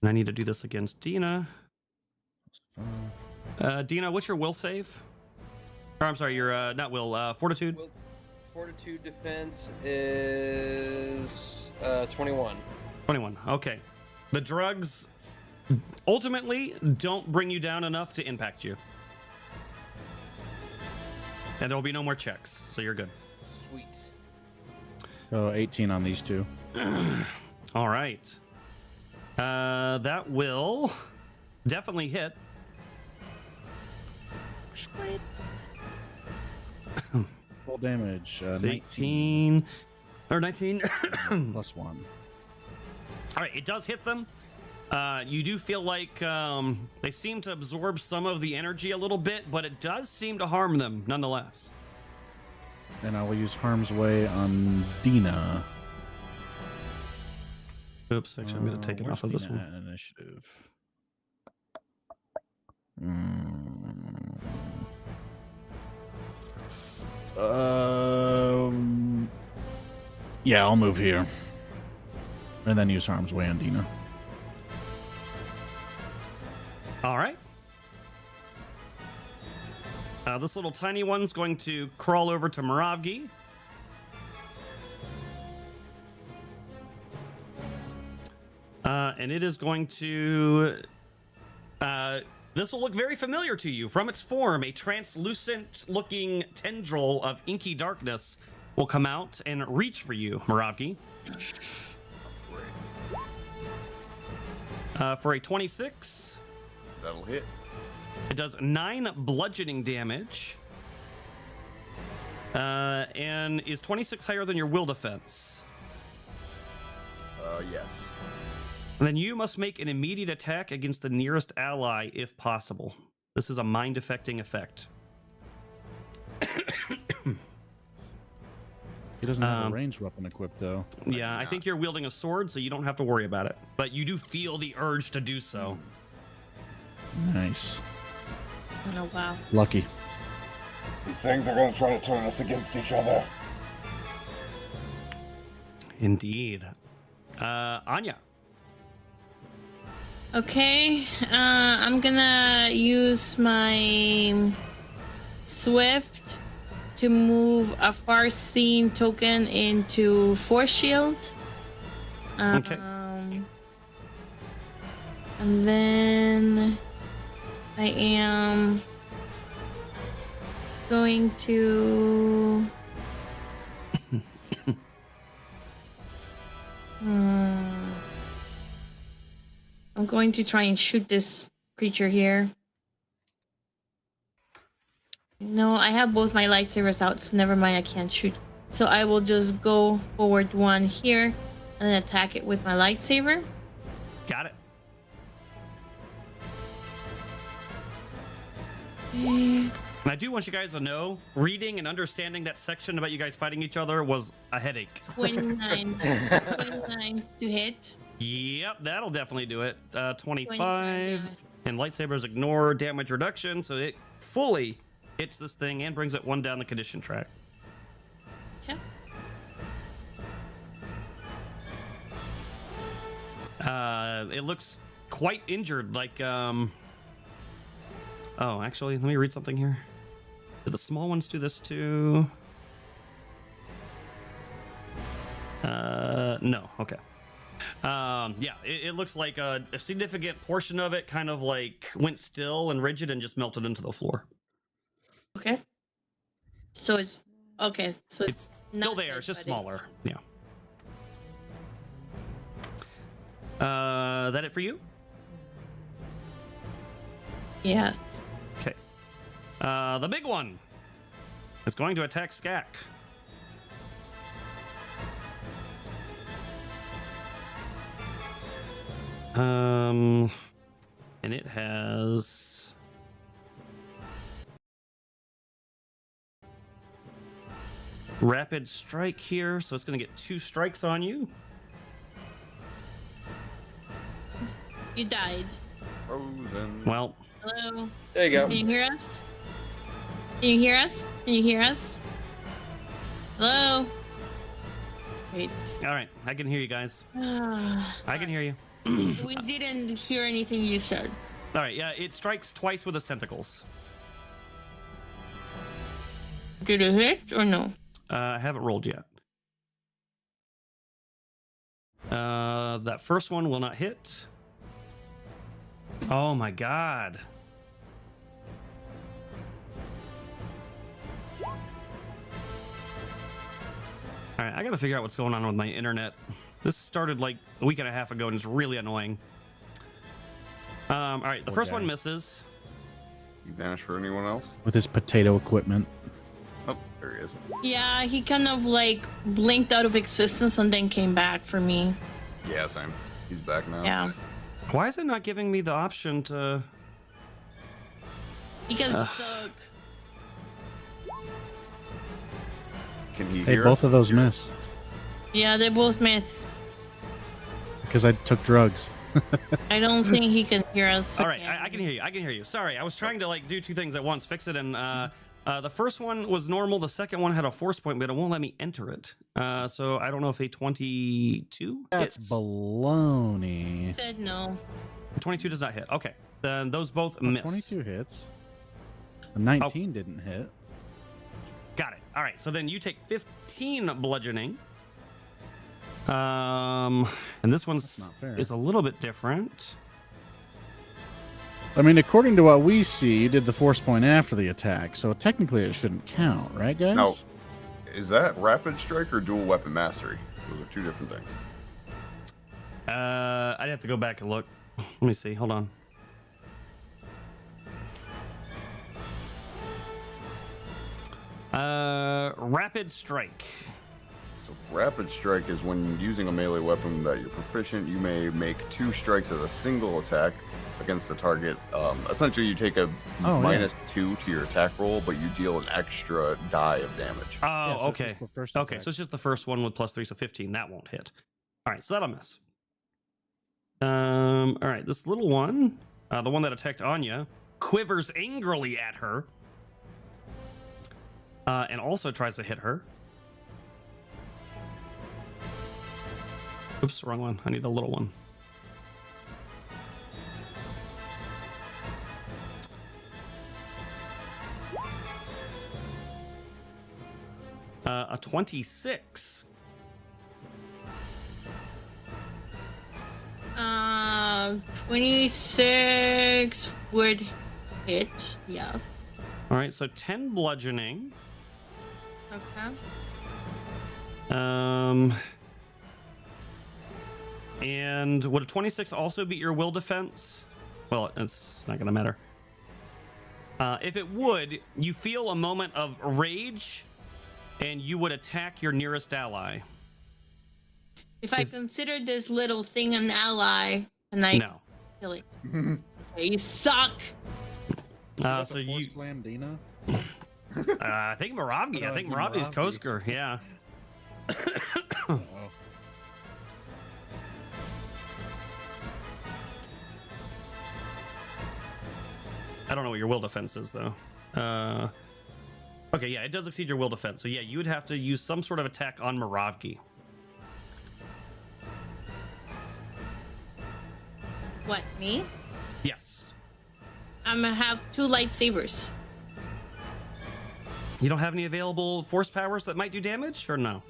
Speaker 1: And I need to do this against Dina. Dina, what's your will save? Or, I'm sorry, your not will, fortitude.
Speaker 4: Well, fortitude defense is 21.
Speaker 1: 21. Okay. The drugs ultimately don't bring you down enough to impact you. And there will be no more checks, so you're good.
Speaker 4: Sweet.
Speaker 2: So 18 on these two.
Speaker 1: All right. That will definitely hit.
Speaker 2: Full damage.
Speaker 1: 18 or 19.
Speaker 2: +1.
Speaker 1: All right, it does hit them. You do feel like they seem to absorb some of the energy a little bit, but it does seem to harm them nonetheless.
Speaker 2: And I will use Harm's Way on Dina.
Speaker 1: Oops, actually, I'm going to take it off of this one.
Speaker 2: Initiative. Yeah, I'll move here. And then use Harm's Way on Dina.
Speaker 1: All right. This little tiny one's going to crawl over to Moravgi. And it is going to... this will look very familiar to you. From its form, a translucent-looking tendril of inky darkness will come out and reach for you, Moravgi. For a 26...
Speaker 5: That'll hit.
Speaker 1: It does 9 bludgeoning damage. And is 26 higher than your will defense.
Speaker 5: Yes.
Speaker 1: And then you must make an immediate attack against the nearest ally if possible. This is a mind-affecting effect.
Speaker 2: He doesn't have a ranged weapon equipped, though.
Speaker 1: Yeah, I think you're wielding a sword, so you don't have to worry about it. But you do feel the urge to do so.
Speaker 2: Nice.
Speaker 3: Oh wow.
Speaker 2: Lucky.
Speaker 6: These things are going to try to turn us against each other.
Speaker 1: Indeed. Anya.
Speaker 3: Okay, I'm gonna use my Swift to move a far-seen token into Force Shield.
Speaker 1: Okay.
Speaker 3: And then I am going to. I'm going to try and shoot this creature here. No, I have both my lightsabers out, so never mind, I can't shoot. So I will just go forward one here and then attack it with my lightsaber.
Speaker 1: Got it.
Speaker 3: Okay.
Speaker 1: And I do want you guys to know, reading and understanding that section about you guys fighting each other was a headache.
Speaker 3: 29. 29 to hit.
Speaker 1: Yep, that'll definitely do it. 25.
Speaker 3: 25, yeah.
Speaker 1: And lightsabers ignore damage reduction, so it fully hits this thing and brings it one down the condition track.
Speaker 3: Okay.
Speaker 1: It looks quite injured, like, oh, actually, let me read something here. Do the small ones do this too? No, okay. Yeah, it looks like a significant portion of it kind of like went still and rigid and just melted into the floor.
Speaker 3: Okay. So it's okay. So
Speaker 1: It's
Speaker 3: not
Speaker 1: still there,
Speaker 3: dead,
Speaker 1: it's just
Speaker 3: but
Speaker 1: smaller. Yeah. That it for you?
Speaker 3: Yes.
Speaker 1: Okay. The big one is going to attack Skak. And it has rapid strike here, so it's going to get 2 strikes on you.
Speaker 3: You died.
Speaker 5: Frozen.
Speaker 1: Well,
Speaker 3: Hello.
Speaker 4: There you go.
Speaker 3: Can you hear us? Can you hear us? Can you hear us? Hello. Wait.
Speaker 1: all right, I can hear you guys. I can hear you.
Speaker 3: We didn't hear anything you said.
Speaker 1: All right, yeah, it strikes twice with its tentacles.
Speaker 3: Did it hit or no?
Speaker 1: I haven't rolled yet. That first one will not hit. Oh my god. All right, I gotta figure out what's going on with my internet. This started like a week and a half ago and it's really annoying. All right, the
Speaker 2: Poor
Speaker 1: first
Speaker 2: guy.
Speaker 1: one misses.
Speaker 5: You vanish for anyone else?
Speaker 2: With his potato equipment.
Speaker 5: Oh, there he is.
Speaker 3: Yeah, he kind of like blinked out of existence and then came back for me.
Speaker 5: Yeah, same. He's back now.
Speaker 3: Yeah.
Speaker 1: Why is it not giving me the option to...
Speaker 3: Because we suck.
Speaker 5: Can he
Speaker 2: Hey,
Speaker 5: hear
Speaker 2: both
Speaker 5: us?
Speaker 2: of those miss.
Speaker 3: Yeah, they're both myths.
Speaker 2: Because I took drugs.
Speaker 3: I don't think he can hear us.
Speaker 1: All right,
Speaker 3: again.
Speaker 1: I can hear you. I can hear you. Sorry, I was trying to like do 2 things at once, fix it, and the first one was normal. The second one had a force point, but it won't let me enter it. So I don't know if a 22
Speaker 2: That's
Speaker 1: hits.
Speaker 2: baloney.
Speaker 3: Said no.
Speaker 1: 22 does not hit. Okay, then those both
Speaker 2: Oh,
Speaker 1: miss.
Speaker 2: 22 hits. A 19 didn't hit.
Speaker 1: Got it. All right, so then you take 15 bludgeoning. And this one's
Speaker 2: not fair.
Speaker 1: is a little bit different.
Speaker 2: I mean, according to what we see, you did the force point after the attack, so technically it shouldn't count, right, guys?
Speaker 5: No. Is that rapid strike or dual weapon mastery? Those are 2 different things.
Speaker 1: I'd have to go back and look. Let me see. Hold on. Rapid strike.
Speaker 5: So rapid strike is when using a melee weapon that you're proficient, you may make 2 strikes as a single attack against the target. Essentially, you take a
Speaker 2: Oh, yeah.
Speaker 5: -2 to your attack roll, but you deal an extra die of damage.
Speaker 1: Oh,
Speaker 2: Yeah, so it's
Speaker 1: okay.
Speaker 2: just the first
Speaker 1: Okay,
Speaker 2: attack.
Speaker 1: so it's just the first one with +3, so 15. That won't hit. All right, so that'll miss. All right, this little one, the one that attacked Anya, quivers angrily at her, and also tries to hit her. Oops, wrong one. I need the little one. A 26.
Speaker 3: 26 would hit. Yes.
Speaker 1: All right, so 10 bludgeoning.
Speaker 3: Okay.
Speaker 1: And would a 26 also beat your will defense? Well, it's not gonna matter. If it would, you feel a moment of rage, and you would attack your nearest ally.
Speaker 3: If I consider this little thing an ally, and I
Speaker 1: No.
Speaker 3: kill it, okay, you suck.
Speaker 1: So you
Speaker 2: slam Dina.
Speaker 1: I think Moravgi. I think Moravgi's Kosker. Yeah.
Speaker 2: Oh.
Speaker 1: I don't know what your will defense is though. Okay, yeah, it does exceed your will defense. So yeah, you would have to use some sort of attack on Moravgi.
Speaker 3: What, me?
Speaker 1: Yes.
Speaker 3: I'm gonna have 2 lightsabers.
Speaker 1: You don't have any available force powers that might do damage, or no?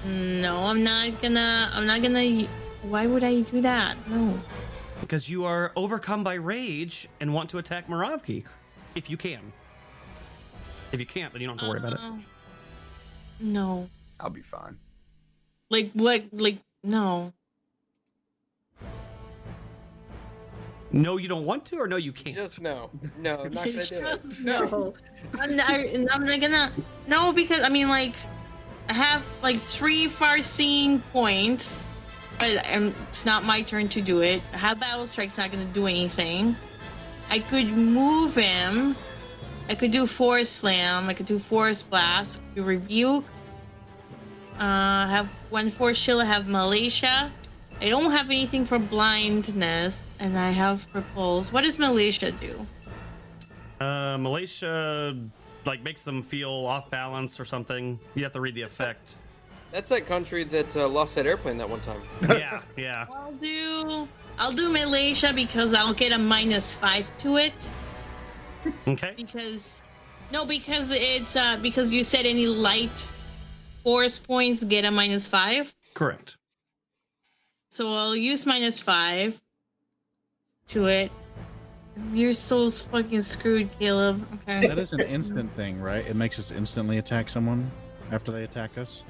Speaker 3: No, I'm not gonna. Why would I do that? No.
Speaker 1: Because you are overcome by rage and want to attack Moravgi, if you can. If you can't, then you don't have to worry about it.
Speaker 3: No.
Speaker 5: I'll be fine.
Speaker 3: Like what? Like no.
Speaker 1: No, you don't want to, or no, you can't.
Speaker 4: Just no. No, not gonna do it.
Speaker 3: Just no. I'm not gonna. No, because I mean, like, I have like 3 far-seeing points, but it's not my turn to do it. I have battle strike's not gonna do anything. I could move him. I could do force slam. I could do force blast. I could rebuke. I have 1 force shield. I have Malaysia. I don't have anything for blindness, and I have repulse. What does Malaysia do?
Speaker 1: Malaysia like makes them feel off balance or something. You have to read the effect.
Speaker 4: That's that country that lost that airplane that one time.
Speaker 1: Yeah, yeah.
Speaker 3: I'll do Malaysia because I'll get a -5 to it.
Speaker 1: Okay.
Speaker 3: Because it's because you said any light force points get a -5.
Speaker 1: Correct.
Speaker 3: So I'll use -5 to it. You're so fucking screwed, Caleb. Okay.
Speaker 2: That is an instant thing, right? It makes us instantly attack someone after they attack us.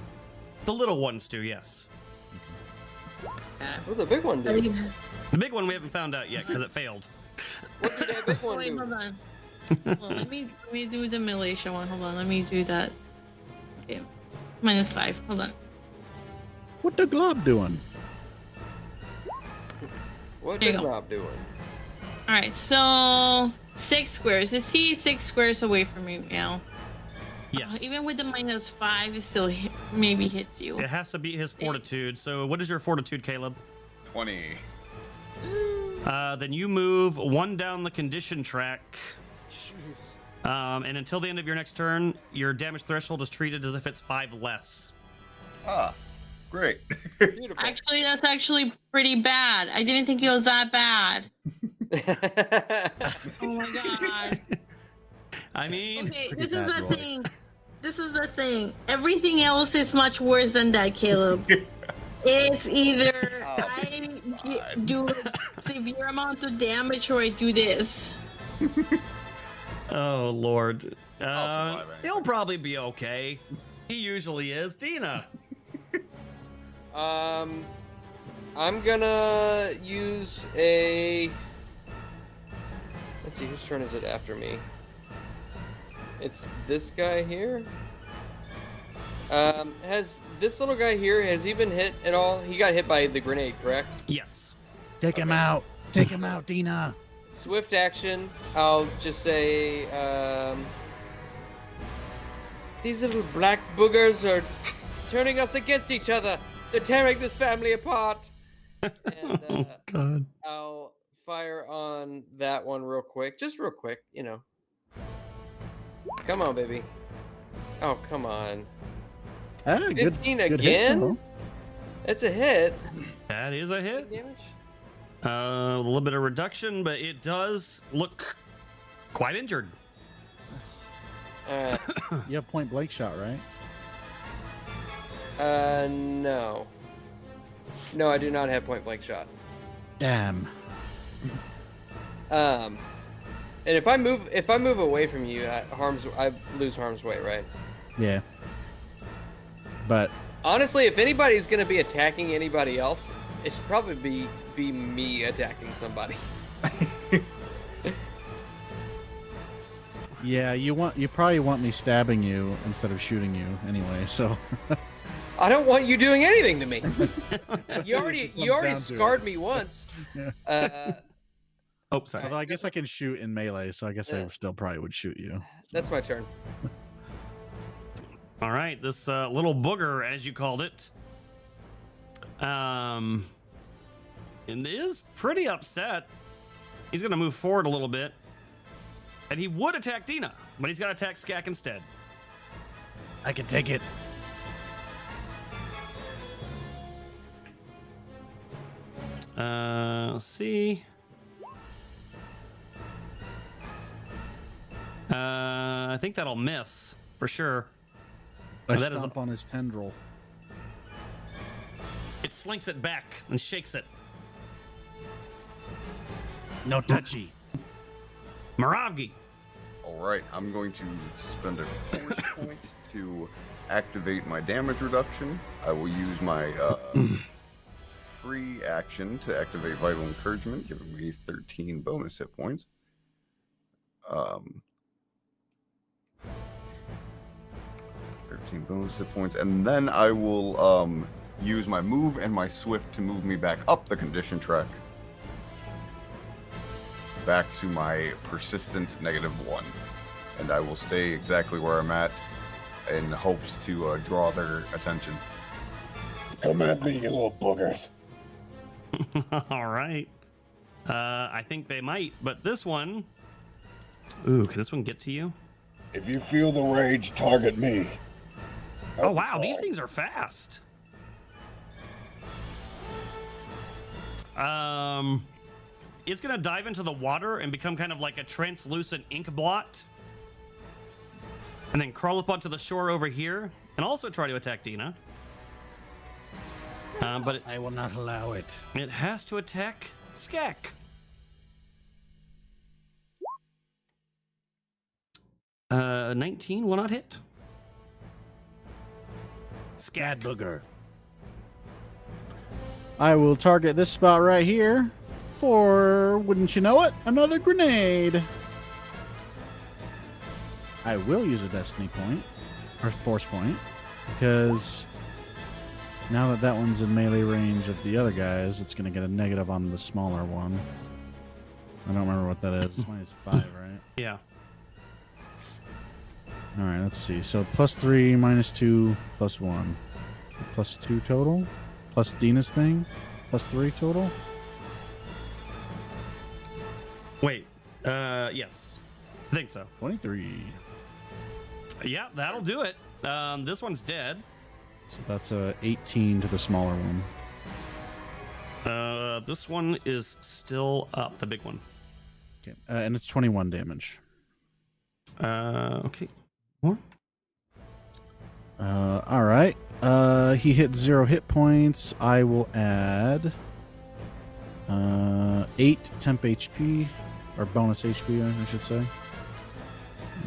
Speaker 1: The little ones do, yes.
Speaker 4: What's the big one do?
Speaker 1: The big one we haven't found out yet because it failed.
Speaker 4: What did that big one
Speaker 3: Wait,
Speaker 4: do?
Speaker 3: hold on. Hold on. Let me do the Malaysia one. Hold on. Let me do that. Okay. -5. Hold on.
Speaker 2: What the glob doing?
Speaker 4: What
Speaker 3: There
Speaker 4: did
Speaker 3: you go.
Speaker 4: Rob doing?
Speaker 3: All right. So 6 squares. Is he 6 squares away from me now?
Speaker 1: Yes.
Speaker 3: Even with the -5, it still maybe hits you.
Speaker 1: It has to beat his fortitude. So what is your fortitude, Caleb?
Speaker 5: 20.
Speaker 1: Then you move 1 down the condition track. And until the end of your next turn, your damage threshold is treated as if it's 5 less.
Speaker 5: Ah, great.
Speaker 4: Beautiful.
Speaker 3: Actually, that's actually pretty bad. I didn't think it was that bad. Oh my god.
Speaker 1: I mean,
Speaker 3: Okay,
Speaker 2: Pretty
Speaker 3: this is
Speaker 2: bad
Speaker 3: the
Speaker 2: roll.
Speaker 3: thing. This is the thing. Everything else is much worse than that, Caleb. It's either
Speaker 5: Oh,
Speaker 3: do a severe amount of damage or I do this.
Speaker 1: oh Lord.
Speaker 5: I'll survive it.
Speaker 1: He'll probably be okay. He usually is. Dina.
Speaker 4: I'm gonna use a. Let's see, whose turn is it after me? It's this guy here. Has this little guy here, has he been hit at all? He got hit by the grenade, correct?
Speaker 1: Yes.
Speaker 2: Take him out. Take him out, Dina.
Speaker 4: Swift action. I'll just say, these little black boogers are turning us against each other. They're tearing this family apart. And
Speaker 1: Oh God.
Speaker 4: I'll fire on that one real quick. Just real quick, you know. Come on, baby. Oh, come on.
Speaker 2: Ah,
Speaker 4: 15
Speaker 2: good hit,
Speaker 4: again?
Speaker 2: though.
Speaker 4: It's a hit.
Speaker 1: That is a hit.
Speaker 4: Damage?
Speaker 1: A little bit of reduction, but it does look quite injured.
Speaker 4: Alright.
Speaker 2: You have point blank shot, right?
Speaker 4: No. No, I do not have point blank shot.
Speaker 2: Damn.
Speaker 4: And if I move away from you, I lose harm's way, right?
Speaker 2: Yeah. But
Speaker 4: honestly, if anybody's gonna be attacking anybody else, it should probably be me attacking somebody.
Speaker 2: yeah, you probably want me stabbing you instead of shooting you anyway. So
Speaker 4: I don't want you doing anything to me. You already scarred me once.
Speaker 1: Oh, sorry.
Speaker 2: although I guess I can shoot in melee, so I guess I still probably would shoot you. So.
Speaker 4: That's my turn.
Speaker 1: All right, this little booger, as you called it, and is pretty upset. He's going to move forward a little bit, and he would attack Dina, but he's got to attack Skak instead.
Speaker 2: I can take it.
Speaker 1: Let's see. I think that'll miss for sure.
Speaker 2: I
Speaker 1: That is
Speaker 2: stomp on his tendril.
Speaker 1: It slinks it back and shakes it.
Speaker 2: No touchy.
Speaker 1: Moravgi.
Speaker 5: All right, I'm going to spend a force point to activate my damage reduction. I will use my free action to activate Vital Encouragement, giving me 13 bonus hit points. 13 bonus hit points, and then I will use my move and my swift to move me back up the condition track, back to my persistent -1, and I will stay exactly where I'm at in hopes to draw their attention.
Speaker 6: Come at me, you little boogers.
Speaker 1: All right. I think they might, but this one... Ooh, can this one get to you?
Speaker 6: If you feel the rage, target me.
Speaker 1: Oh, wow, these things are fast. It's going to dive into the water and become kind of like a translucent ink blot. And then crawl up onto the shore over here and also try to attack Dina. But
Speaker 2: I will not allow it.
Speaker 1: it has to attack Skak. Uh, 19 will not hit.
Speaker 2: Scad booger. I will target this spot right here for, wouldn't you know it, another grenade. I will use a destiny point, or force point, because now that one's in melee range of the other guys, it's going to get a negative on the smaller one. I don't remember what that is. This one is 5, right?
Speaker 1: Yeah.
Speaker 2: All right, let's see. So +3, -2, +1. +2 total? Plus Dina's thing? +3 total?
Speaker 1: Wait. Yes. I think so.
Speaker 2: 23.
Speaker 1: Yeah, that'll do it. This one's dead.
Speaker 2: So that's a 18 to the smaller one.
Speaker 1: This one is still up, the big one.
Speaker 2: Okay. And it's 21 damage.
Speaker 1: Okay. More?
Speaker 2: All right. He hit 0 hit points. I will add 8 temp HP, or bonus HP, I should say.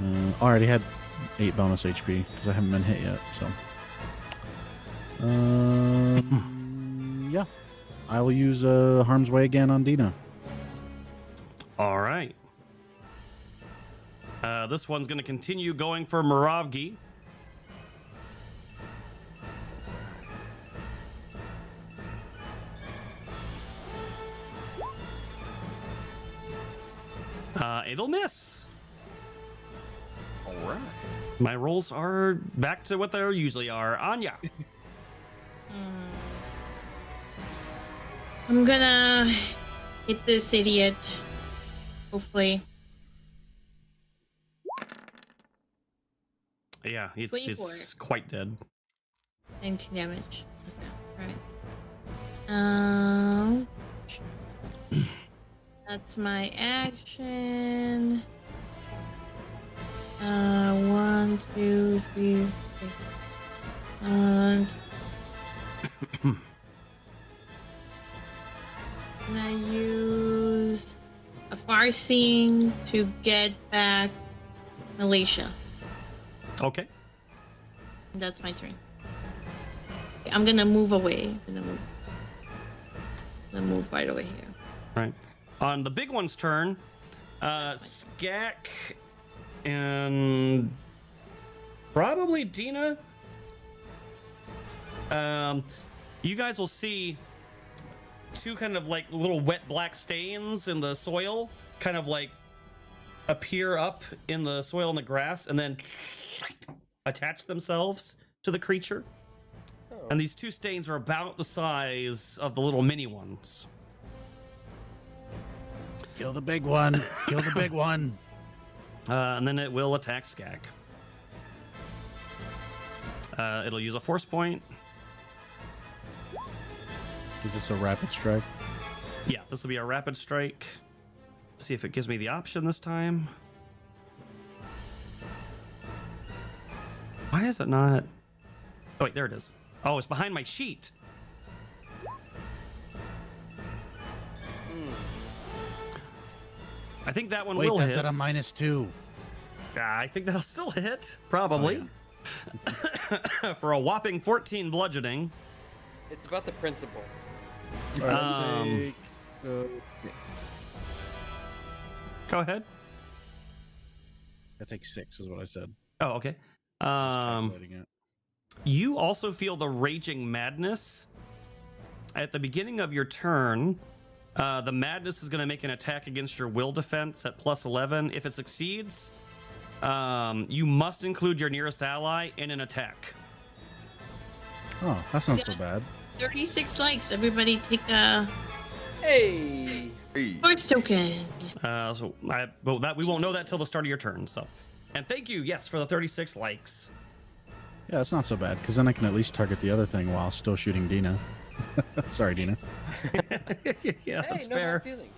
Speaker 2: I already had 8 bonus HP because I haven't been hit yet. So, yeah, I will use Harm's Way again on Dina.
Speaker 1: All right. This one's going to continue going for Moravgi. It'll miss.
Speaker 5: All right.
Speaker 1: My rolls are back to what they usually are. Anya.
Speaker 3: I'm gonna hit this idiot. Hopefully.
Speaker 1: Yeah, it's
Speaker 3: 24.
Speaker 1: quite dead.
Speaker 3: 19 damage. Okay, right. That's my action. 1, 2, 3. And can I use? a far-seeing to get back Malaysia.
Speaker 1: Okay.
Speaker 3: That's my turn. I'm gonna move away. I'm gonna move right over here.
Speaker 1: Right. On the big one's turn, Skak and probably Dina. You guys will see two kind of like little wet black stains in the soil, kind of like appear up in the soil and the grass, and then attach themselves to the creature.
Speaker 4: Oh.
Speaker 1: And these two stains are about the size of the little mini ones.
Speaker 2: Kill the big one. Kill the big one.
Speaker 1: And then it will attack Skak. It'll use a force point.
Speaker 2: Is this a rapid strike?
Speaker 1: Yeah, this will be a rapid strike. See if it gives me the option this time. Why is it not? Oh, wait, there it is. Oh, it's behind my sheet. I think that one
Speaker 2: Wait,
Speaker 1: will
Speaker 2: that's
Speaker 1: hit.
Speaker 2: at a -2.
Speaker 1: I think that'll still hit, probably. For a whopping 14 bludgeoning.
Speaker 4: It's about the principle.
Speaker 1: Go ahead.
Speaker 2: I take 6 is what I said.
Speaker 1: Oh, okay.
Speaker 2: Just calculating it.
Speaker 1: You also feel the raging madness. At the beginning of your turn, the madness is going to make an attack against your will defense at +11. If it succeeds, you must include your nearest ally in an attack.
Speaker 2: Oh, that's not so bad.
Speaker 3: 36 likes. Everybody take a
Speaker 4: Hey.
Speaker 5: Hey.
Speaker 3: force token.
Speaker 1: Well, that we won't know that till the start of your turn. So, and thank you, yes, for the 36 likes.
Speaker 2: Yeah, it's not so bad, because then I can at least target the other thing while still shooting Dina. Sorry, Dina.
Speaker 1: Yeah,
Speaker 4: Hey,
Speaker 1: that's
Speaker 4: no
Speaker 1: fair.
Speaker 4: hard feelings.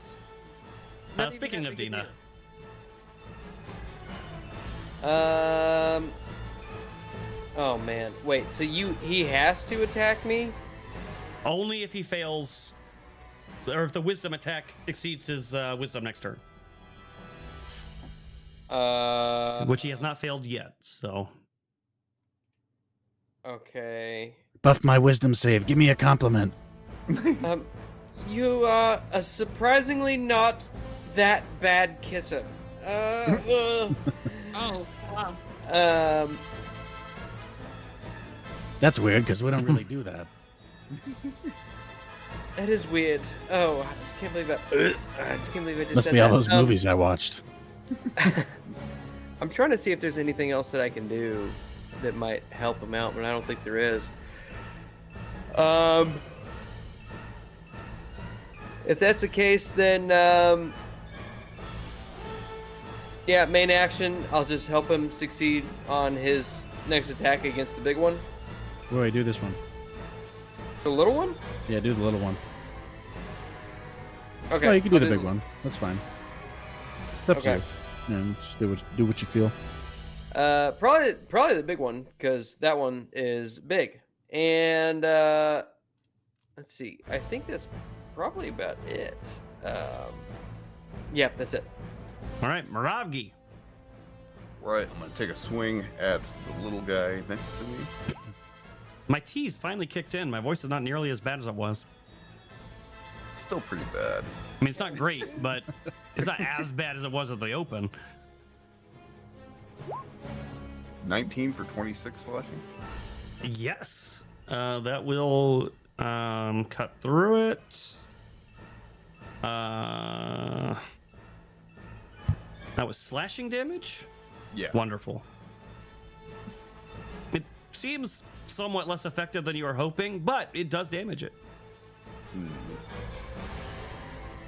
Speaker 4: Not even
Speaker 1: Speaking
Speaker 4: that
Speaker 1: of
Speaker 4: big a
Speaker 1: Dina,
Speaker 4: deal. Oh man. Wait. So he has to attack me?
Speaker 1: only if he fails, or if the wisdom attack exceeds his wisdom next turn, which he has not failed yet. So,
Speaker 4: Okay.
Speaker 2: Buff my wisdom save. Give me a compliment.
Speaker 4: You are a surprisingly not that bad kisser.
Speaker 3: Oh, wow.
Speaker 2: That's weird, because we don't really do that.
Speaker 4: That is weird. Oh, I can't believe that. I can't believe I just
Speaker 2: Must
Speaker 4: said
Speaker 2: be all
Speaker 4: that.
Speaker 2: those movies I watched.
Speaker 4: I'm trying to see if there's anything else that I can do that might help him out, but I don't think there is. If that's the case, then yeah, main action. I'll just help him succeed on his next attack against the big one.
Speaker 2: Wait, do this one.
Speaker 4: The little one?
Speaker 2: Yeah, do the little one.
Speaker 4: Okay.
Speaker 2: Oh, you can do
Speaker 4: I'll
Speaker 2: the big one. That's fine. It's up to
Speaker 4: Okay.
Speaker 2: you. Yeah, just do what you feel.
Speaker 4: Probably the big one, because that one is big. And let's see. I think that's probably about it. Yeah, that's it.
Speaker 1: all right, Moravgi.
Speaker 5: Right, I'm gonna take a swing at the little guy next to me.
Speaker 1: My T's finally kicked in. My voice is not nearly as bad as it was.
Speaker 5: Still pretty bad.
Speaker 1: I mean, it's not great, but it's not as bad as it was at the open.
Speaker 5: 19 for 26 slashing.
Speaker 1: Yes, that will cut through it. That was slashing damage?
Speaker 5: Yeah.
Speaker 1: Wonderful. It seems somewhat less effective than you were hoping, but it does damage it.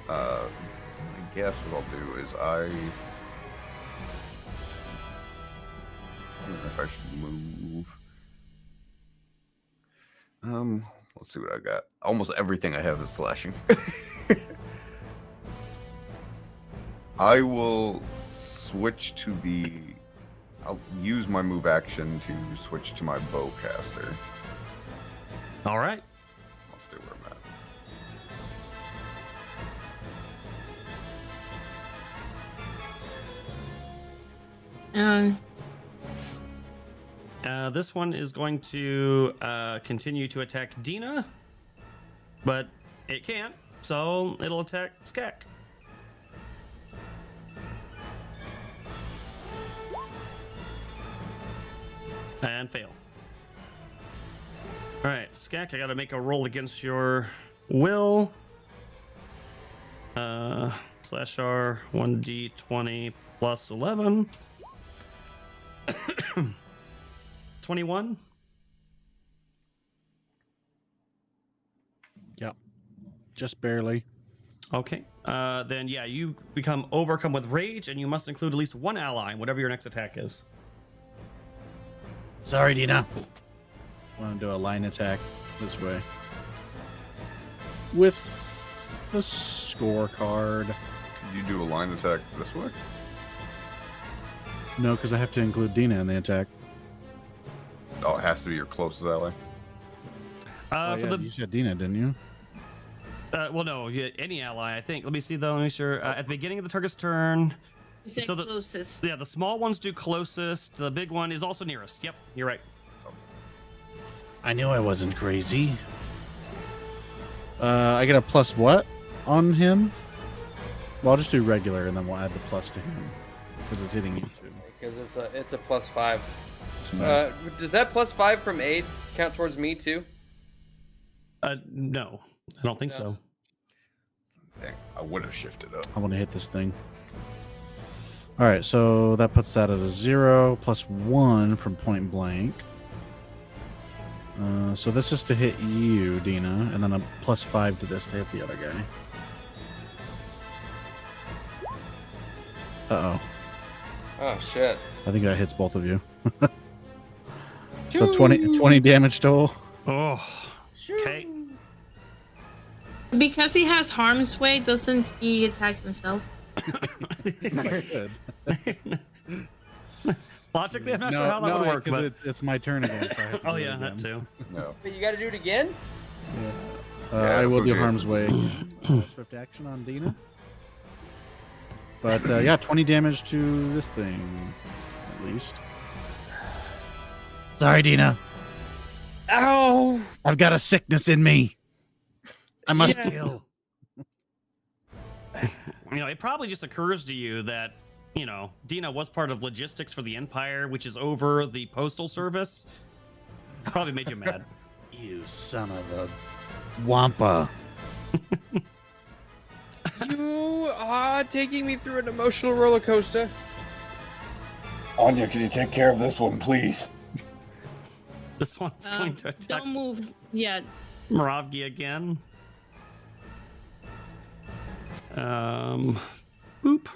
Speaker 5: I guess what I'll do is I don't know if I should move. Let's see what I got. Almost everything I have is slashing. I will switch to the. I'll use my move action to switch to my bowcaster.
Speaker 1: All right.
Speaker 5: I'll stay where I'm
Speaker 1: This one is going to continue to attack Dina, but it can't, so it'll attack Skak. And fail. Alright, Skak, I gotta make a roll against your will. Slash R 1d20 plus 11. 21.
Speaker 2: Yep. Just barely.
Speaker 1: Okay. Then yeah, you become overcome with rage, and you must include at least one ally in whatever your next attack is.
Speaker 2: Sorry, Dina. I want to do a line attack this way. With the scorecard.
Speaker 5: Could you do a line attack this way?
Speaker 2: No, because I have to include Dina in the attack.
Speaker 5: Oh, it has to be your closest ally.
Speaker 2: You said Dina, didn't you?
Speaker 1: Well, no, any ally, I think. Let me see though. Let me make sure. At the beginning of the target's turn.
Speaker 3: You said closest.
Speaker 1: Yeah, the small ones do closest. The big one is also nearest. Yep, you're right.
Speaker 2: I knew I wasn't crazy. I get a plus what on him? Well, I'll just do regular, and then we'll add the plus to him because it's hitting you too.
Speaker 4: Because it's a +5. Does that +5 from aid count towards me too?
Speaker 1: No, I don't think so.
Speaker 5: Dang, I would have shifted up.
Speaker 2: I want to hit this thing. All right, so that puts that at a 0 plus 1 from point blank. So this is to hit you, Dina, and then a +5 to this to hit the other guy. Uh-oh.
Speaker 4: Oh, shit.
Speaker 2: I think that hits both of you. So 20 damage total.
Speaker 1: Oh, okay.
Speaker 3: Because he has harm's way, doesn't he attack himself?
Speaker 1: Logically, I'm not sure how that would work, but
Speaker 2: it's my turn again. So I have to
Speaker 1: oh
Speaker 2: do it
Speaker 1: yeah,
Speaker 2: again.
Speaker 1: that too.
Speaker 5: No.
Speaker 4: But you got to do it again?
Speaker 2: Yeah. I will do harm's way. Swift action on Dina. But yeah, 20 damage to this thing, at least. Sorry, Dina.
Speaker 4: Ow!
Speaker 2: I've got a sickness in me. I must kill.
Speaker 1: You know, it probably just occurs to you that, you know, Dina was part of logistics for the Empire, which is over the postal service. Probably made you mad.
Speaker 2: You son of a wampa.
Speaker 4: You are taking me through an emotional roller coaster.
Speaker 6: Anya, can you take care of this one, please?
Speaker 1: This one's going to attack
Speaker 3: Don't move yet.
Speaker 1: Moravgi again. Boop.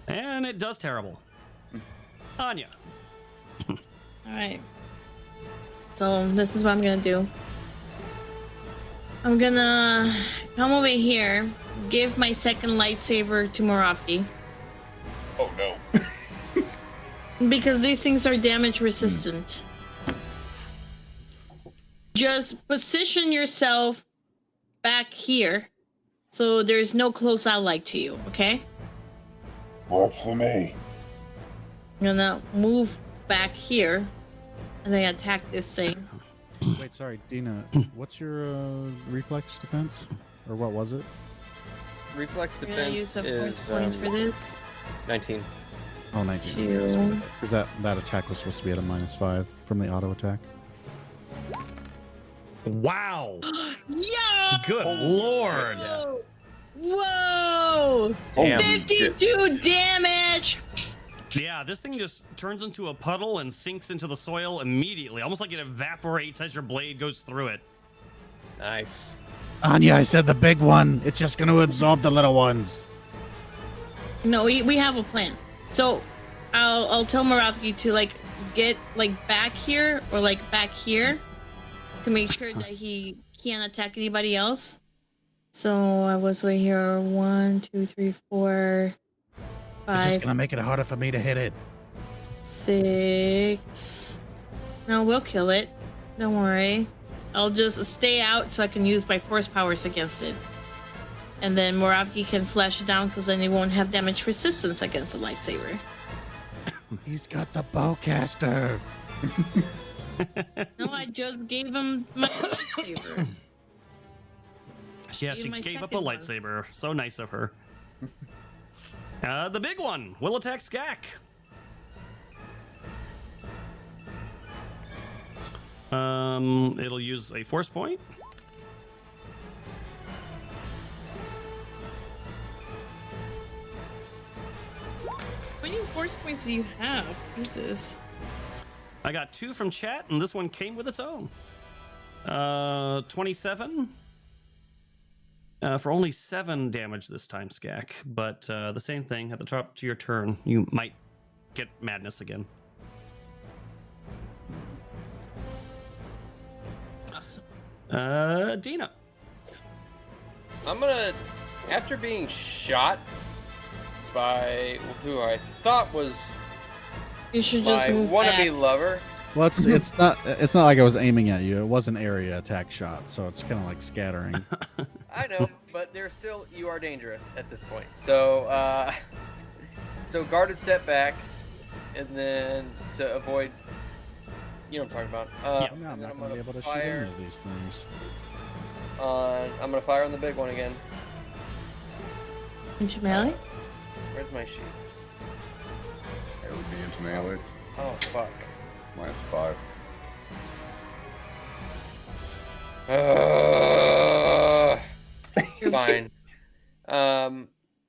Speaker 1: And it does terrible. Anya.
Speaker 3: All right. So this is what I'm gonna do. I'm gonna come over here, give my second lightsaber to Moravgi.
Speaker 6: Oh no.
Speaker 3: Because these things are damage resistant. Just position yourself back here so there's no close ally to you, okay?
Speaker 6: Works for me.
Speaker 3: I'm gonna move back here and then attack this thing.
Speaker 2: Wait, sorry, Dina. What's your reflex defense? Or what was it?
Speaker 4: Reflex
Speaker 3: I'm gonna
Speaker 4: defense
Speaker 3: use a force
Speaker 4: is
Speaker 3: point for this.
Speaker 4: 19.
Speaker 2: Oh, 19. Because that attack was supposed to be at a -5 from the auto attack.
Speaker 1: Wow.
Speaker 3: Yo!
Speaker 1: Good lord.
Speaker 3: Whoa!
Speaker 5: Damn.
Speaker 3: 52 damage!
Speaker 1: Yeah, this thing just turns into a puddle and sinks into the soil immediately, almost like it evaporates as your blade goes through it.
Speaker 4: Nice.
Speaker 2: Anya, I said the big one. It's just going to absorb the little ones.
Speaker 3: No, we have a plan. So I'll tell Moravgi to like get like back here or like back here to make sure that he can't attack anybody else. So I was right here. 1, 2, 3, 4, 5.
Speaker 2: It's just going to make it harder for me to hit it.
Speaker 3: 6. No, we'll kill it. Don't worry. I'll just stay out so I can use my force powers against it. And then Moravgi can slash it down because then it won't have damage resistance against a lightsaber.
Speaker 2: He's got the bowcaster.
Speaker 3: No, I just gave him my lightsaber.
Speaker 1: Yeah,
Speaker 3: Gave
Speaker 1: she
Speaker 3: my
Speaker 1: gave up a
Speaker 3: second one.
Speaker 1: lightsaber. So nice of her. The big one will attack Skak. It'll use a force point.
Speaker 3: How many force points do you have? Jesus.
Speaker 1: I got 2 from chat, and this one came with its own. 27. For only 7 damage this time, Skak. But the same thing, at the top to your turn, you might get madness again.
Speaker 3: Awesome.
Speaker 1: Dina.
Speaker 4: I'm gonna, after being shot by who I thought was
Speaker 3: You should just
Speaker 4: my
Speaker 3: move
Speaker 4: wannabe
Speaker 3: back.
Speaker 4: lover.
Speaker 2: Well, it's not like I was aiming at you. It was an area attack shot, so it's kind of like scattering.
Speaker 4: I know, but there's still, you are dangerous at this point. So, so guarded step back, and then to avoid, you know what I'm talking about.
Speaker 1: Yeah.
Speaker 2: No, I'm
Speaker 4: and then
Speaker 2: not going to be able to shoot
Speaker 4: fire
Speaker 2: any of these things.
Speaker 4: I'm gonna fire on the big one again.
Speaker 3: Into melee?
Speaker 4: Where's my sheet?
Speaker 5: It would be into melee.
Speaker 4: Oh fuck.
Speaker 5: -5.
Speaker 4: Fine.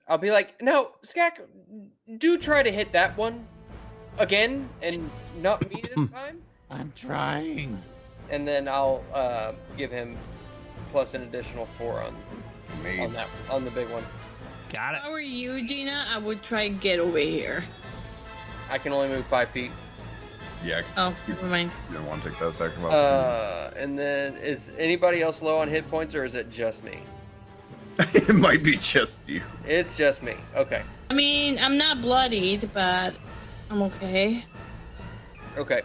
Speaker 4: I'll be like, no, Skak, do try to hit that one again, and not me this time.
Speaker 2: I'm trying.
Speaker 4: And then I'll give him plus an additional 4 on
Speaker 5: Mage.
Speaker 4: that on the big one.
Speaker 1: Got it.
Speaker 3: If I were you, Gina, I would try and get over here.
Speaker 4: I can only move 5 feet.
Speaker 5: Yeah,
Speaker 3: Oh, never mind.
Speaker 5: you didn't want to take that second option.
Speaker 4: And then is anybody else low on hit points, or is it just me?
Speaker 5: It might be just you.
Speaker 4: It's just me. Okay.
Speaker 3: I mean, I'm not bloodied, but I'm okay.
Speaker 4: Okay.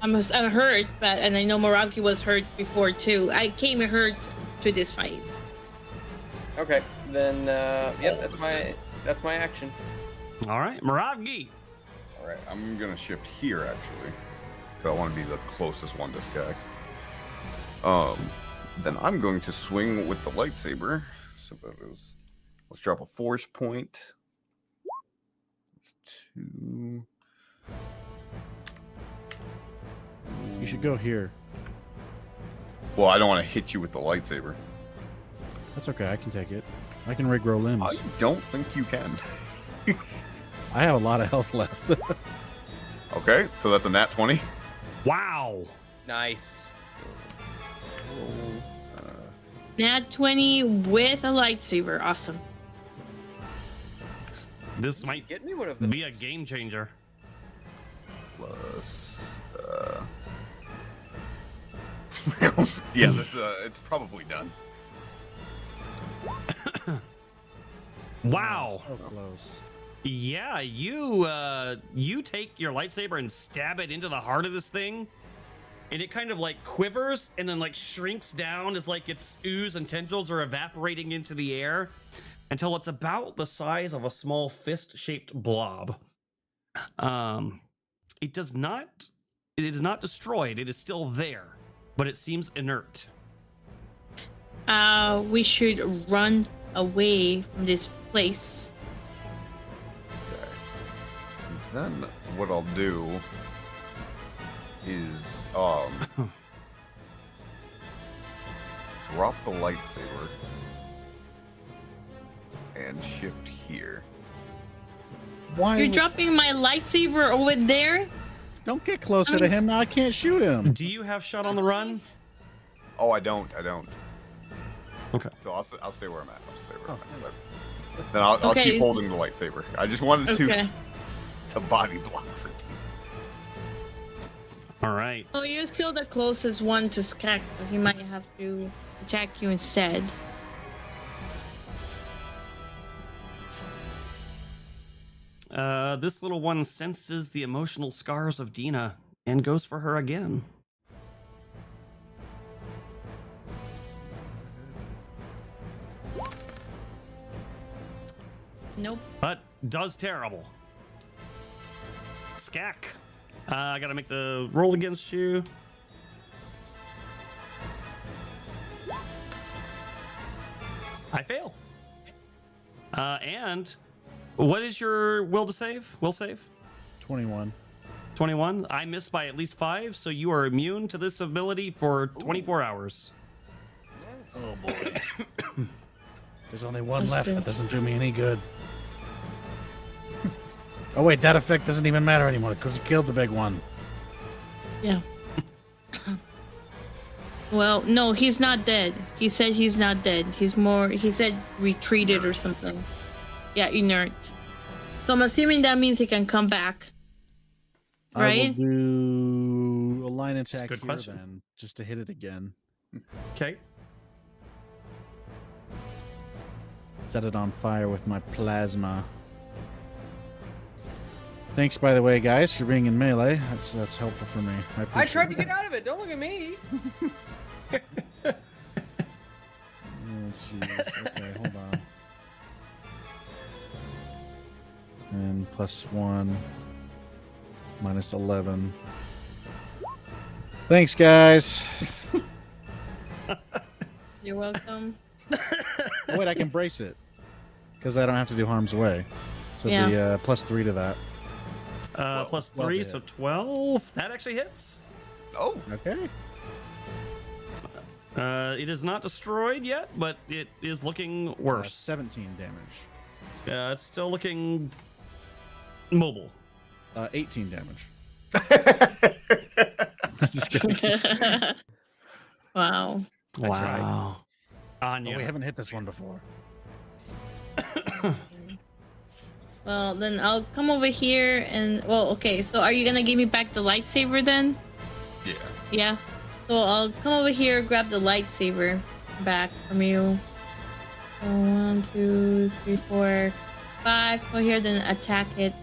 Speaker 3: I'm hurt, but and I know Meraki was hurt before too. I came hurt to this fight.
Speaker 4: Okay. Then yep, that's my action.
Speaker 1: All right, Meragi.
Speaker 5: All right, I'm gonna shift here actually, because I want to be the closest one to Skak. Then I'm going to swing with the lightsaber. So that is, let's drop a force point. 2.
Speaker 2: You should go here.
Speaker 5: Well, I don't want to hit you with the lightsaber.
Speaker 2: That's okay. I can take it. I can regrow limbs.
Speaker 5: I don't think you can.
Speaker 2: I have a lot of health left.
Speaker 5: Okay, so that's a nat 20.
Speaker 1: Wow.
Speaker 4: Nice.
Speaker 3: Nat 20 with a lightsaber. Awesome.
Speaker 1: This might
Speaker 4: Get me one of those.
Speaker 1: be a game changer.
Speaker 5: Plus, yeah, this it's probably done.
Speaker 1: Wow.
Speaker 2: So close.
Speaker 1: Yeah, you take your lightsaber and stab it into the heart of this thing, and it kind of like quivers and then like shrinks down as like its ooze and tendrils are evaporating into the air until it's about the size of a small fist-shaped blob. It is not destroyed. It is still there, but it seems inert.
Speaker 3: We should run away from this place.
Speaker 5: Okay. Then what I'll do is drop the lightsaber and shift here.
Speaker 2: Why?
Speaker 3: You're dropping my lightsaber over there?
Speaker 2: Don't get closer to him now. I can't shoot him.
Speaker 1: Do you have shot on the run?
Speaker 5: Oh, I don't.
Speaker 1: Okay.
Speaker 5: So I'll stay where I'm at. I'll stay where
Speaker 2: Oh,
Speaker 5: I'm at. Then I'll
Speaker 3: Okay.
Speaker 5: keep holding the lightsaber. I just wanted
Speaker 3: Okay.
Speaker 5: to body block for Tina.
Speaker 1: All right.
Speaker 3: So you're still the closest one to Skak, so he might have to attack you instead.
Speaker 1: This little one senses the emotional scars of Dina and goes for her again.
Speaker 3: Nope.
Speaker 1: But does terrible. Skak. I gotta make the roll against you. I fail. And what is your will to save? Will save?
Speaker 2: 21.
Speaker 1: 21. I missed by at least 5, so you are immune to this ability for 24 hours.
Speaker 2: Oh boy. There's only one
Speaker 3: That's
Speaker 2: left.
Speaker 3: good.
Speaker 2: That doesn't do me any good. Oh wait, that effect doesn't even matter anymore because you killed the big one.
Speaker 3: Yeah. Well, no, he's not dead. He said he's not dead. He said retreated or something. Yeah, inert. So I'm assuming that means he can come back.
Speaker 2: I will
Speaker 3: Right?
Speaker 2: do a line
Speaker 1: That's a
Speaker 2: attack
Speaker 1: good
Speaker 2: here
Speaker 1: question.
Speaker 2: then, just to hit it again.
Speaker 1: Okay.
Speaker 2: Set it on fire with my plasma. Thanks, by the way, guys, for being in melee. That's helpful for me. I
Speaker 4: I
Speaker 2: appreciate
Speaker 4: tried to
Speaker 2: that.
Speaker 4: get out of it. Don't look at me.
Speaker 2: Oh, jeez. Okay, hold on. And +1, -11. Thanks, guys.
Speaker 3: You're welcome.
Speaker 2: Oh, wait, I can brace it because I don't have to do harm's way. So
Speaker 3: Yeah.
Speaker 2: the +3 to that.
Speaker 1: Plus 3,
Speaker 2: well,
Speaker 1: so
Speaker 2: yeah.
Speaker 1: 12. That actually hits.
Speaker 5: Oh,
Speaker 2: Okay.
Speaker 1: It is not destroyed yet, but it is looking worse.
Speaker 2: 17 damage.
Speaker 1: It's still looking mobile.
Speaker 2: 18 damage. Just kidding.
Speaker 3: Wow.
Speaker 1: Wow.
Speaker 2: Oh,
Speaker 1: Anya.
Speaker 2: we haven't hit this one before.
Speaker 3: Well, then I'll come over here and okay. So are you gonna give me back the lightsaber then?
Speaker 5: yeah.
Speaker 3: Yeah. So I'll come over here, grab the lightsaber back from you. So 1, 2, 3, 4, 5. Go here, then attack it.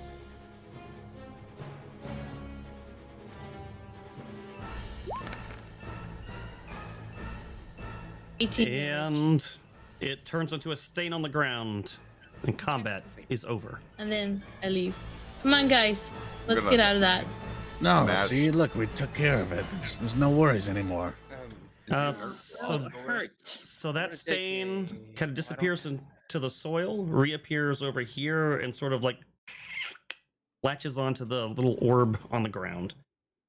Speaker 1: And it turns into a stain on the ground, and combat is over.
Speaker 3: And then I leave. Come on, guys. Let's
Speaker 5: Gonna-
Speaker 3: get out of that.
Speaker 2: No,
Speaker 5: Smash.
Speaker 2: see, look, we took care of it. There's no worries anymore.
Speaker 1: So
Speaker 3: Hurt.
Speaker 1: So that
Speaker 4: gonna take
Speaker 1: stain
Speaker 4: a-
Speaker 1: kind of disappears into the soil, reappears over here, and sort of like latches onto the little orb on the ground,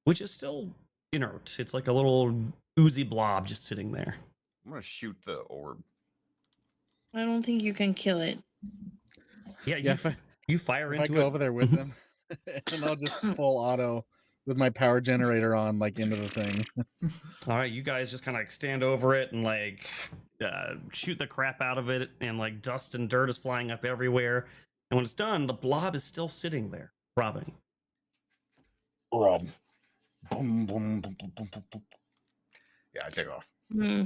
Speaker 1: which is still inert. It's like a little oozy blob just sitting there.
Speaker 5: I'm gonna shoot the orb.
Speaker 3: I don't think you can kill it.
Speaker 1: Yeah,
Speaker 2: Yeah, if I-
Speaker 1: you fire
Speaker 2: If I
Speaker 1: into
Speaker 2: go
Speaker 1: it.
Speaker 2: over there with them, and I'll just full auto with my power generator on, like, into the thing.
Speaker 1: All right, you guys just kind of like stand over it and like shoot the crap out of it, and like dust and dirt is flying up everywhere. And when it's done, the blob is still sitting there, throbbing.
Speaker 6: Run. Boom, boom, boom, boom, boom, boom, boom.
Speaker 5: Yeah, I take off.
Speaker 3: Hmm.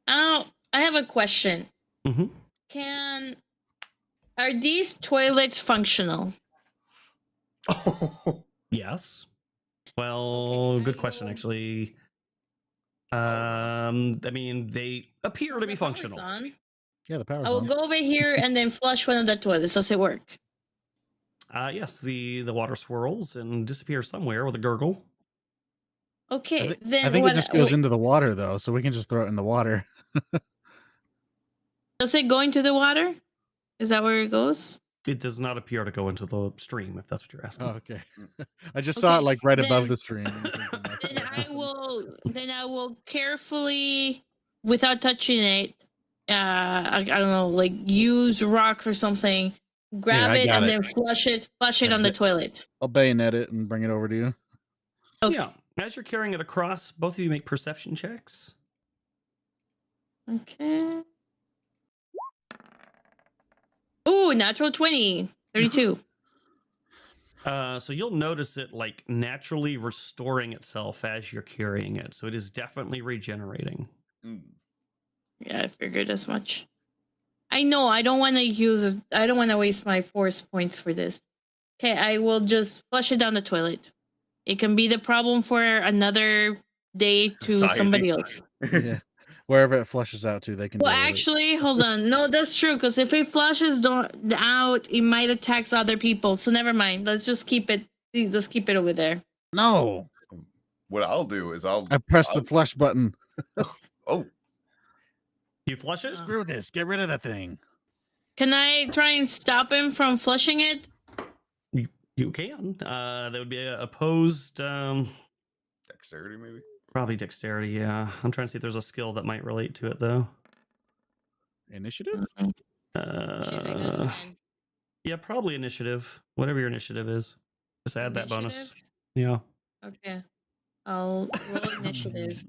Speaker 3: Oh, I have a question.
Speaker 1: Mm-hmm.
Speaker 3: Are these toilets functional?
Speaker 1: Yes. Well,
Speaker 3: Okay,
Speaker 1: good
Speaker 3: I
Speaker 1: question,
Speaker 3: will-
Speaker 1: actually. I mean, they appear to be
Speaker 3: The power's
Speaker 1: functional.
Speaker 3: on.
Speaker 2: Yeah, the power's
Speaker 3: I will
Speaker 2: on.
Speaker 3: go over here and then flush one of the toilets. Does it work?
Speaker 1: Yes, the water swirls and disappears somewhere with a gurgle.
Speaker 3: Okay, then
Speaker 2: I think
Speaker 3: what?
Speaker 2: it just goes
Speaker 3: wait,
Speaker 2: into the water, though, so we can just throw it in the water.
Speaker 3: Does it go into the water? Is that where it goes?
Speaker 1: It does not appear to go into the stream, if that's what you're asking.
Speaker 2: Oh, okay. I just saw it,
Speaker 3: Okay,
Speaker 2: like, right above
Speaker 3: then-
Speaker 2: the stream. I'm thinking, like,
Speaker 3: Then
Speaker 2: what happened?
Speaker 3: Then I will carefully, without touching it, I don't know, like use rocks or something, grab
Speaker 2: I
Speaker 3: it
Speaker 2: got
Speaker 3: and
Speaker 2: it.
Speaker 3: then flush it on the toilet.
Speaker 2: I'll bayonet it and bring it over to you.
Speaker 3: Okay.
Speaker 1: Yeah. As you're carrying it across, both of you make perception checks.
Speaker 3: Okay. Ooh, natural 20. 32.
Speaker 1: So you'll notice it like naturally restoring itself as you're carrying it. So it is definitely regenerating.
Speaker 5: Mm.
Speaker 3: Yeah, I figured as much. I know I don't want to waste my force points for this. Okay, I will just flush it down the toilet. It can be the problem for another day to
Speaker 5: Society.
Speaker 3: somebody else.
Speaker 2: Yeah. Wherever it flushes out to, they can
Speaker 3: Well,
Speaker 2: deal with it.
Speaker 3: actually, hold on. No, that's true, because if it flushes out, it might attack other people. So never mind. Let's just keep it Just keep it over there.
Speaker 2: No,
Speaker 5: What I'll do is
Speaker 2: I pressed the flush button.
Speaker 5: Oh,
Speaker 1: You flush it?
Speaker 2: Screw this. Get rid of that thing.
Speaker 3: Can I try and stop him from flushing it?
Speaker 1: You can. That would be a opposed.
Speaker 5: dexterity maybe.
Speaker 1: Probably dexterity. Yeah, I'm trying to see if there's a skill that might relate to it though.
Speaker 2: Initiative?
Speaker 3: Shit, I got a 10.
Speaker 1: Yeah, probably initiative. Whatever your initiative is, just add that bonus.
Speaker 3: Initiative?
Speaker 1: Yeah.
Speaker 3: Okay. I'll roll initiative.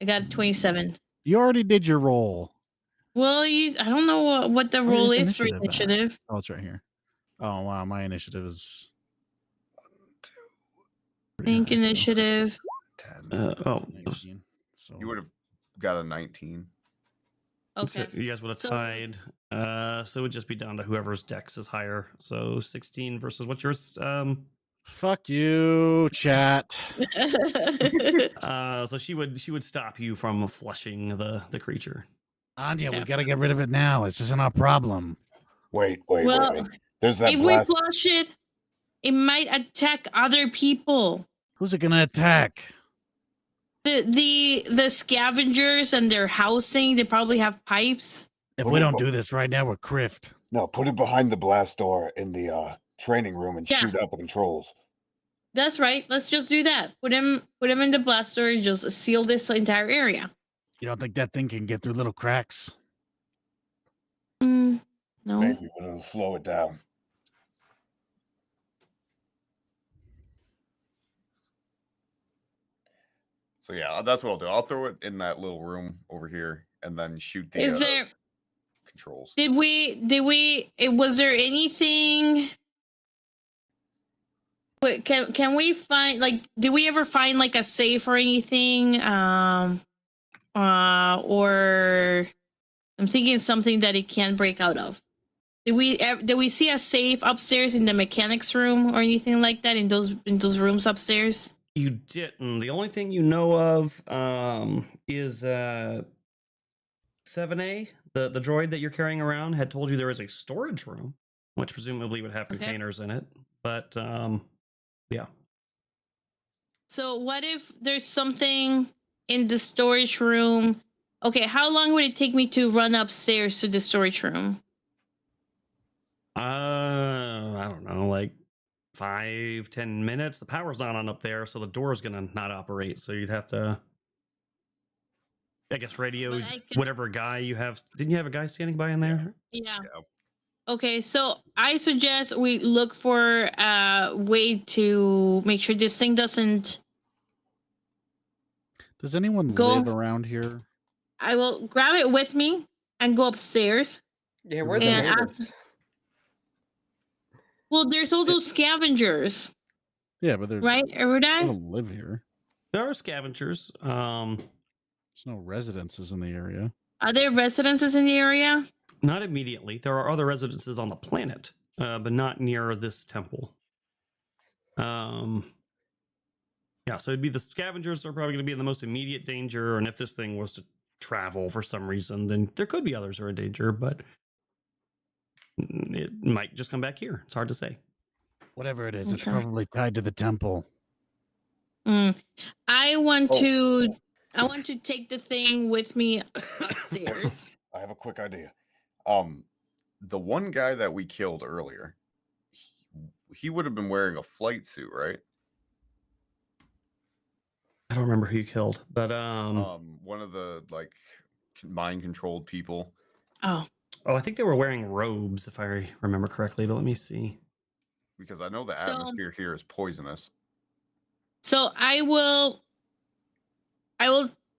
Speaker 3: I got 27.
Speaker 2: You already did your roll.
Speaker 3: Well, I don't know what the
Speaker 2: Where
Speaker 3: roll
Speaker 2: is
Speaker 3: is for
Speaker 2: initiative at?
Speaker 3: initiative.
Speaker 2: Oh, it's right here. Oh, wow. My initiative is.
Speaker 3: Think initiative.
Speaker 5: 10.
Speaker 2: 19, so.
Speaker 5: You would have got a 19.
Speaker 3: Okay.
Speaker 1: So you guys would have
Speaker 3: So-
Speaker 1: tied. So it would just be down to whoever's dex is higher. So 16 versus what's yours?
Speaker 2: Fuck you, chat.
Speaker 1: So she would stop you from flushing the creature.
Speaker 2: Anya,
Speaker 3: Yeah.
Speaker 2: we gotta get rid of it now. This isn't our problem.
Speaker 6: Wait.
Speaker 3: Well,
Speaker 6: There's that
Speaker 3: if
Speaker 6: blast.
Speaker 3: we flush it, it might attack other people.
Speaker 2: Who's it gonna attack?
Speaker 3: The scavengers and their housing, they probably have pipes.
Speaker 2: If
Speaker 6: What
Speaker 2: we
Speaker 6: do-
Speaker 2: don't do this right now, we're criffed.
Speaker 6: No, put it behind the blast door in the training room and
Speaker 3: Yeah.
Speaker 6: shoot out the controls.
Speaker 3: That's right. Let's just do that. Put him in the blaster and just seal this entire area.
Speaker 2: You don't think that thing can get through little cracks?
Speaker 3: No.
Speaker 6: Maybe, but it'll slow it down.
Speaker 5: So yeah, that's what I'll do. I'll throw it in that little room over here and then shoot the
Speaker 3: Is there
Speaker 5: controls.
Speaker 3: was there anything Wait, can we find did we ever find like a safe or anything? Or I'm thinking something that it can't break out of. Did we see a safe upstairs in the mechanics room or anything like that in those rooms upstairs?
Speaker 1: You didn't. The only thing you know of is 7A, the droid that you're carrying around, had told you there is a storage room, which presumably would have
Speaker 3: Okay.
Speaker 1: containers in it. But yeah.
Speaker 3: So what if there's something in the storage room? Okay, how long would it take me to run upstairs to the storage room?
Speaker 1: I don't know, like 5-10 minutes. The power's not on up there, so the door's gonna not operate. So you'd have to, I guess, radio
Speaker 3: But I can-
Speaker 1: whatever guy you have. Didn't you have a guy standing by in there?
Speaker 3: Yeah.
Speaker 5: Yeah.
Speaker 3: Okay, so I suggest we look for a way to make sure this thing doesn't.
Speaker 2: Does anyone
Speaker 3: Go.
Speaker 2: live around here?
Speaker 3: I will grab it with me and go upstairs.
Speaker 4: Yeah, where are the
Speaker 3: And
Speaker 4: neighbors?
Speaker 3: Well, there's all those scavengers,
Speaker 2: Yeah, but there's
Speaker 3: right, Erudi?
Speaker 2: don't live here.
Speaker 1: There are scavengers.
Speaker 2: There's no residences in the area.
Speaker 3: Are there residences in the area?
Speaker 1: Not immediately. There are other residences on the planet, but not near this temple. Yeah, so it'd be the scavengers are probably going to be in the most immediate danger, and if this thing was to travel for some reason, then there could be others who are in danger, but it might just come back here. It's hard to say.
Speaker 2: Whatever it is, it's
Speaker 3: Okay.
Speaker 2: probably tied to the temple.
Speaker 3: I want
Speaker 6: Oh.
Speaker 3: to. I want to take the thing with me upstairs.
Speaker 6: I have a quick idea.
Speaker 5: The one guy that we killed earlier, he would have been wearing a flight suit, right?
Speaker 1: I don't remember who you killed, but
Speaker 5: One of the like mind controlled people.
Speaker 3: Oh,
Speaker 1: I think they were wearing robes if I remember correctly, but let me see.
Speaker 5: Because I know the
Speaker 3: So-
Speaker 5: atmosphere here is poisonous.
Speaker 3: so I will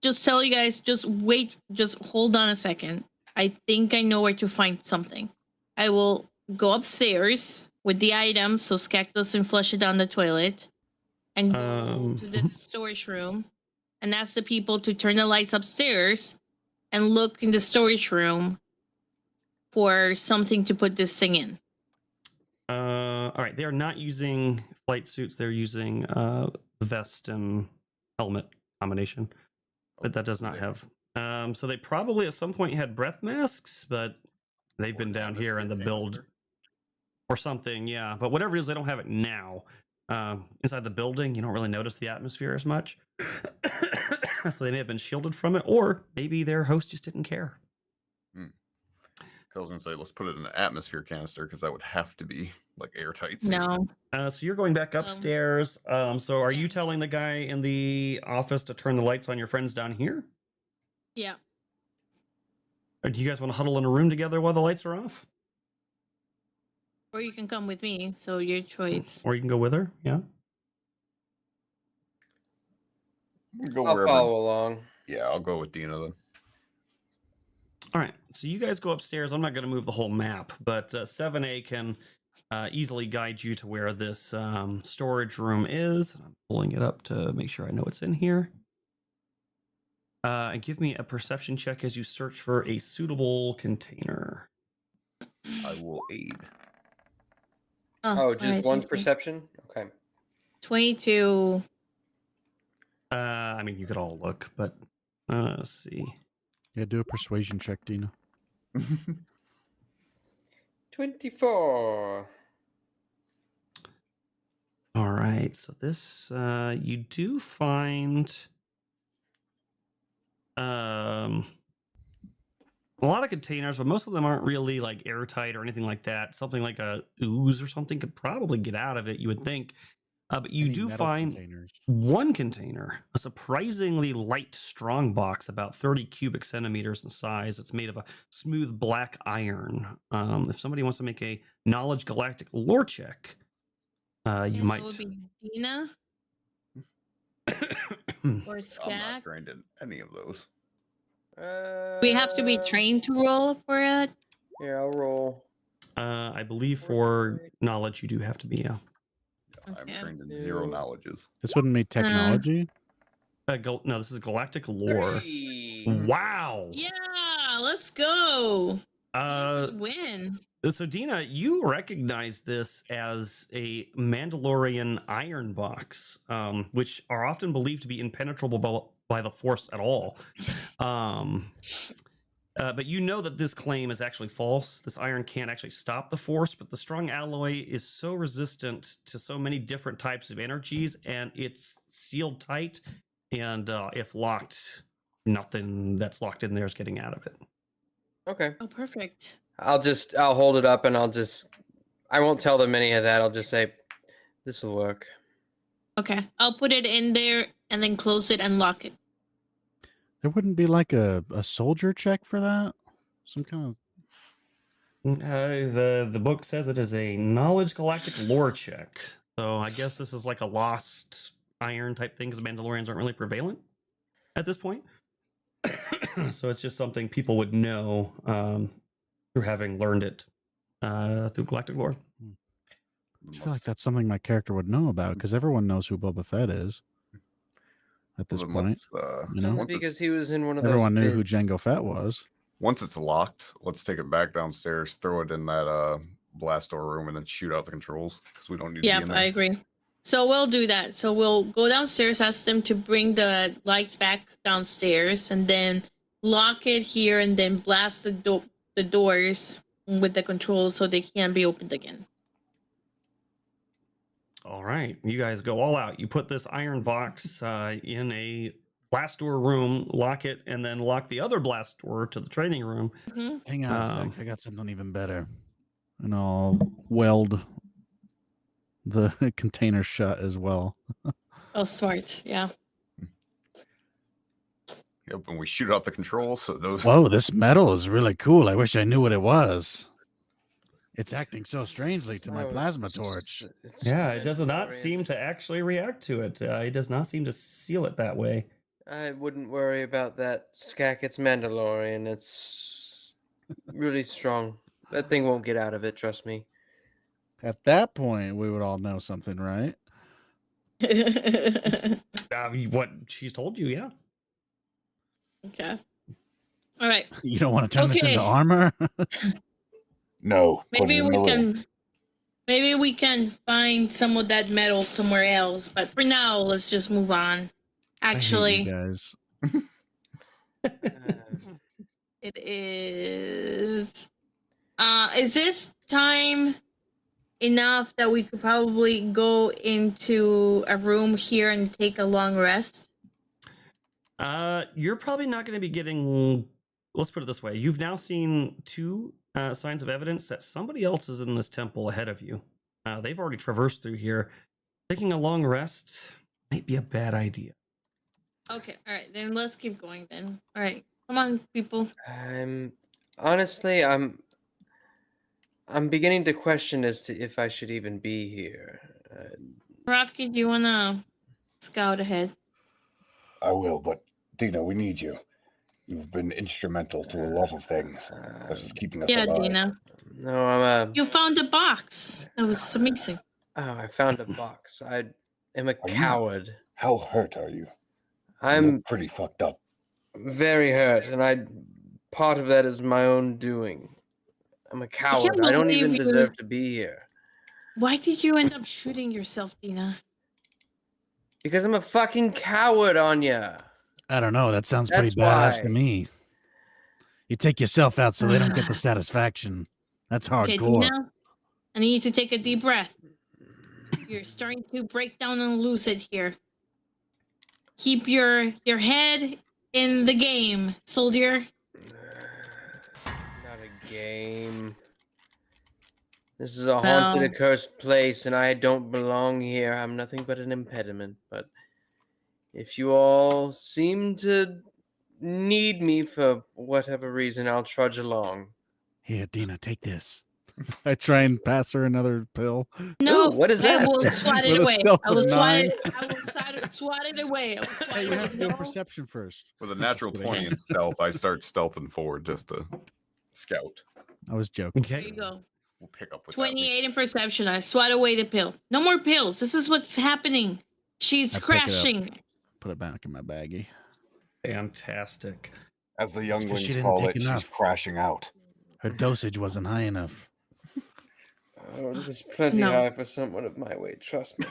Speaker 3: just tell you guys. Just wait. Just hold on a second. I think I know where to find something. I will go upstairs with the items so Skak doesn't flush it down the toilet, and go to the storage room and ask the people to turn the lights upstairs and look in the storage room for something to put this thing in.
Speaker 1: All right, they are not using flight suits. They're using the vest and helmet combination, but that does not
Speaker 5: Okay.
Speaker 1: have. So they probably at some point had breath masks, but they've been
Speaker 5: Or
Speaker 1: down here in the
Speaker 5: atmosphere
Speaker 1: build.
Speaker 5: canister.
Speaker 1: or something. Yeah, but whatever it is, they don't have it now. Inside the building, you don't really notice the atmosphere as much. So they may have been shielded from it, or maybe their host just didn't care.
Speaker 5: I was gonna say, let's put it in an atmosphere canister because that would have to be like airtight.
Speaker 3: No.
Speaker 1: So you're going back upstairs. So are you telling the guy in the office to turn the lights on your friends down here?
Speaker 3: Yeah.
Speaker 1: Or do you guys want to huddle in a room together while the lights are off?
Speaker 3: Or you can come with me. So your choice.
Speaker 1: Or you can go with her. Yeah.
Speaker 5: Go
Speaker 4: I'll
Speaker 5: wherever.
Speaker 4: follow along.
Speaker 5: Yeah, I'll go with Dina then.
Speaker 1: All right. So you guys go upstairs. I'm not going to move the whole map, but 7A can easily guide you to where this storage room is. I'm pulling it up to make sure I know what's in here. And give me a perception check as you search for a suitable container.
Speaker 5: I will aid.
Speaker 4: Oh, just
Speaker 3: alright,
Speaker 4: one
Speaker 3: thank you.
Speaker 4: perception? Okay.
Speaker 3: 22.
Speaker 1: I mean, you could all look, but let's see.
Speaker 2: Yeah, do a persuasion check, Dina.
Speaker 4: 24.
Speaker 1: All right. So this, you do find a lot of containers, but most of them aren't really like airtight or anything like that. Something like a ooze or something could probably get out of it, you would think. But you
Speaker 2: Any
Speaker 1: do
Speaker 2: metal
Speaker 1: find
Speaker 2: containers.
Speaker 1: one container, a surprisingly light strong box, about 30 cubic centimeters in size. It's made of a smooth black iron. If somebody wants to make a knowledge galactic lore check, you
Speaker 3: And
Speaker 1: might.
Speaker 3: That would be Dina or
Speaker 5: I'm not
Speaker 3: Skak.
Speaker 5: trained in any of those.
Speaker 3: We have to be trained to roll for it.
Speaker 4: Yeah, I'll roll.
Speaker 1: I believe for knowledge, you do have to be.
Speaker 5: I'm
Speaker 3: Okay.
Speaker 5: trained in 0 knowledges.
Speaker 2: This wouldn't be technology.
Speaker 1: No, this is galactic lore.
Speaker 4: 3.
Speaker 1: Wow.
Speaker 3: Yeah, let's go.
Speaker 1: Uh,
Speaker 3: Win.
Speaker 1: So Dina, you recognize this as a Mandalorian iron box, which are often believed to be impenetrable by the Force at all. But you know that this claim is actually false. This iron can't actually stop the Force, but the strong alloy is so resistant to so many different types of energies, and it's sealed tight. And if locked, nothing that's locked in there is getting out of it.
Speaker 4: Okay.
Speaker 3: Oh, perfect.
Speaker 4: I'll hold it up and I won't tell them any of that. I'll just say, this will work.
Speaker 3: Okay, I'll put it in there and then close it and lock it.
Speaker 2: There wouldn't be like a soldier check for that? Some kind of.
Speaker 1: The book says it is a knowledge galactic lore check. So I guess this is like a lost iron type thing because Mandalorians aren't really prevalent at this point. So it's just something people would know through having learned it through galactic lore.
Speaker 2: I feel like that's something my character would know about because everyone knows who Boba Fett is at this point. You know?
Speaker 4: Because he was in one of those.
Speaker 2: Everyone knew who
Speaker 4: vids.
Speaker 2: Jango Fett was.
Speaker 5: Once it's locked, let's take it back downstairs, throw it in that blast door room, and then shoot out the controls because we don't need to be
Speaker 3: Yep,
Speaker 5: in
Speaker 3: I
Speaker 5: there.
Speaker 3: agree. So we'll do that. So we'll go downstairs, ask them to bring the lights back downstairs, and then lock it here, and then blast the doors with the controls so they can't be opened again.
Speaker 1: All right, you guys go all out. You put this iron box in a blast door room, lock it, and then lock the other blast door to the training room.
Speaker 3: Mhm.
Speaker 2: Hang on a sec. I got something even better. And I'll weld the container shut as well.
Speaker 3: Oh, smart. Yeah.
Speaker 5: Yep, and we shoot out the controls. So those.
Speaker 2: Whoa, this metal is really cool. I wish I knew what it was. It's acting so strangely to my
Speaker 4: Oh,
Speaker 2: plasma torch.
Speaker 4: it's
Speaker 1: Yeah, it does not
Speaker 4: Mandalorian.
Speaker 1: seem to actually react to it. It does not seem to seal it that way.
Speaker 4: I wouldn't worry about that, Skak. It's Mandalorian. It's really strong. That thing won't get out of it, trust me.
Speaker 2: At that point, we would all know something, right?
Speaker 1: What she's told you, yeah.
Speaker 3: Okay. All right.
Speaker 2: You don't want to turn this
Speaker 3: Okay.
Speaker 2: into armor?
Speaker 6: No. put it
Speaker 3: Maybe
Speaker 6: in
Speaker 3: we
Speaker 6: the room.
Speaker 3: can. Maybe we can find some of that metal somewhere else. But for now, let's just move on.
Speaker 2: I hate
Speaker 3: Actually,
Speaker 2: you guys.
Speaker 3: it is. Is this time enough that we could probably go into a room here and take a long rest?
Speaker 1: You're probably not going to be getting. Let's put it this way: you've now seen two signs of evidence that somebody else is in this temple ahead of you. They've already traversed through here. Taking a long rest might be a bad idea.
Speaker 3: Okay, all right, then let's keep going then. All right, come on, people.
Speaker 4: Honestly, I'm beginning to question as to if I should even be here.
Speaker 3: Rafki, do you want to scout ahead?
Speaker 6: I will, but Dina, we need you. You've been instrumental to a lot of things, such as keeping us alive.
Speaker 3: Dina.
Speaker 4: No,
Speaker 3: You found a box. That was amazing.
Speaker 4: Oh, I found a box. I am a coward.
Speaker 6: How hurt are you?
Speaker 4: I'm
Speaker 6: pretty fucked up.
Speaker 4: Very hurt, and part of that is my own doing. I'm a coward. I don't even deserve to be here.
Speaker 3: Why did you end up shooting yourself, Dina?
Speaker 4: Because I'm a fucking coward, Anya.
Speaker 2: I don't know. That sounds pretty badass to me. You take yourself out so they don't get the satisfaction. That's hardcore.
Speaker 3: Okay, Dina, I need you to take a deep breath. You're starting to break down and lose it here. Keep your head in the game, soldier.
Speaker 4: Not a game. This is a haunted, accursed place, and I don't belong here. I'm nothing but an impediment. But if you all seem to need me for whatever reason, I'll trudge along.
Speaker 2: Here, Dina, take this. I try and pass her another pill.
Speaker 3: No,
Speaker 4: ooh, what is that?
Speaker 3: I will swat it
Speaker 2: With a
Speaker 3: away.
Speaker 2: stealth
Speaker 3: I will
Speaker 2: of
Speaker 3: swat
Speaker 2: 9.
Speaker 3: it. I will swat it away. I will swat
Speaker 2: Hey,
Speaker 3: it
Speaker 2: you have to do
Speaker 3: away.
Speaker 2: a perception first.
Speaker 5: With a natural
Speaker 2: Just kidding.
Speaker 5: 20 in stealth, I start stealthing forward just to scout.
Speaker 2: I was joking.
Speaker 3: There you go.
Speaker 5: We'll pick up with
Speaker 3: 28 in perception. I swat away the pill. No more pills. This is what's happening. She's
Speaker 2: I pick it up.
Speaker 3: crashing.
Speaker 2: Put it back in my baggie.
Speaker 1: Fantastic.
Speaker 6: As the
Speaker 2: 'cause she
Speaker 6: younglings
Speaker 2: didn't
Speaker 6: call
Speaker 2: take
Speaker 6: it, she's
Speaker 2: enough.
Speaker 6: crashing out.
Speaker 2: Her dosage wasn't high enough.
Speaker 4: Oh, there's plenty
Speaker 3: No.
Speaker 4: high for someone of my weight, trust me.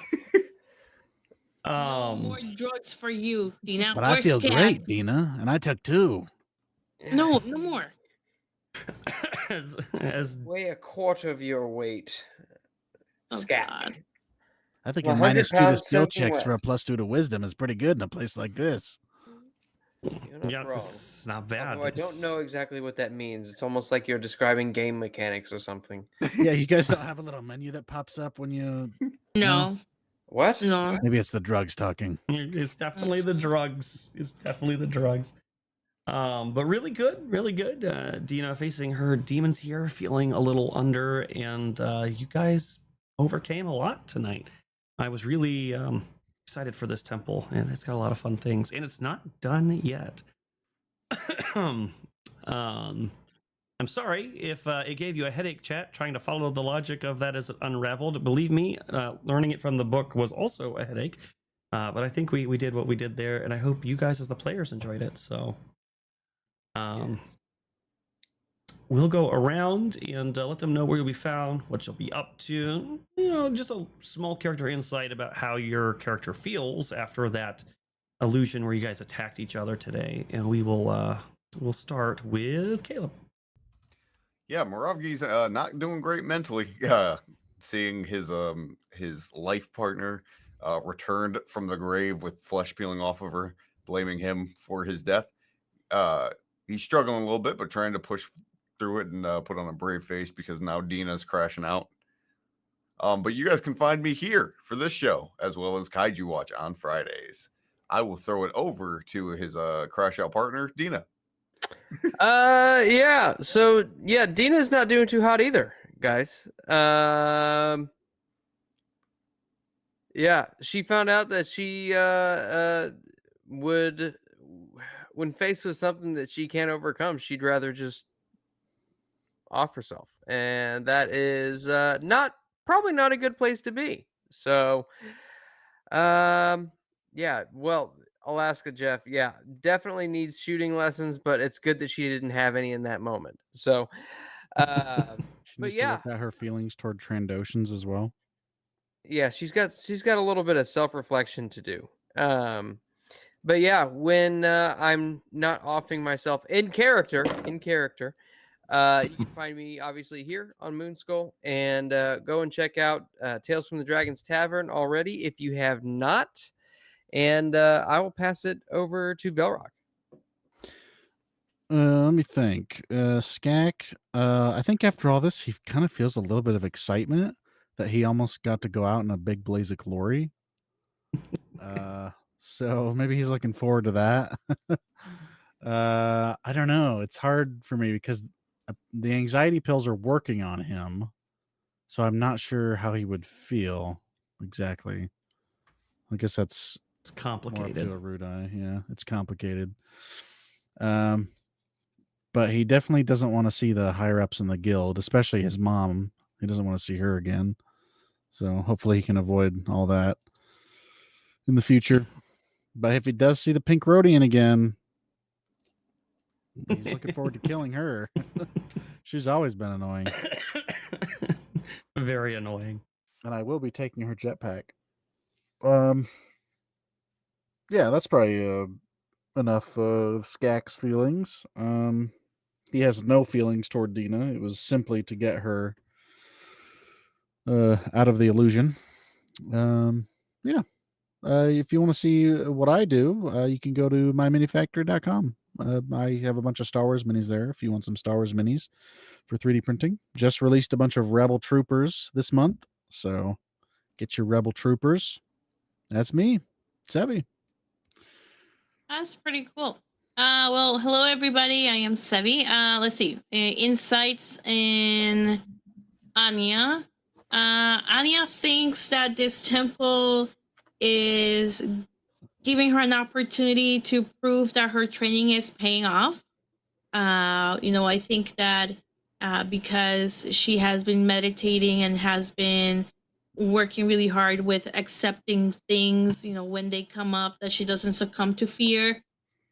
Speaker 3: No
Speaker 1: Um,
Speaker 3: more drugs for you, Dina.
Speaker 2: But I
Speaker 3: We're
Speaker 2: feel
Speaker 3: scared.
Speaker 2: great, Dina, and I took 2.
Speaker 3: No more.
Speaker 1: as
Speaker 4: Weigh a quarter of your weight.
Speaker 3: Oh,
Speaker 4: Scat.
Speaker 3: God.
Speaker 2: I think
Speaker 4: Well,
Speaker 2: a
Speaker 4: 100
Speaker 2: -2 to
Speaker 4: pounds
Speaker 2: skill
Speaker 4: soaking
Speaker 2: checks for a
Speaker 4: wet.
Speaker 2: +2 to wisdom is pretty good in a place like this.
Speaker 4: You're not
Speaker 1: yeah,
Speaker 4: wrong.
Speaker 1: it's not bad.
Speaker 4: Although I don't know exactly what that means. It's almost like you're describing game mechanics or something.
Speaker 2: Yeah, you guys don't have a little menu that pops up when you...
Speaker 3: No.
Speaker 4: What?
Speaker 3: No.
Speaker 2: Maybe it's the drugs talking.
Speaker 1: It's definitely the drugs. It's definitely the drugs. But really good, really good. Dina facing her demons here, feeling a little under, and you guys overcame a lot tonight. I was really excited for this temple, and it's got a lot of fun things, and it's not done yet. I'm sorry if it gave you a headache, chat, trying to follow the logic of that as it unraveled. Believe me, learning it from the book was also a headache. But I think we did what we did there, and I hope you guys as the players enjoyed it. So we'll go around and let them know where you'll be found, what you'll be up to. You know, just a small character insight about how your character feels after that illusion where you guys attacked each other today. And we'll start with Caleb.
Speaker 5: Yeah, Moravgi's not doing great mentally. Seeing his life partner returned from the grave with flesh peeling off of her, blaming him for his death. He's struggling a little bit, but trying to push through it and put on a brave face because now Dina's crashing out. But you guys can find me here for this show, as well as Kaiju Watch on Fridays. I will throw it over to his crash out partner, Dina.
Speaker 4: Yeah. So yeah, Dina's not doing too hot either, guys. Yeah, she found out that she would, when faced with something that she can't overcome, she'd rather just off herself, and that is probably not a good place to be. So, yeah. Well, Alaska Jeff, yeah, definitely needs shooting lessons, but it's good that she didn't have any in that moment. So,
Speaker 2: She
Speaker 4: but
Speaker 2: needs to
Speaker 4: yeah,
Speaker 2: work out her feelings toward Trandoshans as well.
Speaker 4: yeah, she's got a little bit of self-reflection to do. But yeah, when I'm not offing myself in character, You can find me obviously here on Moonskull, and go and check out Tales from the Dragon's Tavern already if you have not. And I will pass it over to Velrock.
Speaker 2: Let me think. Skak, I think after all this, he kind of feels a little bit of excitement that he almost got to go out in a big blaze of glory. So maybe he's looking forward to that. I don't know. It's hard for me because the anxiety pills are working on him. So I'm not sure how he would feel exactly. I guess that's
Speaker 1: It's
Speaker 2: more up
Speaker 1: complicated.
Speaker 2: to Erudi. Yeah, it's complicated. But he definitely doesn't want to see the higher ups in the guild, especially his mom. He doesn't want to see her again. So hopefully he can avoid all that in the future. But if he does see the Pink Rhodian again, he's looking forward to killing her. She's always been annoying.
Speaker 1: Very annoying.
Speaker 2: And I will be taking her jetpack. Yeah, that's probably enough of Skak's feelings. He has no feelings toward Dina. It was simply to get her out of the illusion. Yeah. If you want to see what I do, you can go to myminifactory.com. I have a bunch of Star Wars minis there if you want some Star Wars minis for 3D printing. Just released a bunch of Rebel Troopers this month, so get your Rebel Troopers. That's me, Sevvy.
Speaker 3: That's pretty cool. Well, hello everybody. I am Sevvy. Let's see. Insights in Anya. Anya thinks that this temple is giving her an opportunity to prove that her training is paying off. I think that because she has been meditating and has been working really hard with accepting things, when they come up, that she doesn't succumb to fear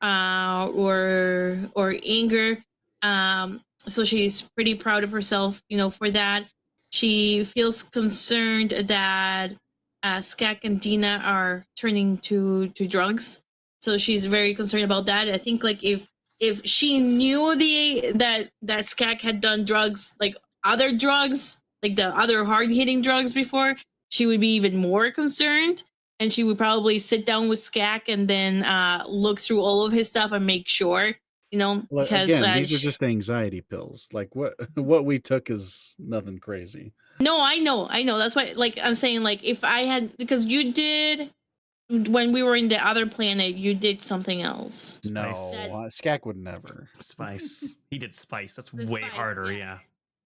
Speaker 3: or anger. So she's pretty proud of herself, for that. She feels concerned that Skak and Dina are turning to drugs. So she's very concerned about that. I think like if she knew that Skak had done drugs, like other drugs, like the other hard-hitting drugs before, she would be even more concerned, and she would probably sit down with Skak and then look through all of his stuff and make sure,
Speaker 2: Well,
Speaker 3: because
Speaker 2: again, these are just anxiety pills. Like what we took is nothing crazy.
Speaker 3: No, I know. That's why, like, I'm saying, like, if I had, because you did, when we were in the other planet, you did something else.
Speaker 2: No,
Speaker 1: Spice.
Speaker 2: Skak would never.
Speaker 1: Spice. He did spice. That's
Speaker 3: The
Speaker 1: way
Speaker 3: spice,
Speaker 1: harder.
Speaker 3: yeah.
Speaker 1: Yeah.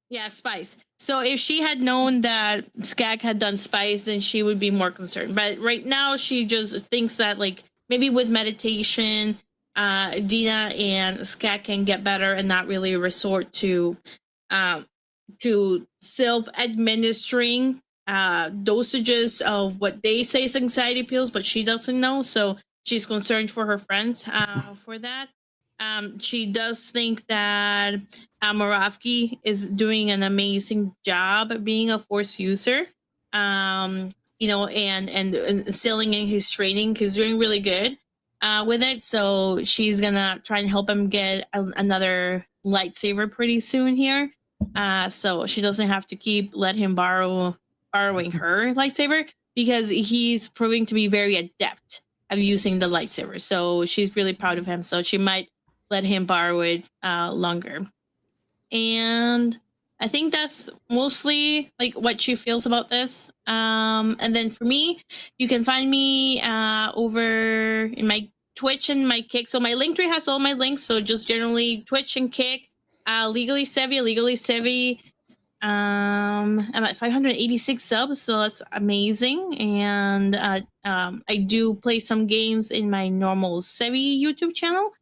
Speaker 3: Yeah, spice. So if she had known that Skak had done spice, then she would be more concerned. But right now, she just thinks that, like, maybe with meditation, Dina and Skak can get better and not really resort to self-administering dosages of what they say is anxiety pills, but she doesn't know. So she's concerned for her friends for that. She does think that Moravki is doing an amazing job being a Force user, and selling in his training. He's doing really good with it. So she's gonna try and help him get another lightsaber pretty soon here. So she doesn't have to let him borrowing her lightsaber, because he's proving to be very adept at using the lightsaber. So she's really proud of him. So she might let him borrow it longer. And I think that's mostly like what she feels about this. And then for me, you can find me over in my Twitch and my Kick. So my Linktree has all my links. So just generally Twitch and Kick. Legally Sevvy. I'm at 586 subs, so that's amazing. And I do play some games in my normal Sevvy YouTube channel.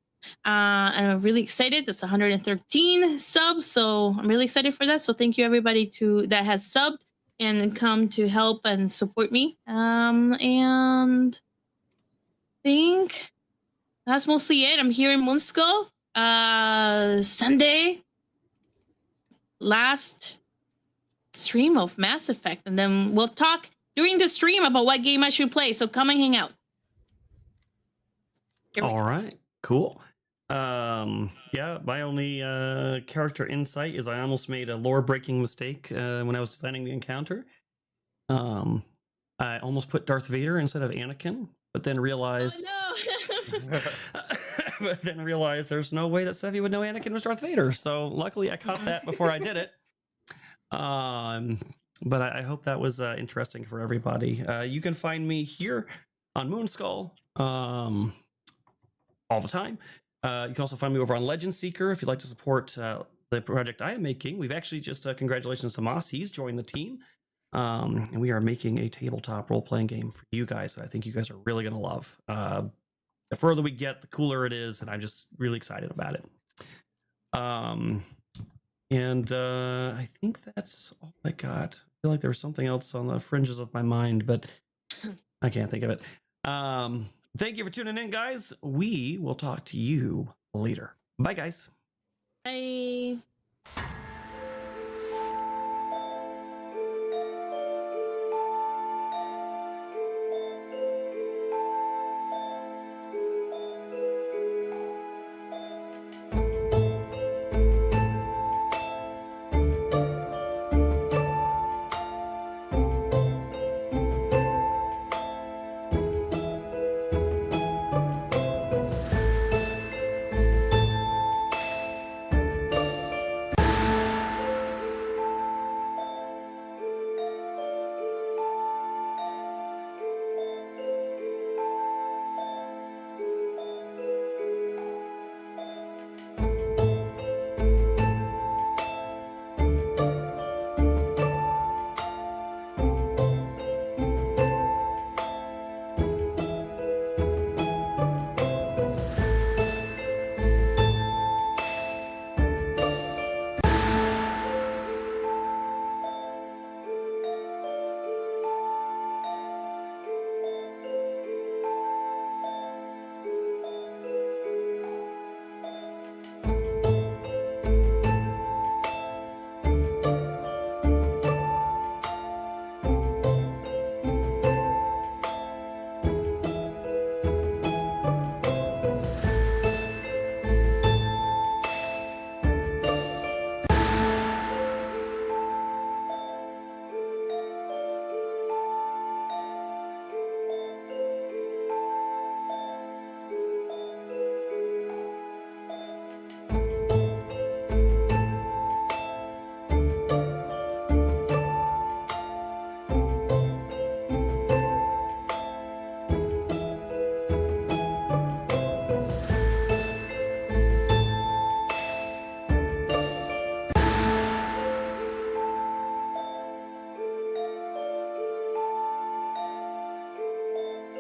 Speaker 3: And I'm really excited. That's 113 subs, so I'm really excited for that. So thank you everybody that has subbed and come to help and support me. And I think that's mostly it. I'm here in Moonskull. Sunday, last stream of Mass Effect, and then we'll talk during the stream about what game I should play. So come and hang out.
Speaker 1: All right. Cool. Yeah, my only character insight is I almost made a lore-breaking mistake when I was designing the encounter. I almost put Darth Vader instead of Anakin, but then realized
Speaker 3: Oh
Speaker 1: but then realized there's no way that Sevvy would know Anakin was Darth Vader. So luckily I caught that before I did it. But I hope that was interesting for everybody. You can find me here on Moonskull all the time. You can also find me over on Legend Seeker if you'd like to support the project I am making. We've actually just congratulations to Moss. He's joined the team. And we are making a tabletop role-playing game for you guys that I think you guys are really going to love. The further we get, the cooler it is, and I'm just really excited about it. And I think that's all I got. I feel like there was something else on the fringes of my mind, but I can't think of it. Thank you for tuning in, guys. We will talk to you later. Bye, guys.
Speaker 3: Bye.